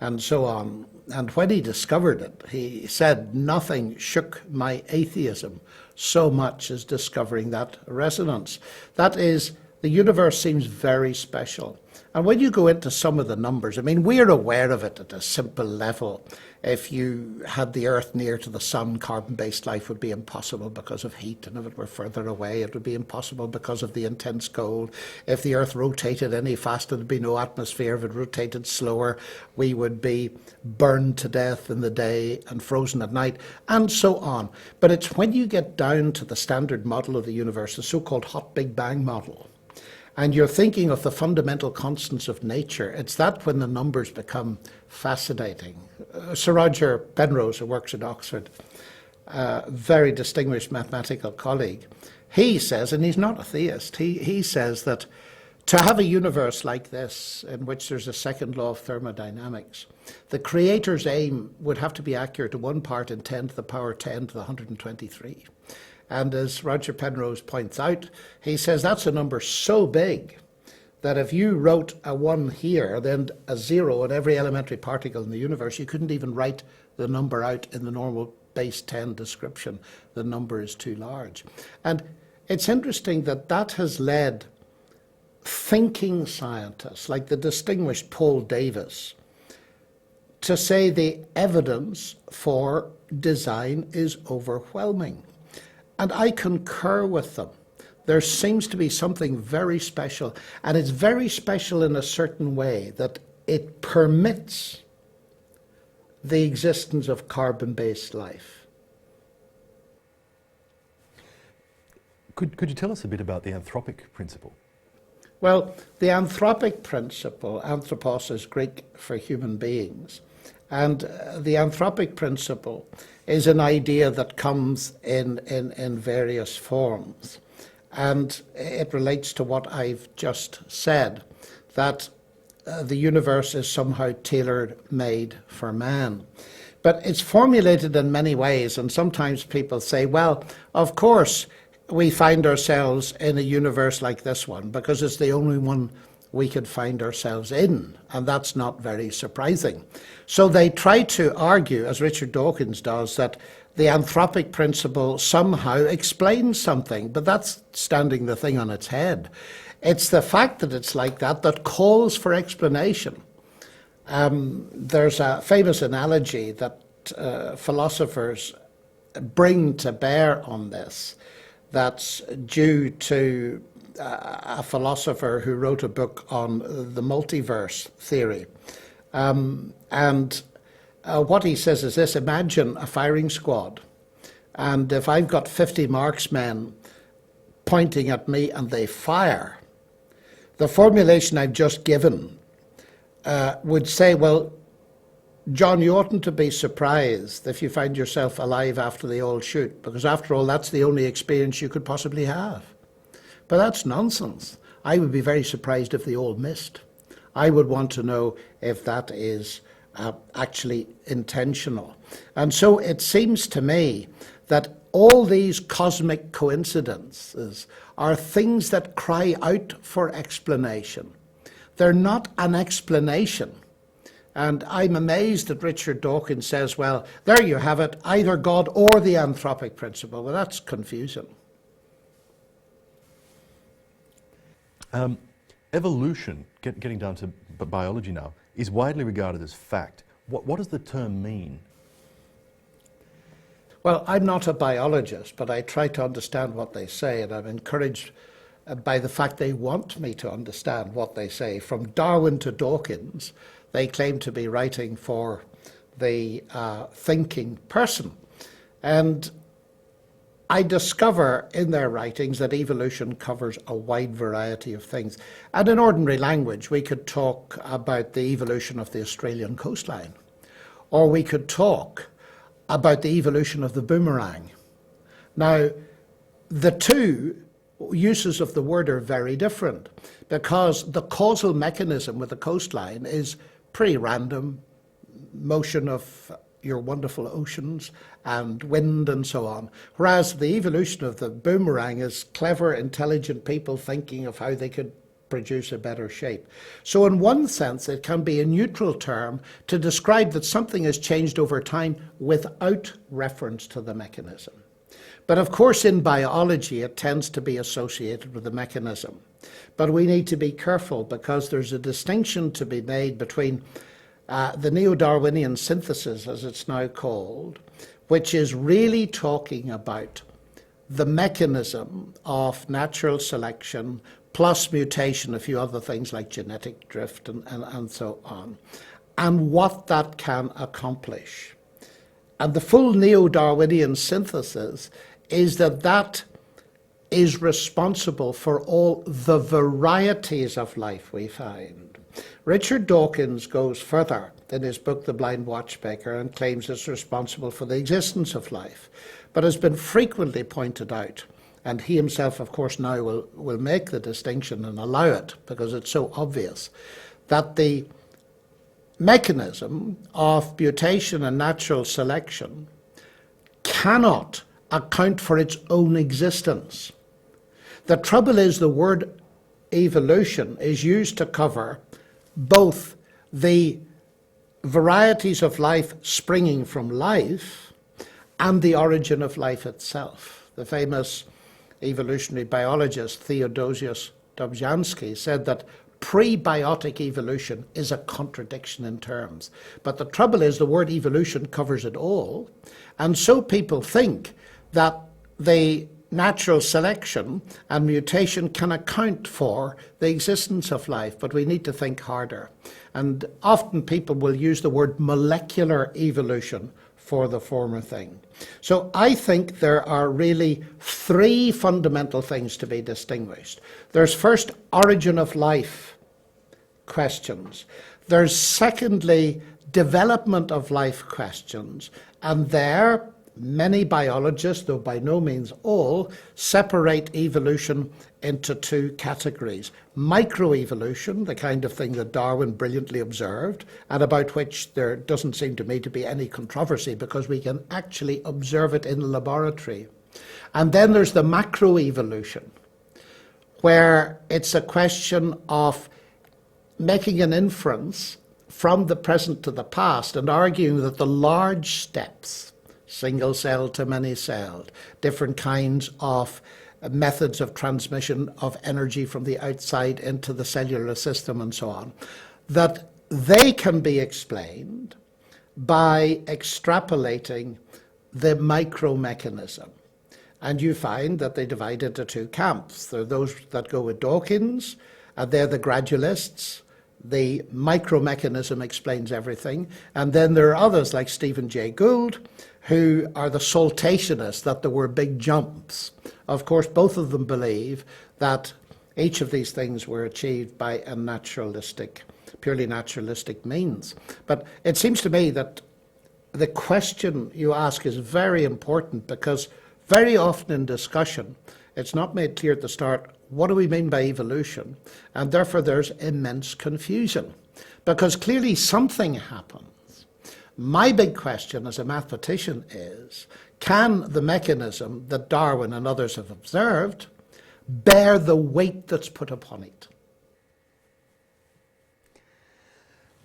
and so on. And when he discovered it, he said, nothing shook my atheism so much as discovering that resonance. That is, the universe seems very special. And when you go into some of the numbers, I mean, we're aware of it at a simple level. If you had the Earth near to the sun, carbon-based life would be impossible because of heat, and if it were further away, it would be impossible because of the intense cold. If the Earth rotated any faster, there'd be no atmosphere. If it rotated slower, we would be burned to death in the day and frozen at night, and so on. But it's when you get down to the standard model of the universe, the so-called hot Big Bang model, and you're thinking of the fundamental constants of nature, it's that when the numbers become fascinating. Sir Roger Penrose, who works at Oxford, a very distinguished mathematical colleague, he says, and he's not a theist, he says that to have a universe like this, in which there's a second law of thermodynamics, the creator's aim would have to be accurate to 1 part in 10 to the power 10 to the 123. And as Roger Penrose points out, he says that's a number so big that if you wrote a 1 here, then a 0 in every elementary particle in the universe, you couldn't even write the number out in the normal base 10 description. The number is too large. And it's interesting that that has led thinking scientists, like the distinguished Paul Davies, to say the evidence for design is overwhelming. And I concur with them. There seems to be something very special, and it's very special in a certain way, that it permits the existence of carbon-based life. Could you tell us a bit about the anthropic principle? Well, the anthropic principle, anthropos is Greek for human beings, and the anthropic principle is an idea that comes in various forms. And it relates to what I've just said, that the universe is somehow tailor-made for man. But it's formulated in many ways, and sometimes people say, well, of course we find ourselves in a universe like this one because it's the only one we could find ourselves in, and that's not very surprising. So they try to argue, as Richard Dawkins does, that the anthropic principle somehow explains something, but that's standing the thing on its head. It's the fact that it's like that that calls for explanation. There's a famous analogy that philosophers bring to bear on this that's due to a philosopher who wrote a book on the multiverse theory. What he says is this: imagine a firing squad, and if I've got 50 marksmen pointing at me and they fire, the formulation I've just given would say, well, John, you oughtn't to be surprised if you find yourself alive after they all shoot, because after all, that's the only experience you could possibly have. But that's nonsense. I would be very surprised if they all missed. I would want to know if that is actually intentional. And so it seems to me that all these cosmic coincidences are things that cry out for explanation. They're not an explanation. And I'm amazed that Richard Dawkins says, well, there you have it, either God or the anthropic principle. Well, that's confusing. Evolution, getting down to biology now, is widely regarded as fact. What does the term mean? Well, I'm not a biologist, but I try to understand what they say, and I'm encouraged by the fact they want me to understand what they say. From Darwin to Dawkins, they claim to be writing for the thinking person. And I discover in their writings that evolution covers a wide variety of things. And in ordinary language, we could talk about the evolution of the Australian coastline, or we could talk about the evolution of the boomerang. Now, the two uses of the word are very different, because the causal mechanism with the coastline is pretty random, motion of your wonderful oceans and wind and so on, whereas the evolution of the boomerang is clever, intelligent people thinking of how they could produce a better shape. So in one sense, it can be a neutral term to describe that something has changed over time without reference to the mechanism. But of course, in biology, it tends to be associated with the mechanism. But we need to be careful, because there's a distinction to be made between the neo-Darwinian synthesis, as it's now called, which is really talking about the mechanism of natural selection plus mutation, a few other things like genetic drift and so on, and what that can accomplish. And the full neo-Darwinian synthesis is that that is responsible for all the varieties of life we find. Richard Dawkins goes further in his book, The Blind Watchmaker, and claims it's responsible for the existence of life, but has been frequently pointed out, and he himself, of course, now will make the distinction and allow it because it's so obvious, that the mechanism of mutation and natural selection cannot account for its own existence. The trouble is the word evolution is used to cover both the varieties of life springing from life and the origin of life itself. The famous evolutionary biologist Theodosius Dobzhansky said that prebiotic evolution is a contradiction in terms. But the trouble is the word evolution covers it all, and so people think that the natural selection and mutation can account for the existence of life, but we need to think harder. And often people will use the word molecular evolution for the former thing. So I think there are really three fundamental things to be distinguished. There's first origin of life questions. There's secondly development of life questions, and there many biologists, though by no means all, separate evolution into two categories. Microevolution, the kind of thing that Darwin brilliantly observed, and about which there doesn't seem to me to be any controversy because we can actually observe it in the laboratory. And then there's the macroevolution, where it's a question of making an inference from the present to the past and arguing that the large steps, single cell to many celled, different kinds of methods of transmission of energy from the outside into the cellular system and so on, that they can be explained by extrapolating the micro-mechanism. And you find that they divide into two camps. There are those that go with Dawkins, and they're the gradualists. The micro-mechanism explains everything. And then there are others like Stephen Jay Gould, who are the saltationists, that there were big jumps. Of course, both of them believe that each of these things were achieved by a naturalistic, purely naturalistic means. But it seems to me that the question you ask is very important, because very often in discussion, it's not made clear at the start, what do we mean by evolution? And therefore there's immense confusion, because clearly something happens. My big question as a mathematician is, can the mechanism that Darwin and others have observed bear the weight that's put upon it?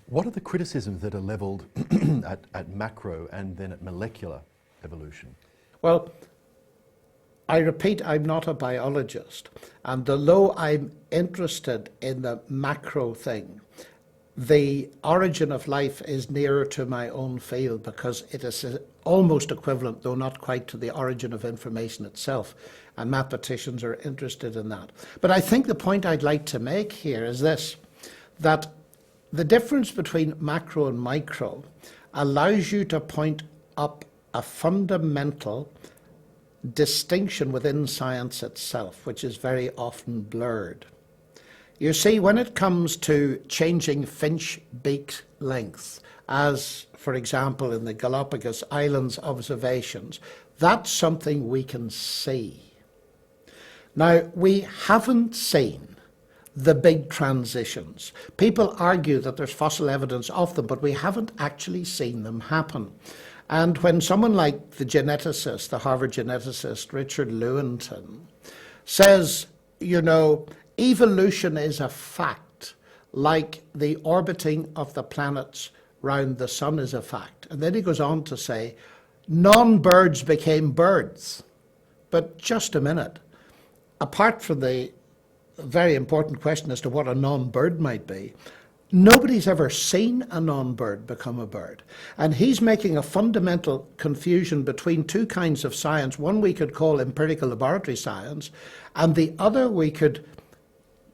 What are the criticisms that are levelled at macro and then at molecular evolution? Well, I repeat, I'm not a biologist, and although I'm interested in the macro thing, the origin of life is nearer to my own field, because it is almost equivalent, though not quite, to the origin of information itself, and mathematicians are interested in that. But I think the point I'd like to make here is this, that the difference between macro and micro allows you to point up a fundamental distinction within science itself, which is very often blurred. You see, when it comes to changing finch beak length, as for example in the Galapagos Islands observations, that's something we can see. Now, we haven't seen the big transitions. People argue that there's fossil evidence of them, but we haven't actually seen them happen. And when someone like the geneticist, the Harvard geneticist Richard Lewontin, says, you know, evolution is a fact, like the orbiting of the planets round the sun is a fact. And then he goes on to say, non-birds became birds. But just a minute, apart from the very important question as to what a non-bird might be, nobody's ever seen a non-bird become a bird. And he's making a fundamental confusion between two kinds of science. One we could call empirical laboratory science, and the other we could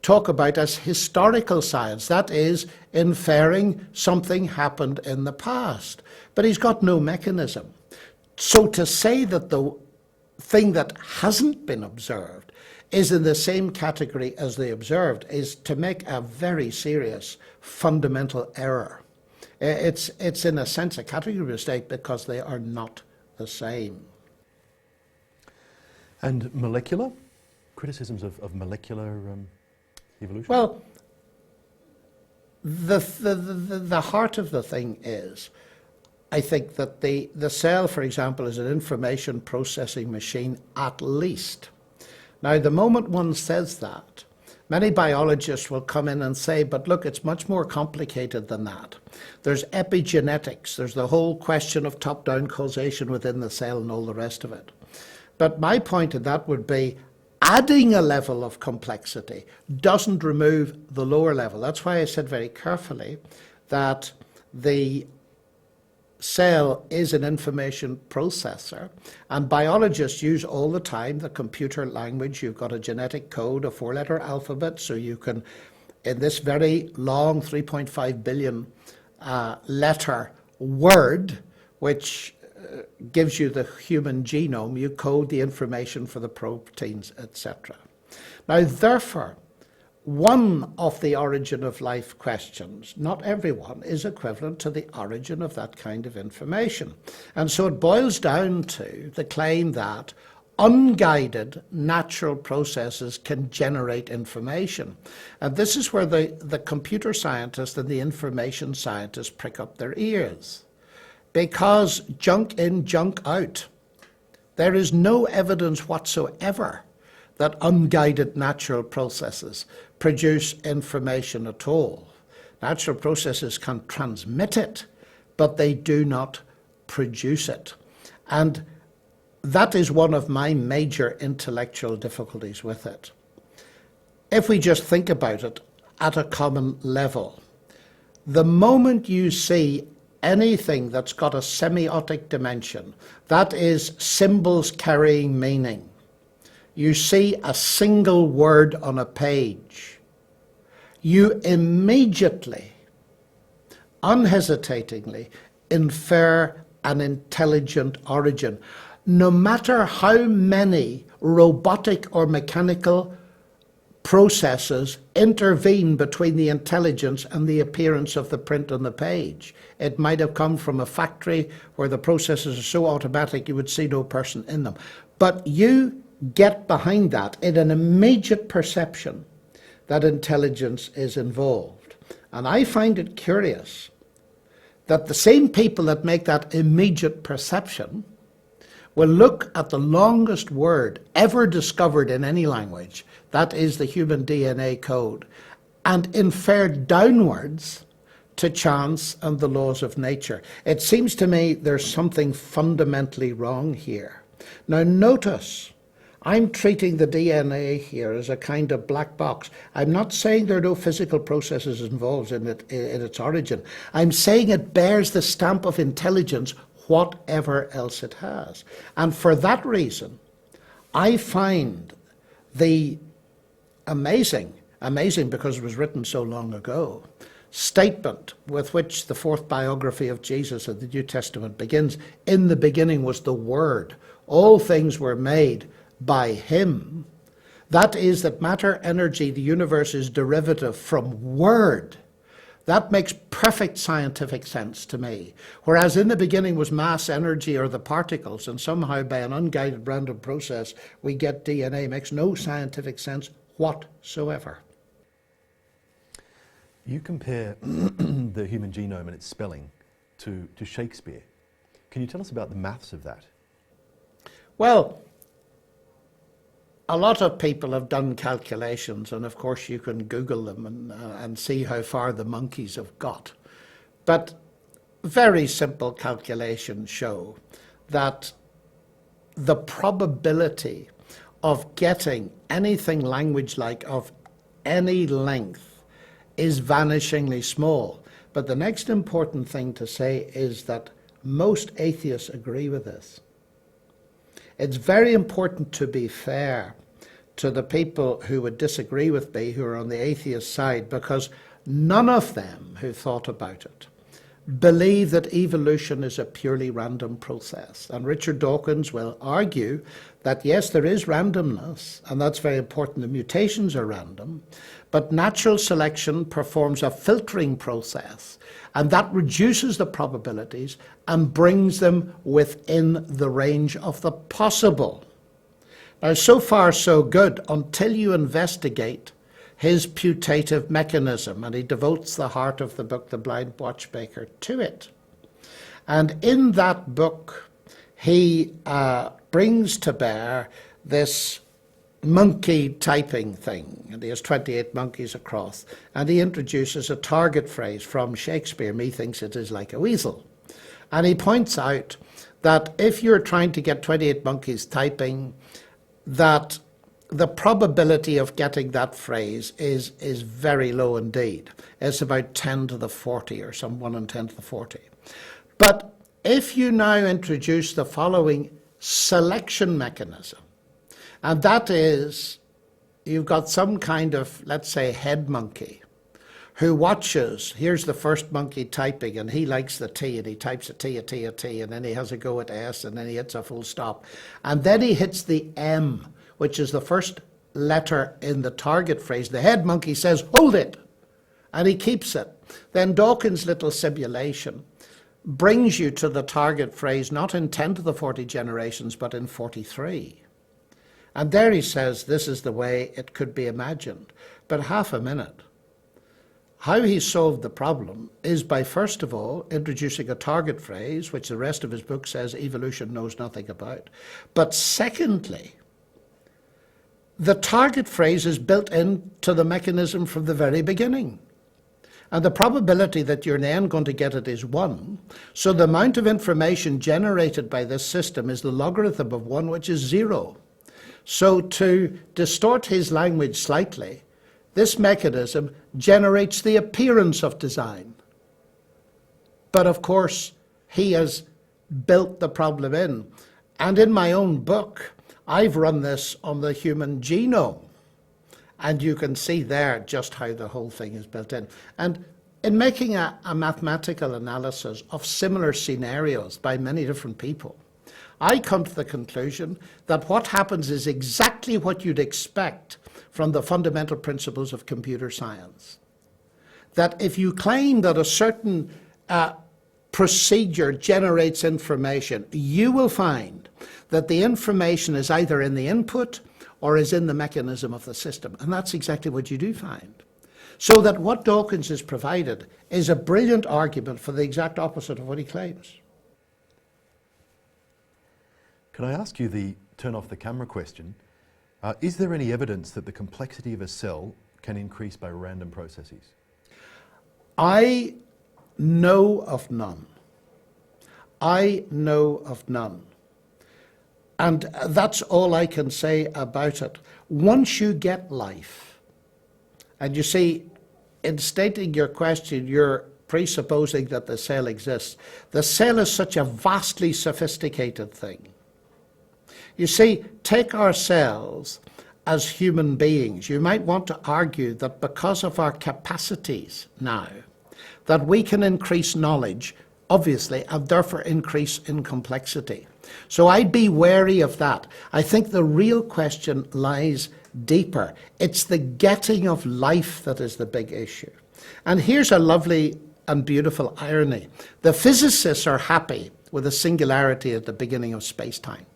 talk about as historical science. That is, inferring something happened in the past. But he's got no mechanism. So to say that the thing that hasn't been observed is in the same category as the observed is to make a very serious fundamental error. It's in a sense a category mistake, because they are not the same. And molecular? Criticisms of molecular evolution? Well, the heart of the thing is, I think that the cell, for example, is an information processing machine at least. Now, the moment one says that, many biologists will come in and say, but look, it's much more complicated than that. There's epigenetics, there's the whole question of top-down causation within the cell and all the rest of it. But my point in that would be, adding a level of complexity doesn't remove the lower level. That's why I said very carefully that the cell is an information processor, and biologists use all the time the computer language. You've got a genetic code, a 4-letter alphabet, so you can, in this very long 3.5 billion letter word, which gives you the human genome, you code the information for the proteins, etc. Now, therefore, one of the origin of life questions, not everyone, is equivalent to the origin of that kind of information. And so it boils down to the claim that unguided natural processes can generate information. And this is where the computer scientists and the information scientists prick up their ears. Because junk in, junk out. There is no evidence whatsoever that unguided natural processes produce information at all. Natural processes can transmit it, but they do not produce it. And that is one of my major intellectual difficulties with it. If we just think about it at a common level, The moment you see anything that's got a semiotic dimension, that is symbols carrying meaning, you see a single word on a page, you immediately, unhesitatingly, infer an intelligent origin, no matter how many robotic or mechanical processes intervene between the intelligence and the appearance of the print on the page. It might have come from a factory where the processes are so automatic you would see no person in them. But you get behind that in an immediate perception that intelligence is involved. And I find it curious that the same people that make that immediate perception will look at the longest word ever discovered in any language, that is the human DNA code, and infer downwards to chance and the laws of nature. It seems to me there's something fundamentally wrong here. Now notice, I'm treating the DNA here as a kind of black box. I'm not saying there are no physical processes involved in its origin. I'm saying it bears the stamp of intelligence, whatever else it has. And for that reason, I find the amazing because it was written so long ago, statement with which the fourth biography of Jesus in the New Testament begins. In the beginning was the Word. All things were made by him. That is, that matter, energy, the universe is derivative from word. That makes perfect scientific sense to me. Whereas in the beginning was mass, energy, or the particles, and somehow by an unguided random process we get DNA, makes no scientific sense whatsoever. You compare the human genome and its spelling to Shakespeare. Can you tell us about the maths of that? Well, a lot of people have done calculations, and of course you can Google them and see how far the monkeys have got. But very simple calculations show that the probability of getting anything language-like of any length is vanishingly small. But the next important thing to say is that most atheists agree with this. It's very important to be fair to the people who would disagree with me, who are on the atheist side, because none of them who thought about it believe that evolution is a purely random process. And Richard Dawkins will argue that yes, there is randomness, and that's very important. The mutations are random, but natural selection performs a filtering process, and that reduces the probabilities and brings them within the range of the possible. Now, so far so good until you investigate his putative mechanism, and he devotes the heart of the book, The Blind Watchmaker, to it. And in that book, he brings to bear this monkey typing thing, and he has 28 monkeys across, and he introduces a target phrase from Shakespeare, methinks it is like a weasel. And he points out that if you're trying to get 28 monkeys typing, that the probability of getting that phrase is very low indeed. It's about 10 to the 40 or some 1 in 10 to the 40. But if you now introduce the following selection mechanism, and that is, you've got some kind of, let's say, head monkey who watches, here's the first monkey typing, and he likes the T, and he types a T, a T, a T, and then he has a go at S, and then he hits a full stop. And then he hits the M, which is the first letter in the target phrase. The head monkey says, hold it, and he keeps it. Then Dawkins' little simulation brings you to the target phrase, not in 10 to the 40 generations, but in 43. And there he says, this is the way it could be imagined. But half a minute. How he solved the problem is by, first of all, introducing a target phrase, which the rest of his book says evolution knows nothing about. But secondly, the target phrase is built into the mechanism from the very beginning. And the probability that you're then going to get it is 1. So the amount of information generated by this system is the logarithm of 1, which is 0. So to distort his language slightly, this mechanism generates the appearance of design. But of course, he has built the problem in. And in my own book, I've run this on the human genome. And you can see there just how the whole thing is built in. And in making a mathematical analysis of similar scenarios by many different people, I come to the conclusion that what happens is exactly what you'd expect from the fundamental principles of computer science. That if you claim that a certain procedure generates information, you will find that the information is either in the input or is in the mechanism of the system. And that's exactly what you do find. So that what Dawkins has provided is a brilliant argument for the exact opposite of what he claims. Can I ask you the turn off the camera question? Is there any evidence that the complexity of a cell can increase by random processes? I know of none. I know of none. And that's all I can say about it. Once you get life, and you see, in stating your question, you're presupposing that the cell exists. The cell is such a vastly sophisticated thing. You see, take our cells as human beings. You might want to argue that because of our capacities now, that we can increase knowledge, obviously, and therefore increase in complexity. So I'd be wary of that. I think the real question lies deeper. It's the getting of life that is the big issue. And here's a lovely and beautiful irony. The physicists are happy with a singularity at the beginning of space-time.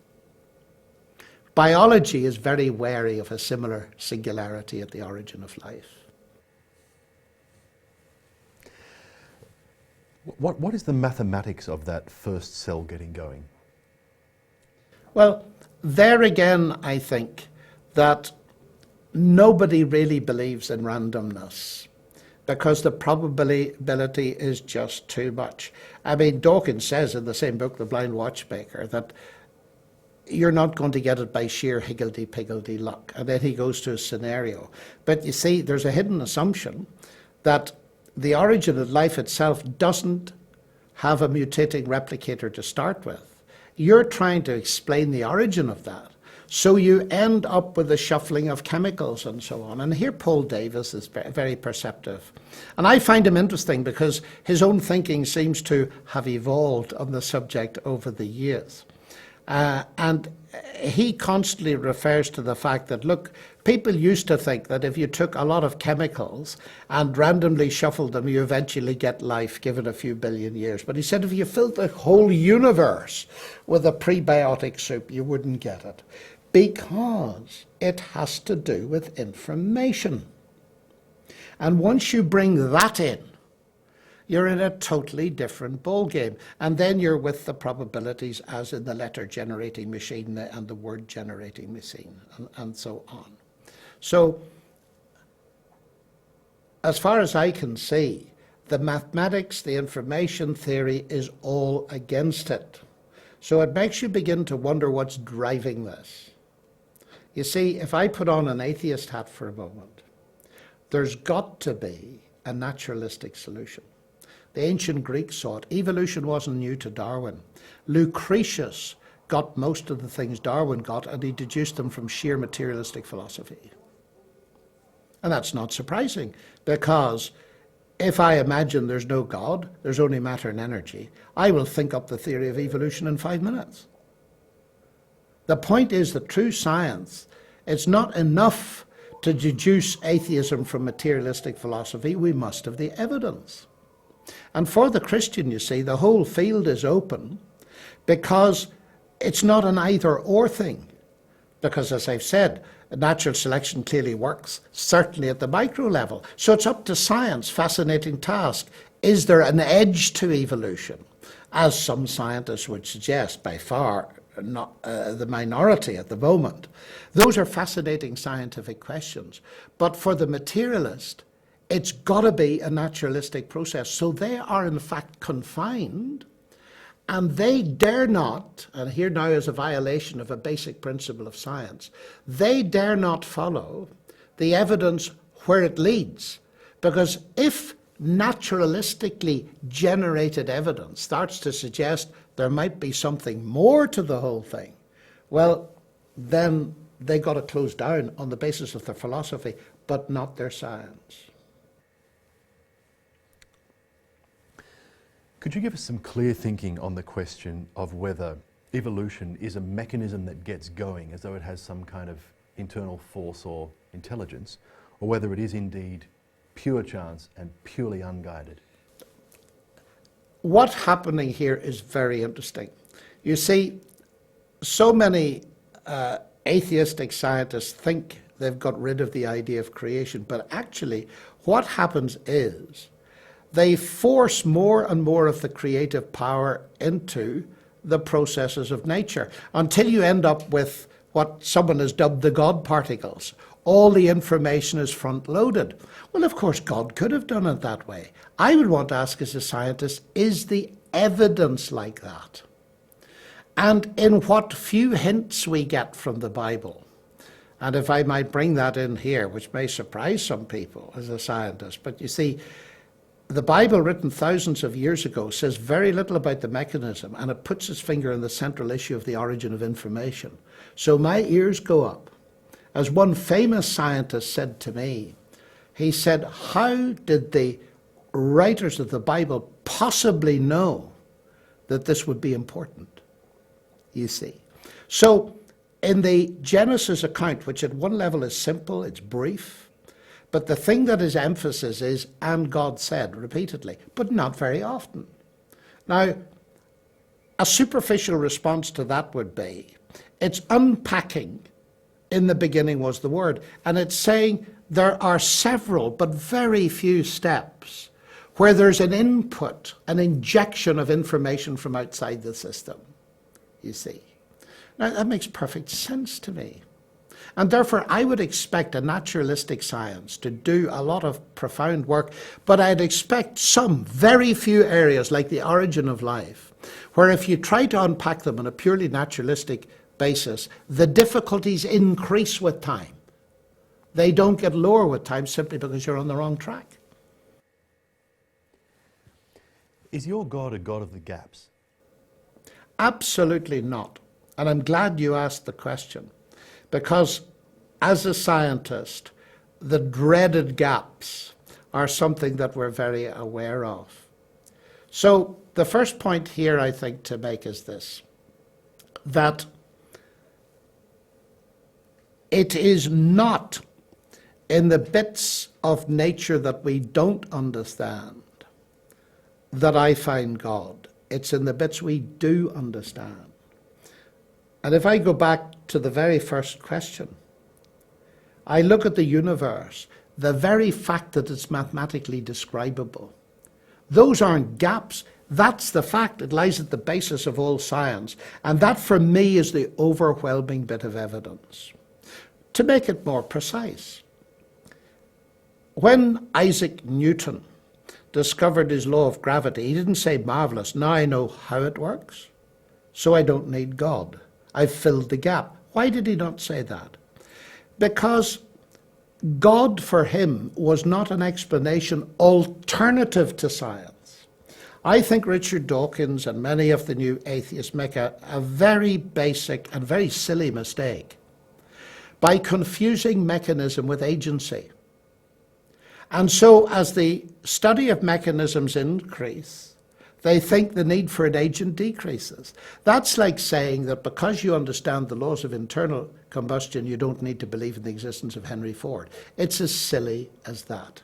Biology is very wary of a similar singularity at the origin of life. What is the mathematics of that first cell getting going? Well, there again, I think that nobody really believes in randomness because the probability is just too much. I mean, Dawkins says in the same book, The Blind Watchmaker, that you're not going to get it by sheer higgledy-piggledy luck. And then he goes to a scenario. But you see, there's a hidden assumption that the origin of life itself doesn't have a mutating replicator to start with. You're trying to explain the origin of that. So you end up with the shuffling of chemicals and so on. And here Paul Davies is very perceptive. And I find him interesting because his own thinking seems to have evolved on the subject over the years. And he constantly refers to the fact that, look, people used to think that if you took a lot of chemicals and randomly shuffled them, you eventually get life given a few billion years. But he said if you filled the whole universe with a prebiotic soup, you wouldn't get it. Because it has to do with information. And once you bring that in, you're in a totally different ballgame. And then you're with the probabilities as in the letter generating machine and the word generating machine and so on. So, as far as I can see, the mathematics, the information theory is all against it. So it makes you begin to wonder what's driving this. You see, if I put on an atheist hat for a moment, there's got to be a naturalistic solution. The ancient Greeks saw it. Evolution wasn't new to Darwin. Lucretius got most of the things Darwin got, and he deduced them from sheer materialistic philosophy. And that's not surprising, because if I imagine there's no God, there's only matter and energy, I will think up the theory of evolution in 5 minutes. The point is that true science, it's not enough to deduce atheism from materialistic philosophy. We must have the evidence. And for the Christian, you see, the whole field is open because it's not an either-or thing. Because, as I've said, natural selection clearly works, certainly at the micro level. So it's up to science, fascinating task. Is there an edge to evolution? As some scientists would suggest, by far not the minority at the moment. Those are fascinating scientific questions. But for the materialist, it's got to be a naturalistic process. So they are in fact confined, and they dare not, and here now is a violation of a basic principle of science, they dare not follow the evidence where it leads. Because if naturalistically generated evidence starts to suggest there might be something more to the whole thing, well, then they got to close down on the basis of their philosophy, but not their science. Could you give us some clear thinking on the question of whether evolution is a mechanism that gets going as though it has some kind of internal force or intelligence, or whether it is indeed pure chance and purely unguided? What's happening here is very interesting. You see, so many atheistic scientists think they've got rid of the idea of creation, but actually what happens is they force more and more of the creative power into the processes of nature until you end up with what someone has dubbed the God particles. All the information is front-loaded. Well, of course, God could have done it that way. I would want to ask as a scientist, is the evidence like that? And in what few hints we get from the Bible, and if I might bring that in here, which may surprise some people as a scientist, but you see, the Bible, written thousands of years ago, says very little about the mechanism, and it puts its finger on the central issue of the origin of information. So my ears go up. As one famous scientist said to me, he said, how did the writers of the Bible possibly know that this would be important? You see. So in the Genesis account, which at one level is simple, it's brief, but the thing that is emphasis is, and God said, repeatedly, but not very often. Now, a superficial response to that would be, it's unpacking, in the beginning was the Word, and it's saying there are several, but very few steps where there's an input, an injection of information from outside the system, you see. Now, that makes perfect sense to me. And therefore, I would expect a naturalistic science to do a lot of profound work, but I'd expect some very few areas, like the origin of life, where if you try to unpack them on a purely naturalistic basis, the difficulties increase with time. They don't get lower with time simply because you're on the wrong track. Is your God a God of the gaps? Absolutely not. And I'm glad you asked the question, because as a scientist, the dreaded gaps are something that we're very aware of. So the first point here, I think, to make is this, that it is not in the bits of nature that we don't understand that I find God. It's in the bits we do understand. And if I go back to the very first question, I look at the universe, the very fact that it's mathematically describable. Those aren't gaps. That's the fact. It lies at the basis of all science. And that, for me, is the overwhelming bit of evidence. To make it more precise, when Isaac Newton discovered his law of gravity, he didn't say, marvelous, now I know how it works, so I don't need God. I've filled the gap. Why did he not say that? Because God for him was not an explanation alternative to science. I think Richard Dawkins and many of the new atheists make a very basic and very silly mistake by confusing mechanism with agency. And so as the study of mechanisms increase, they think the need for an agent decreases. That's like saying that because you understand the laws of internal combustion, you don't need to believe in the existence of Henry Ford. It's as silly as that.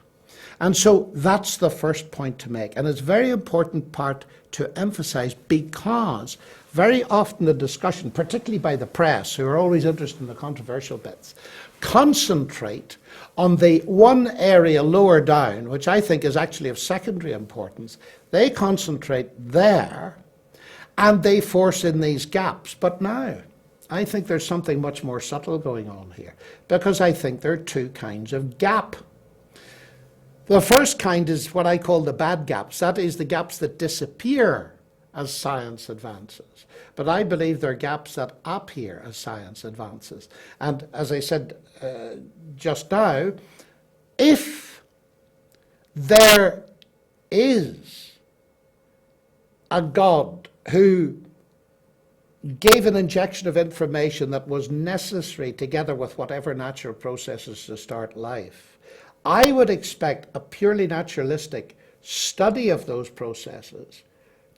And so that's the first point to make. And it's a very important part to emphasize, because very often the discussion, particularly by the press, who are always interested in the controversial bits, concentrate on the one area lower down, which I think is actually of secondary importance. They concentrate there and they force in these gaps. But now, I think there's something much more subtle going on here, because I think there are two kinds of gap. The first kind is what I call the bad gaps. That is the gaps that disappear as science advances. But I believe there are gaps that appear as science advances. And as I said just now, if there is a God who gave an injection of information that was necessary together with whatever natural processes to start life, I would expect a purely naturalistic study of those processes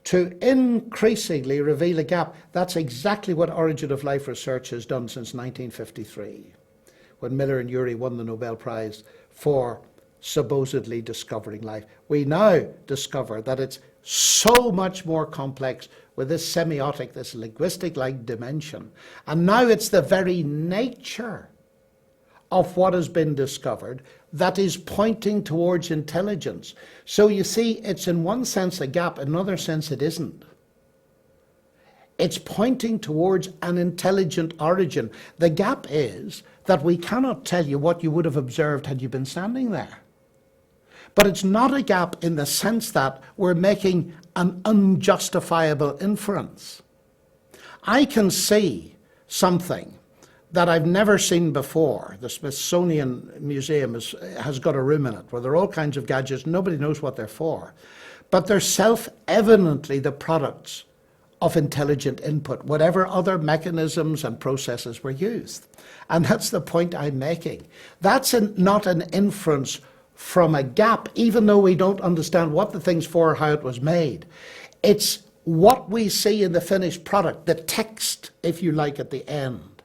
to increasingly reveal a gap. That's exactly what origin of life research has done since 1953, when Miller and Urey won the Nobel Prize for supposedly discovering life. We now discover that it's so much more complex with this semiotic, this linguistic-like dimension. And now it's the very nature of what has been discovered that is pointing towards intelligence. So you see, it's in one sense a gap, in another sense it isn't. It's pointing towards an intelligent origin. The gap is that we cannot tell you what you would have observed had you been standing there. But it's not a gap in the sense that we're making an unjustifiable inference. I can see something that I've never seen before. The Smithsonian Museum has got a room in it where there are all kinds of gadgets. Nobody knows what they're for. But they're self-evidently the products of intelligent input, whatever other mechanisms and processes were used. And that's the point I'm making. That's not an inference from a gap, even though we don't understand what the thing's for or how it was made. It's what we see in the finished product, the text, if you like, at the end,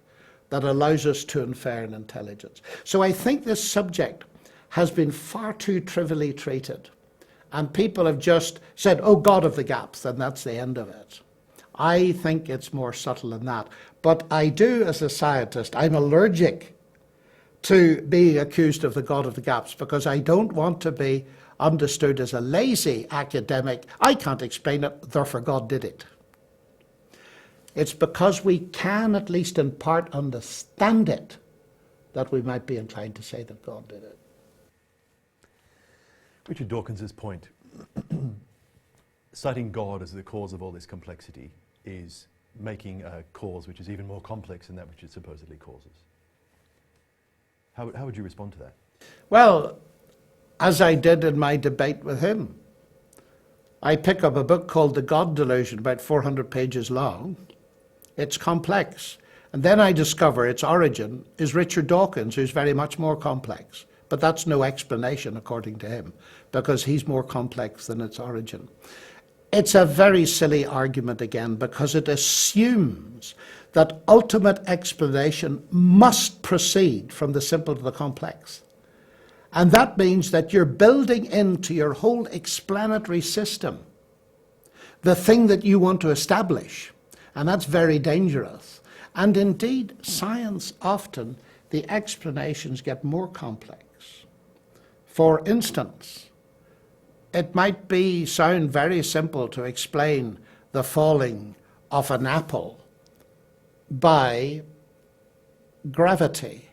that allows us to infer an intelligence. So I think this subject has been far too trivially treated, and people have just said, oh, God of the gaps, and that's the end of it. I think it's more subtle than that. But I do, as a scientist, I'm allergic to being accused of the God of the gaps, because I don't want to be understood as a lazy academic. I can't explain it, therefore God did it. It's because we can, at least in part, understand it, that we might be inclined to say that God did it. Richard Dawkins's point, citing God as the cause of all this complexity, is making a cause which is even more complex than that which it supposedly causes. How would you respond to that? Well, as I did in my debate with him, I pick up a book called The God Delusion, about 400 pages long. It's complex. And then I discover its origin is Richard Dawkins, who's very much more complex. But that's no explanation, according to him, because he's more complex than its origin. It's a very silly argument again, because it assumes that ultimate explanation must proceed from the simple to the complex. And that means that you're building into your whole explanatory system the thing that you want to establish. And that's very dangerous. And indeed, science often, the explanations get more complex. For instance, it might sound very simple to explain the falling of an apple by gravity.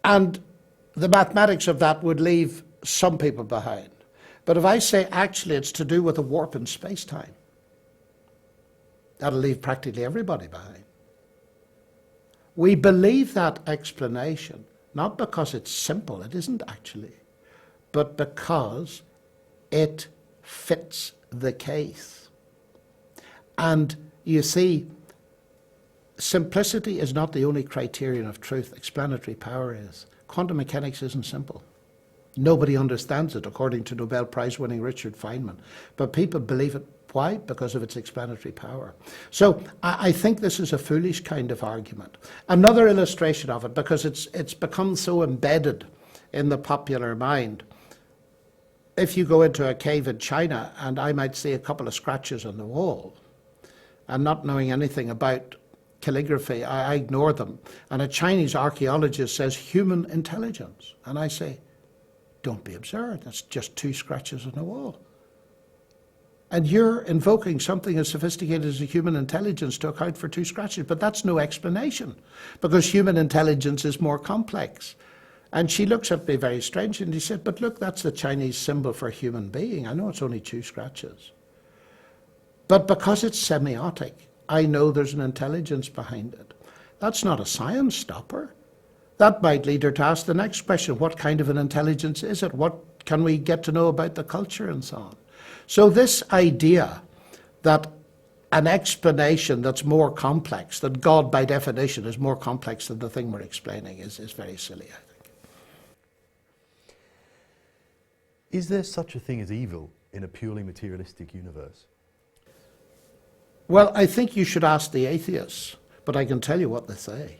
And the mathematics of that would leave some people behind. But if I say actually it's to do with a warp in space-time, that'll leave practically everybody behind. We believe that explanation, not because it's simple, it isn't actually, but because it fits the case. And you see, simplicity is not the only criterion of truth. Explanatory power is. Quantum mechanics isn't simple. Nobody understands it, according to Nobel Prize-winning Richard Feynman. But people believe it. Why? Because of its explanatory power. So I think this is a foolish kind of argument. Another illustration of it, because it's become so embedded in the popular mind. If you go into a cave in China, and I might see a couple of scratches on the wall, and not knowing anything about calligraphy, I ignore them. And a Chinese archaeologist says human intelligence. And I say, don't be absurd, that's just 2 scratches on the wall. And you're invoking something as sophisticated as a human intelligence to account for 2 scratches, but that's no explanation, because human intelligence is more complex. And she looks at me very strange, and he said, but look, that's the Chinese symbol for human being. I know it's only 2 scratches. But because it's semiotic, I know there's an intelligence behind it. That's not a science stopper. That might lead her to ask the next question, what kind of an intelligence is it? What Can we get to know about the culture and so on? So this idea that an explanation that's more complex, that God by definition is more complex than the thing we're explaining is very silly, I think. Is there such a thing as evil in a purely materialistic universe? Well, I think you should ask the atheists, but I can tell you what they say.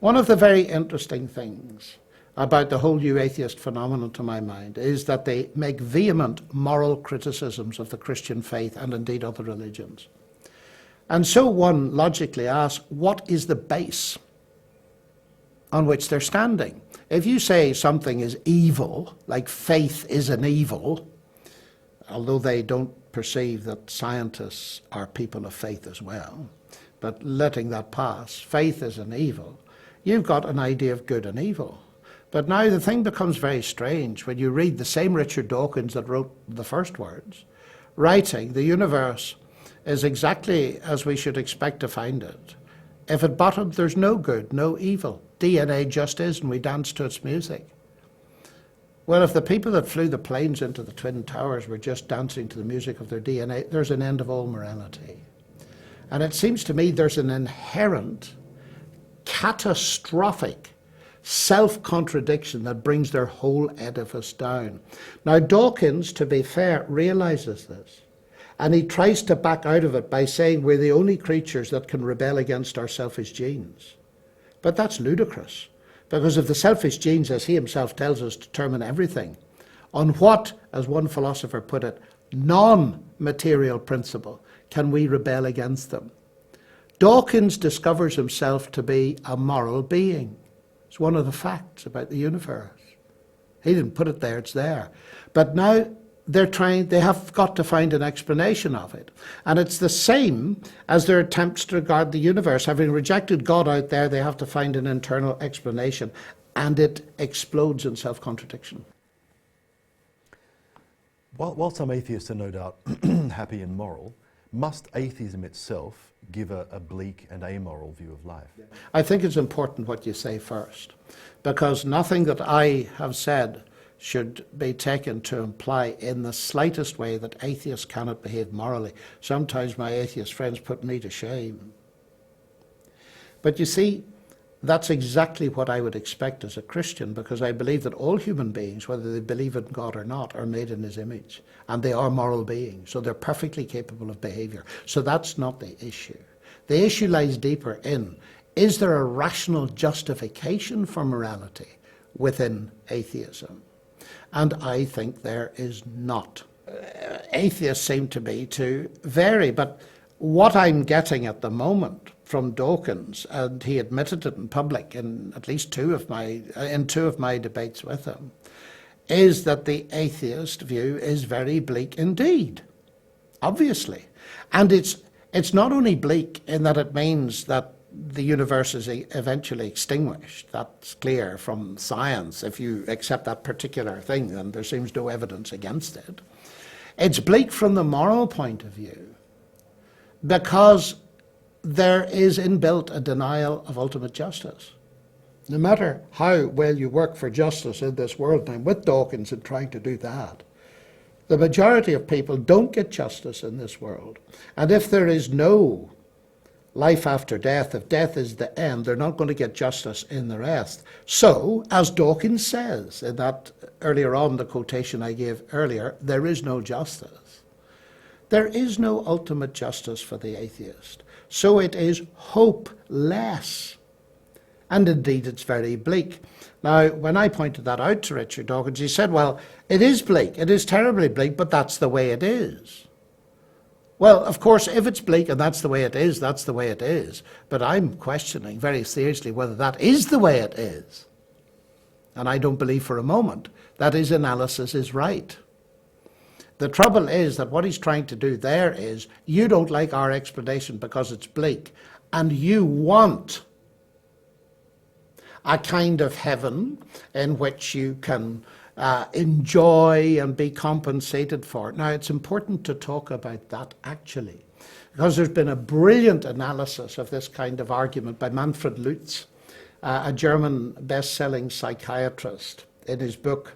One of the very interesting things about the whole new atheist phenomenon, to my mind, is that they make vehement moral criticisms of the Christian faith and indeed other religions. And so one logically asks, what is the base on which they're standing? If you say something is evil, like faith is an evil, although they don't perceive that scientists are people of faith as well, but letting that pass, faith is an evil, you've got an idea of good and evil. But now the thing becomes very strange when you read the same Richard Dawkins that wrote the first words, writing, the universe is exactly as we should expect to find it. If at bottom there's no good, no evil, DNA just is, and we dance to its music. Well, if the people that flew the planes into the Twin Towers were just dancing to the music of their DNA, there's an end of all morality. And it seems to me there's an inherent, catastrophic self-contradiction that brings their whole edifice down. Now, Dawkins, to be fair, realizes this. And he tries to back out of it by saying we're the only creatures that can rebel against our selfish genes. But that's ludicrous, because if the selfish genes, as he himself tells us, determine everything, on what, as one philosopher put it, non-material principle can we rebel against them? Dawkins discovers himself to be a moral being. It's one of the facts about the universe. He didn't put it there, it's there. But now they have got to find an explanation of it. And it's the same as their attempts to regard the universe. Having rejected God out there, they have to find an internal explanation. And it explodes in self-contradiction. While some atheists are no doubt happy and moral, must atheism itself give a bleak and amoral view of life? I think it's important what you say first, because nothing that I have said should be taken to imply in the slightest way that atheists cannot behave morally. Sometimes my atheist friends put me to shame. But you see, that's exactly what I would expect as a Christian, because I believe that all human beings, whether they believe in God or not, are made in his image, and they are moral beings, so they're perfectly capable of behavior. So that's not the issue. The issue lies deeper in, is there a rational justification for morality within atheism? And I think there is not. Atheists seem to me to vary, but what I'm getting at the moment from Dawkins, and he admitted it in public in at least two of my debates with him, is that the atheist view is very bleak indeed, obviously. And it's not only bleak in that it means that the universe is eventually extinguished. That's clear from science. If you accept that particular thing, then there seems no evidence against it. It's bleak from the moral point of view, because there is inbuilt a denial of ultimate justice. No matter how well you work for justice in this world, and I'm with Dawkins in trying to do that, the majority of people don't get justice in this world. And if there is no life after death, if death is the end, they're not going to get justice in the rest. So, as Dawkins says in that earlier on, the quotation I gave earlier, there is no justice. There is no ultimate justice for the atheist. So it is hopeless. And indeed, it's very bleak. Now, when I pointed that out to Richard Dawkins, he said, well, it is bleak, it is terribly bleak, but that's the way it is. Well, of course, if it's bleak and that's the way it is, that's the way it is. But I'm questioning very seriously whether that is the way it is. And I don't believe for a moment that his analysis is right. The trouble is that what he's trying to do there is, you don't like our explanation because it's bleak, and you want a kind of heaven in which you can enjoy and be compensated for. Now, it's important to talk about that, actually, because there's been a brilliant analysis of this kind of argument by Manfred Lutz, a German best-selling psychiatrist, in his book,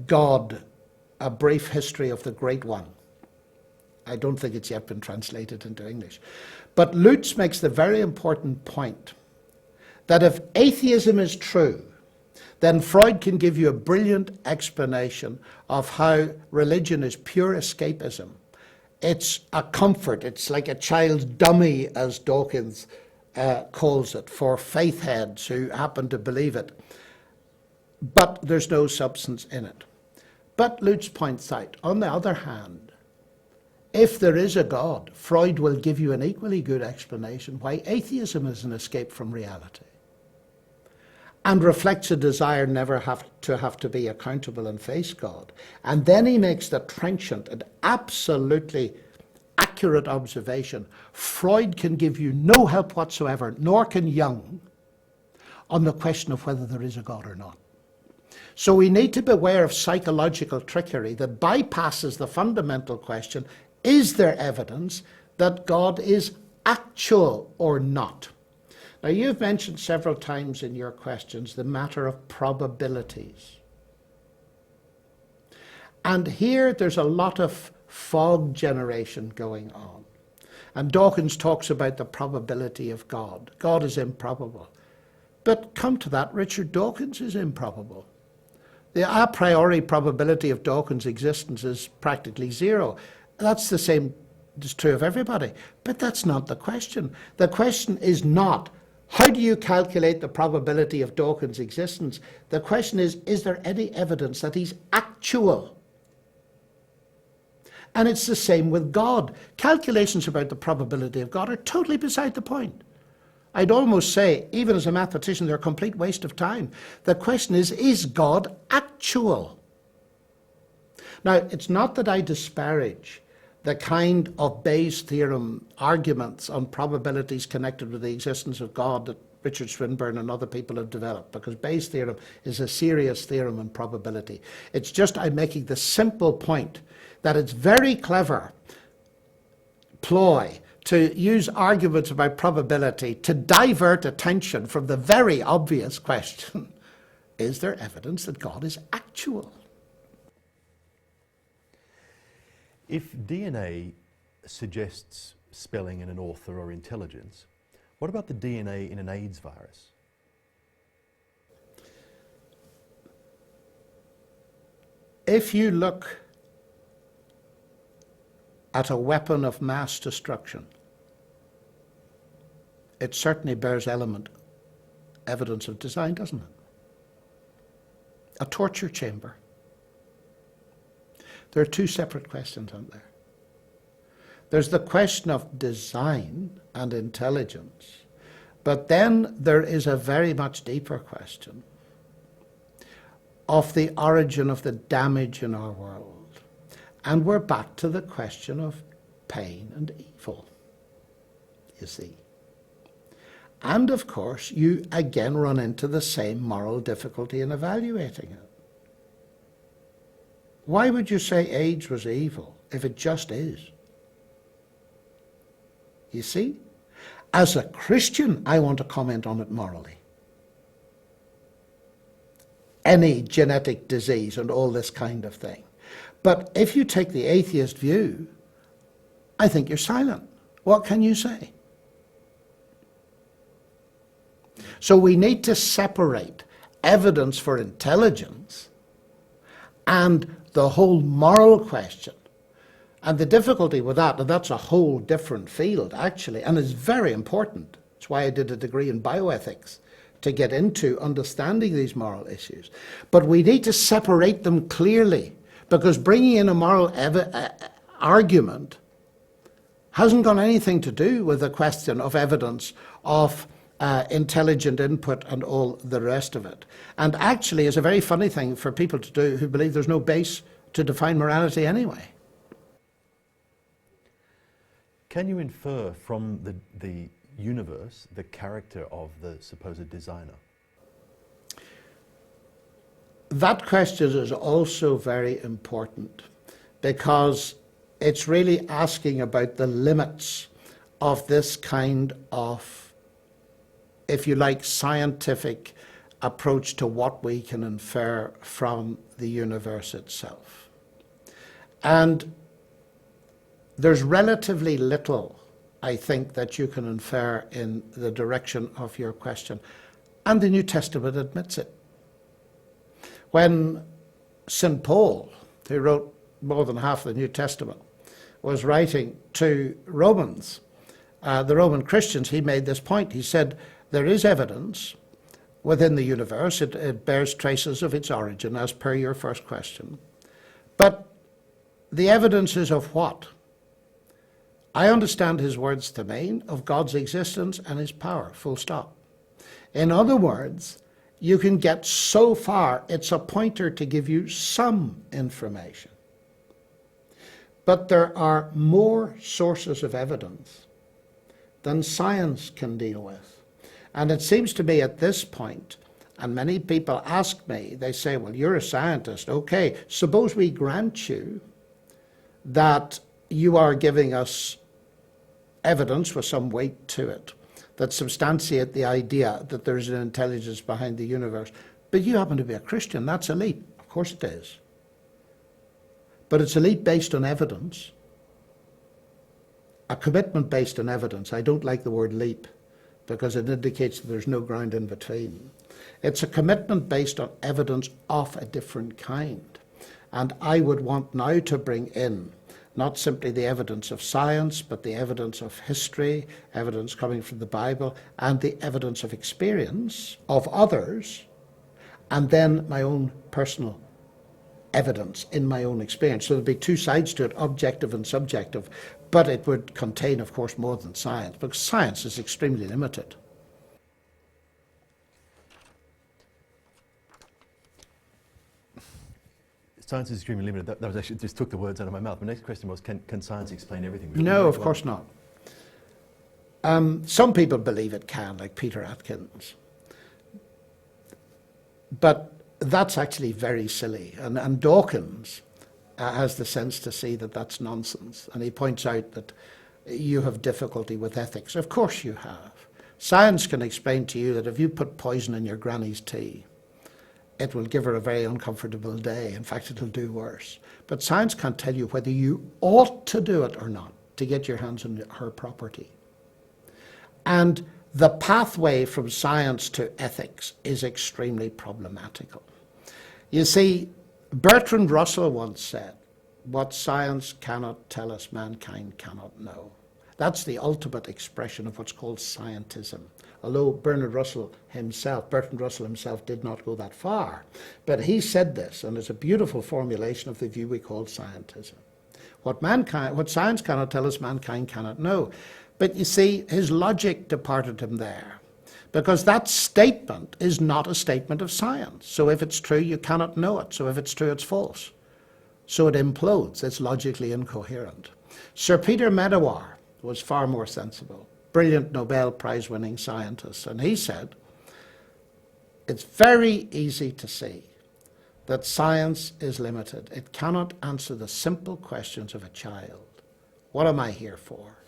God, A Brief History of the Great One. I don't think it's yet been translated into English. But Lutz makes the very important point that if atheism is true, then Freud can give you a brilliant explanation of how religion is pure escapism. It's a comfort. It's like a child's dummy, as Dawkins calls it, for faith heads who happen to believe it. But there's no substance in it. But Lutz points out, on the other hand, if there is a God, Freud will give you an equally good explanation why atheism is an escape from reality and reflects a desire never have to be accountable and face God. And then he makes the trenchant and absolutely accurate observation. Freud can give you no help whatsoever, nor can Jung, on the question of whether there is a God or not. So we need to beware of psychological trickery that bypasses the fundamental question, is there evidence that God is actual or not? Now, you've mentioned several times in your questions the matter of probabilities. And here there's a lot of fog generation going on. And Dawkins talks about the probability of God. God is improbable. But come to that, Richard Dawkins is improbable. The a priori probability of Dawkins' existence is practically zero. That's the same is true of everybody. But that's not the question. The question is not, how do you calculate the probability of Dawkins' existence? The question is there any evidence that he's actual? And it's the same with God. Calculations about the probability of God are totally beside the point. I'd almost say, even as a mathematician, they're a complete waste of time. The question is God actual? Now, it's not that I disparage the kind of Bayes' theorem arguments on probabilities connected with the existence of God that Richard Swinburne and other people have developed, because Bayes' theorem is a serious theorem on probability. It's just I'm making the simple point that it's very clever ploy to use arguments about probability to divert attention from the very obvious question, is there evidence that God is actual? If DNA suggests spelling in an author or intelligence, what about the DNA in an AIDS virus? If you look at a weapon of mass destruction, it certainly bears evidence of design, doesn't it? A torture chamber. There are two separate questions, aren't there? There's the question of design and intelligence, but then there is a very much deeper question of the origin of the damage in our world. And we're back to the question of pain and evil, you see. And of course, you again run into the same moral difficulty in evaluating it. Why would you say AIDS was evil if it just is? You see? As a Christian, I want to comment on it morally. Any genetic disease and all this kind of thing. But if you take the atheist view, I think you're silent. What can you say? So we need to separate evidence for intelligence and the whole moral question. And the difficulty with that, and that's a whole different field actually, and it's very important. That's why I did a degree in bioethics, to get into understanding these moral issues. But we need to separate them clearly, because bringing in a moral argument hasn't got anything to do with the question of evidence of intelligent input and all the rest of it. And actually is a very funny thing for people to do who believe there's no base to define morality anyway. Can you infer from the universe the character of the supposed designer? That question is also very important, because it's really asking about the limits of this kind of, if you like, scientific approach to what we can infer from the universe itself. And there's relatively little, I think, that you can infer in the direction of your question. And the New Testament admits it. When St. Paul, who wrote more than half the New Testament, was writing to Romans, the Roman Christians, he made this point. He said, there is evidence within the universe. It bears traces of its origin, as per your first question. But the evidence is of what? I understand his words to mean of God's existence and his power, full stop. In other words, you can get so far, it's a pointer to give you some information. But there are more sources of evidence than science can deal with. And it seems to me at this point, and many people ask me, they say, well, you're a scientist. Okay, suppose we grant you that you are giving us evidence with some weight to it that substantiate the idea that there is an intelligence behind the universe. But you happen to be a Christian. That's a leap. Of course it is. But it's a leap based on evidence, a commitment based on evidence. I don't like the word leap because it indicates that there's no ground in between. It's a commitment based on evidence of a different kind. And I would want now to bring in not simply the evidence of science, but the evidence of history, evidence coming from the Bible, and the evidence of experience of others, and then my own personal evidence in my own experience. So there'd be two sides to it, objective and subjective, but it would contain, of course, more than science, because science is extremely limited. Science is extremely limited. That was actually just took the words out of my mouth. My next question was, can science explain everything? No, of course not. Some people believe it can, like Peter Atkins. But that's actually very silly. And Dawkins has the sense to see that that's nonsense. And he points out that you have difficulty with ethics. Of course you have. Science can explain to you that if you put poison in your granny's tea, it will give her a very uncomfortable day. In fact, it'll do worse. But science can't tell you whether you ought to do it or not to get your hands on her property. And the pathway from science to ethics is extremely problematical. You see, Bertrand Russell once said, what science cannot tell us, mankind cannot know. That's the ultimate expression of what's called scientism. Although Bertrand Russell himself did not go that far. But he said this, and it's a beautiful formulation of the view we call scientism. What science cannot tell us, mankind cannot know. But you see, his logic departed him there, because that statement is not a statement of science. So if it's true, you cannot know it. So if it's true, it's false. So it implodes. It's logically incoherent. Sir Peter Medawar was far more sensible. Brilliant Nobel Prize-winning scientist. And he said, it's very easy to see that science is limited. It cannot answer the simple questions of a child. What am I here for?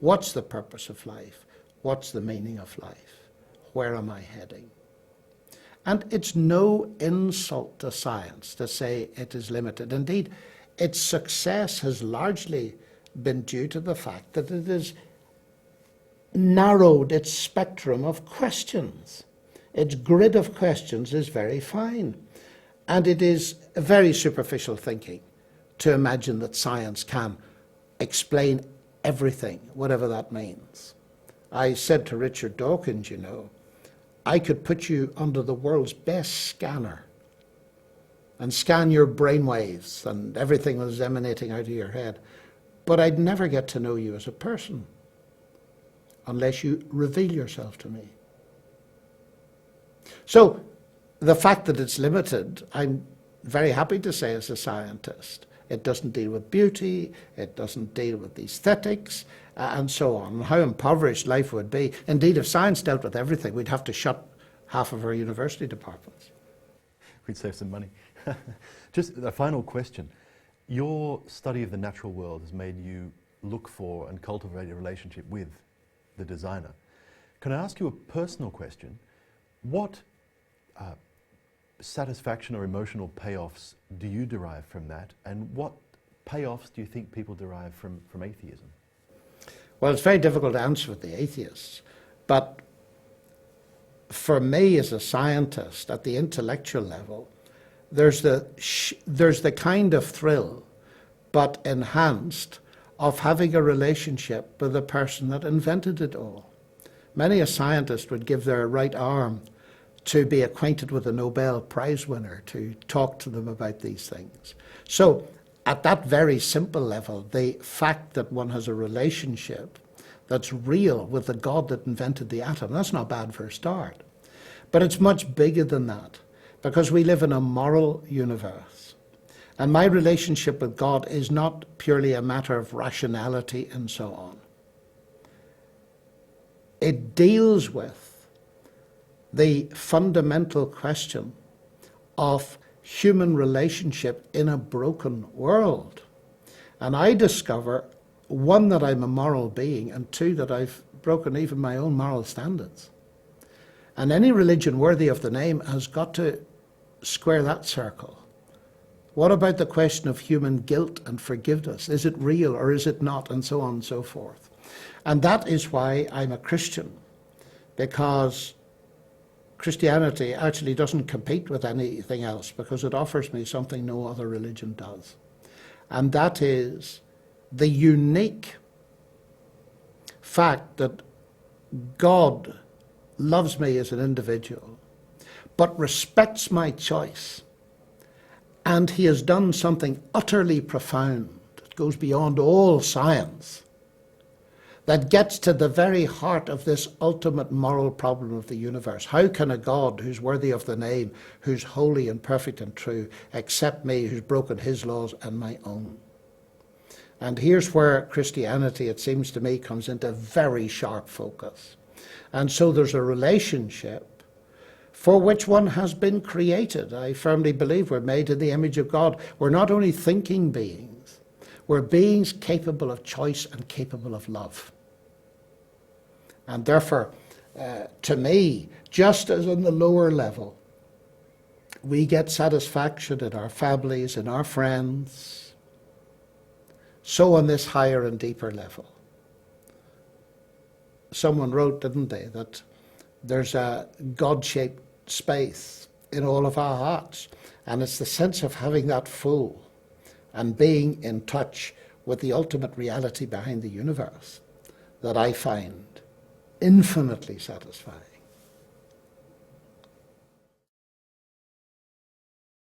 What's the purpose of life? What's the meaning of life? Where am I heading? And it's no insult to science to say it is limited. Indeed, its success has largely been due to the fact that it has narrowed its spectrum of questions. Its grid of questions is very fine. And it is very superficial thinking to imagine that science can explain everything, whatever that means. I said to Richard Dawkins, I could put you under the world's best scanner and scan your brainwaves and everything was emanating out of your head, but I'd never get to know you as a person unless you reveal yourself to me. So the fact that it's limited, I'm very happy to say as a scientist, it doesn't deal with beauty, it doesn't deal with aesthetics, and so on. How impoverished life would be. Indeed, if science dealt with everything, we'd have to shut half of our university departments. We'd save some money. Just a final question. Your study of the natural world has made you look for and cultivate a relationship with the designer. Can I ask you a personal question? What satisfaction or emotional payoffs do you derive from that? And what payoffs do you think people derive from atheism? Well, it's very difficult to answer with the atheists, but for me as a scientist at the intellectual level, there's the kind of thrill, but enhanced, of having a relationship with the person that invented it all. Many a scientist would give their right arm to be acquainted with a Nobel Prize winner, to talk to them about these things. So at that very simple level, the fact that one has a relationship that's real with the God that invented the atom, that's not bad for a start. But it's much bigger than that, because we live in a moral universe. And my relationship with God is not purely a matter of rationality and so on. It deals with the fundamental question of human relationship in a broken world. And I discover, one, that I'm a moral being, and two, that I've broken even my own moral standards. And any religion worthy of the name has got to square that circle. What about the question of human guilt and forgiveness? Is it real or is it not? And so on and so forth. And that is why I'm a Christian, because Christianity actually doesn't compete with anything else, because it offers me something no other religion does. And that is the unique fact that God loves me as an individual, but respects my choice. And he has done something utterly profound that goes beyond all science, that gets to the very heart of this ultimate moral problem of the universe. How can a God who's worthy of the name, who's holy and perfect and true, accept me who's broken his laws and my own? And here's where Christianity, it seems to me, comes into very sharp focus. And so there's a relationship for which one has been created. I firmly believe we're made in the image of God. We're not only thinking beings, we're beings capable of choice and capable of love. And therefore, to me, just as on the lower level, we get satisfaction in our families, in our friends, so on this higher and deeper level. Someone wrote, didn't they, that there's a God-shaped space in all of our hearts, and it's the sense of having that full and being in touch with the ultimate reality behind the universe that I find infinitely satisfying.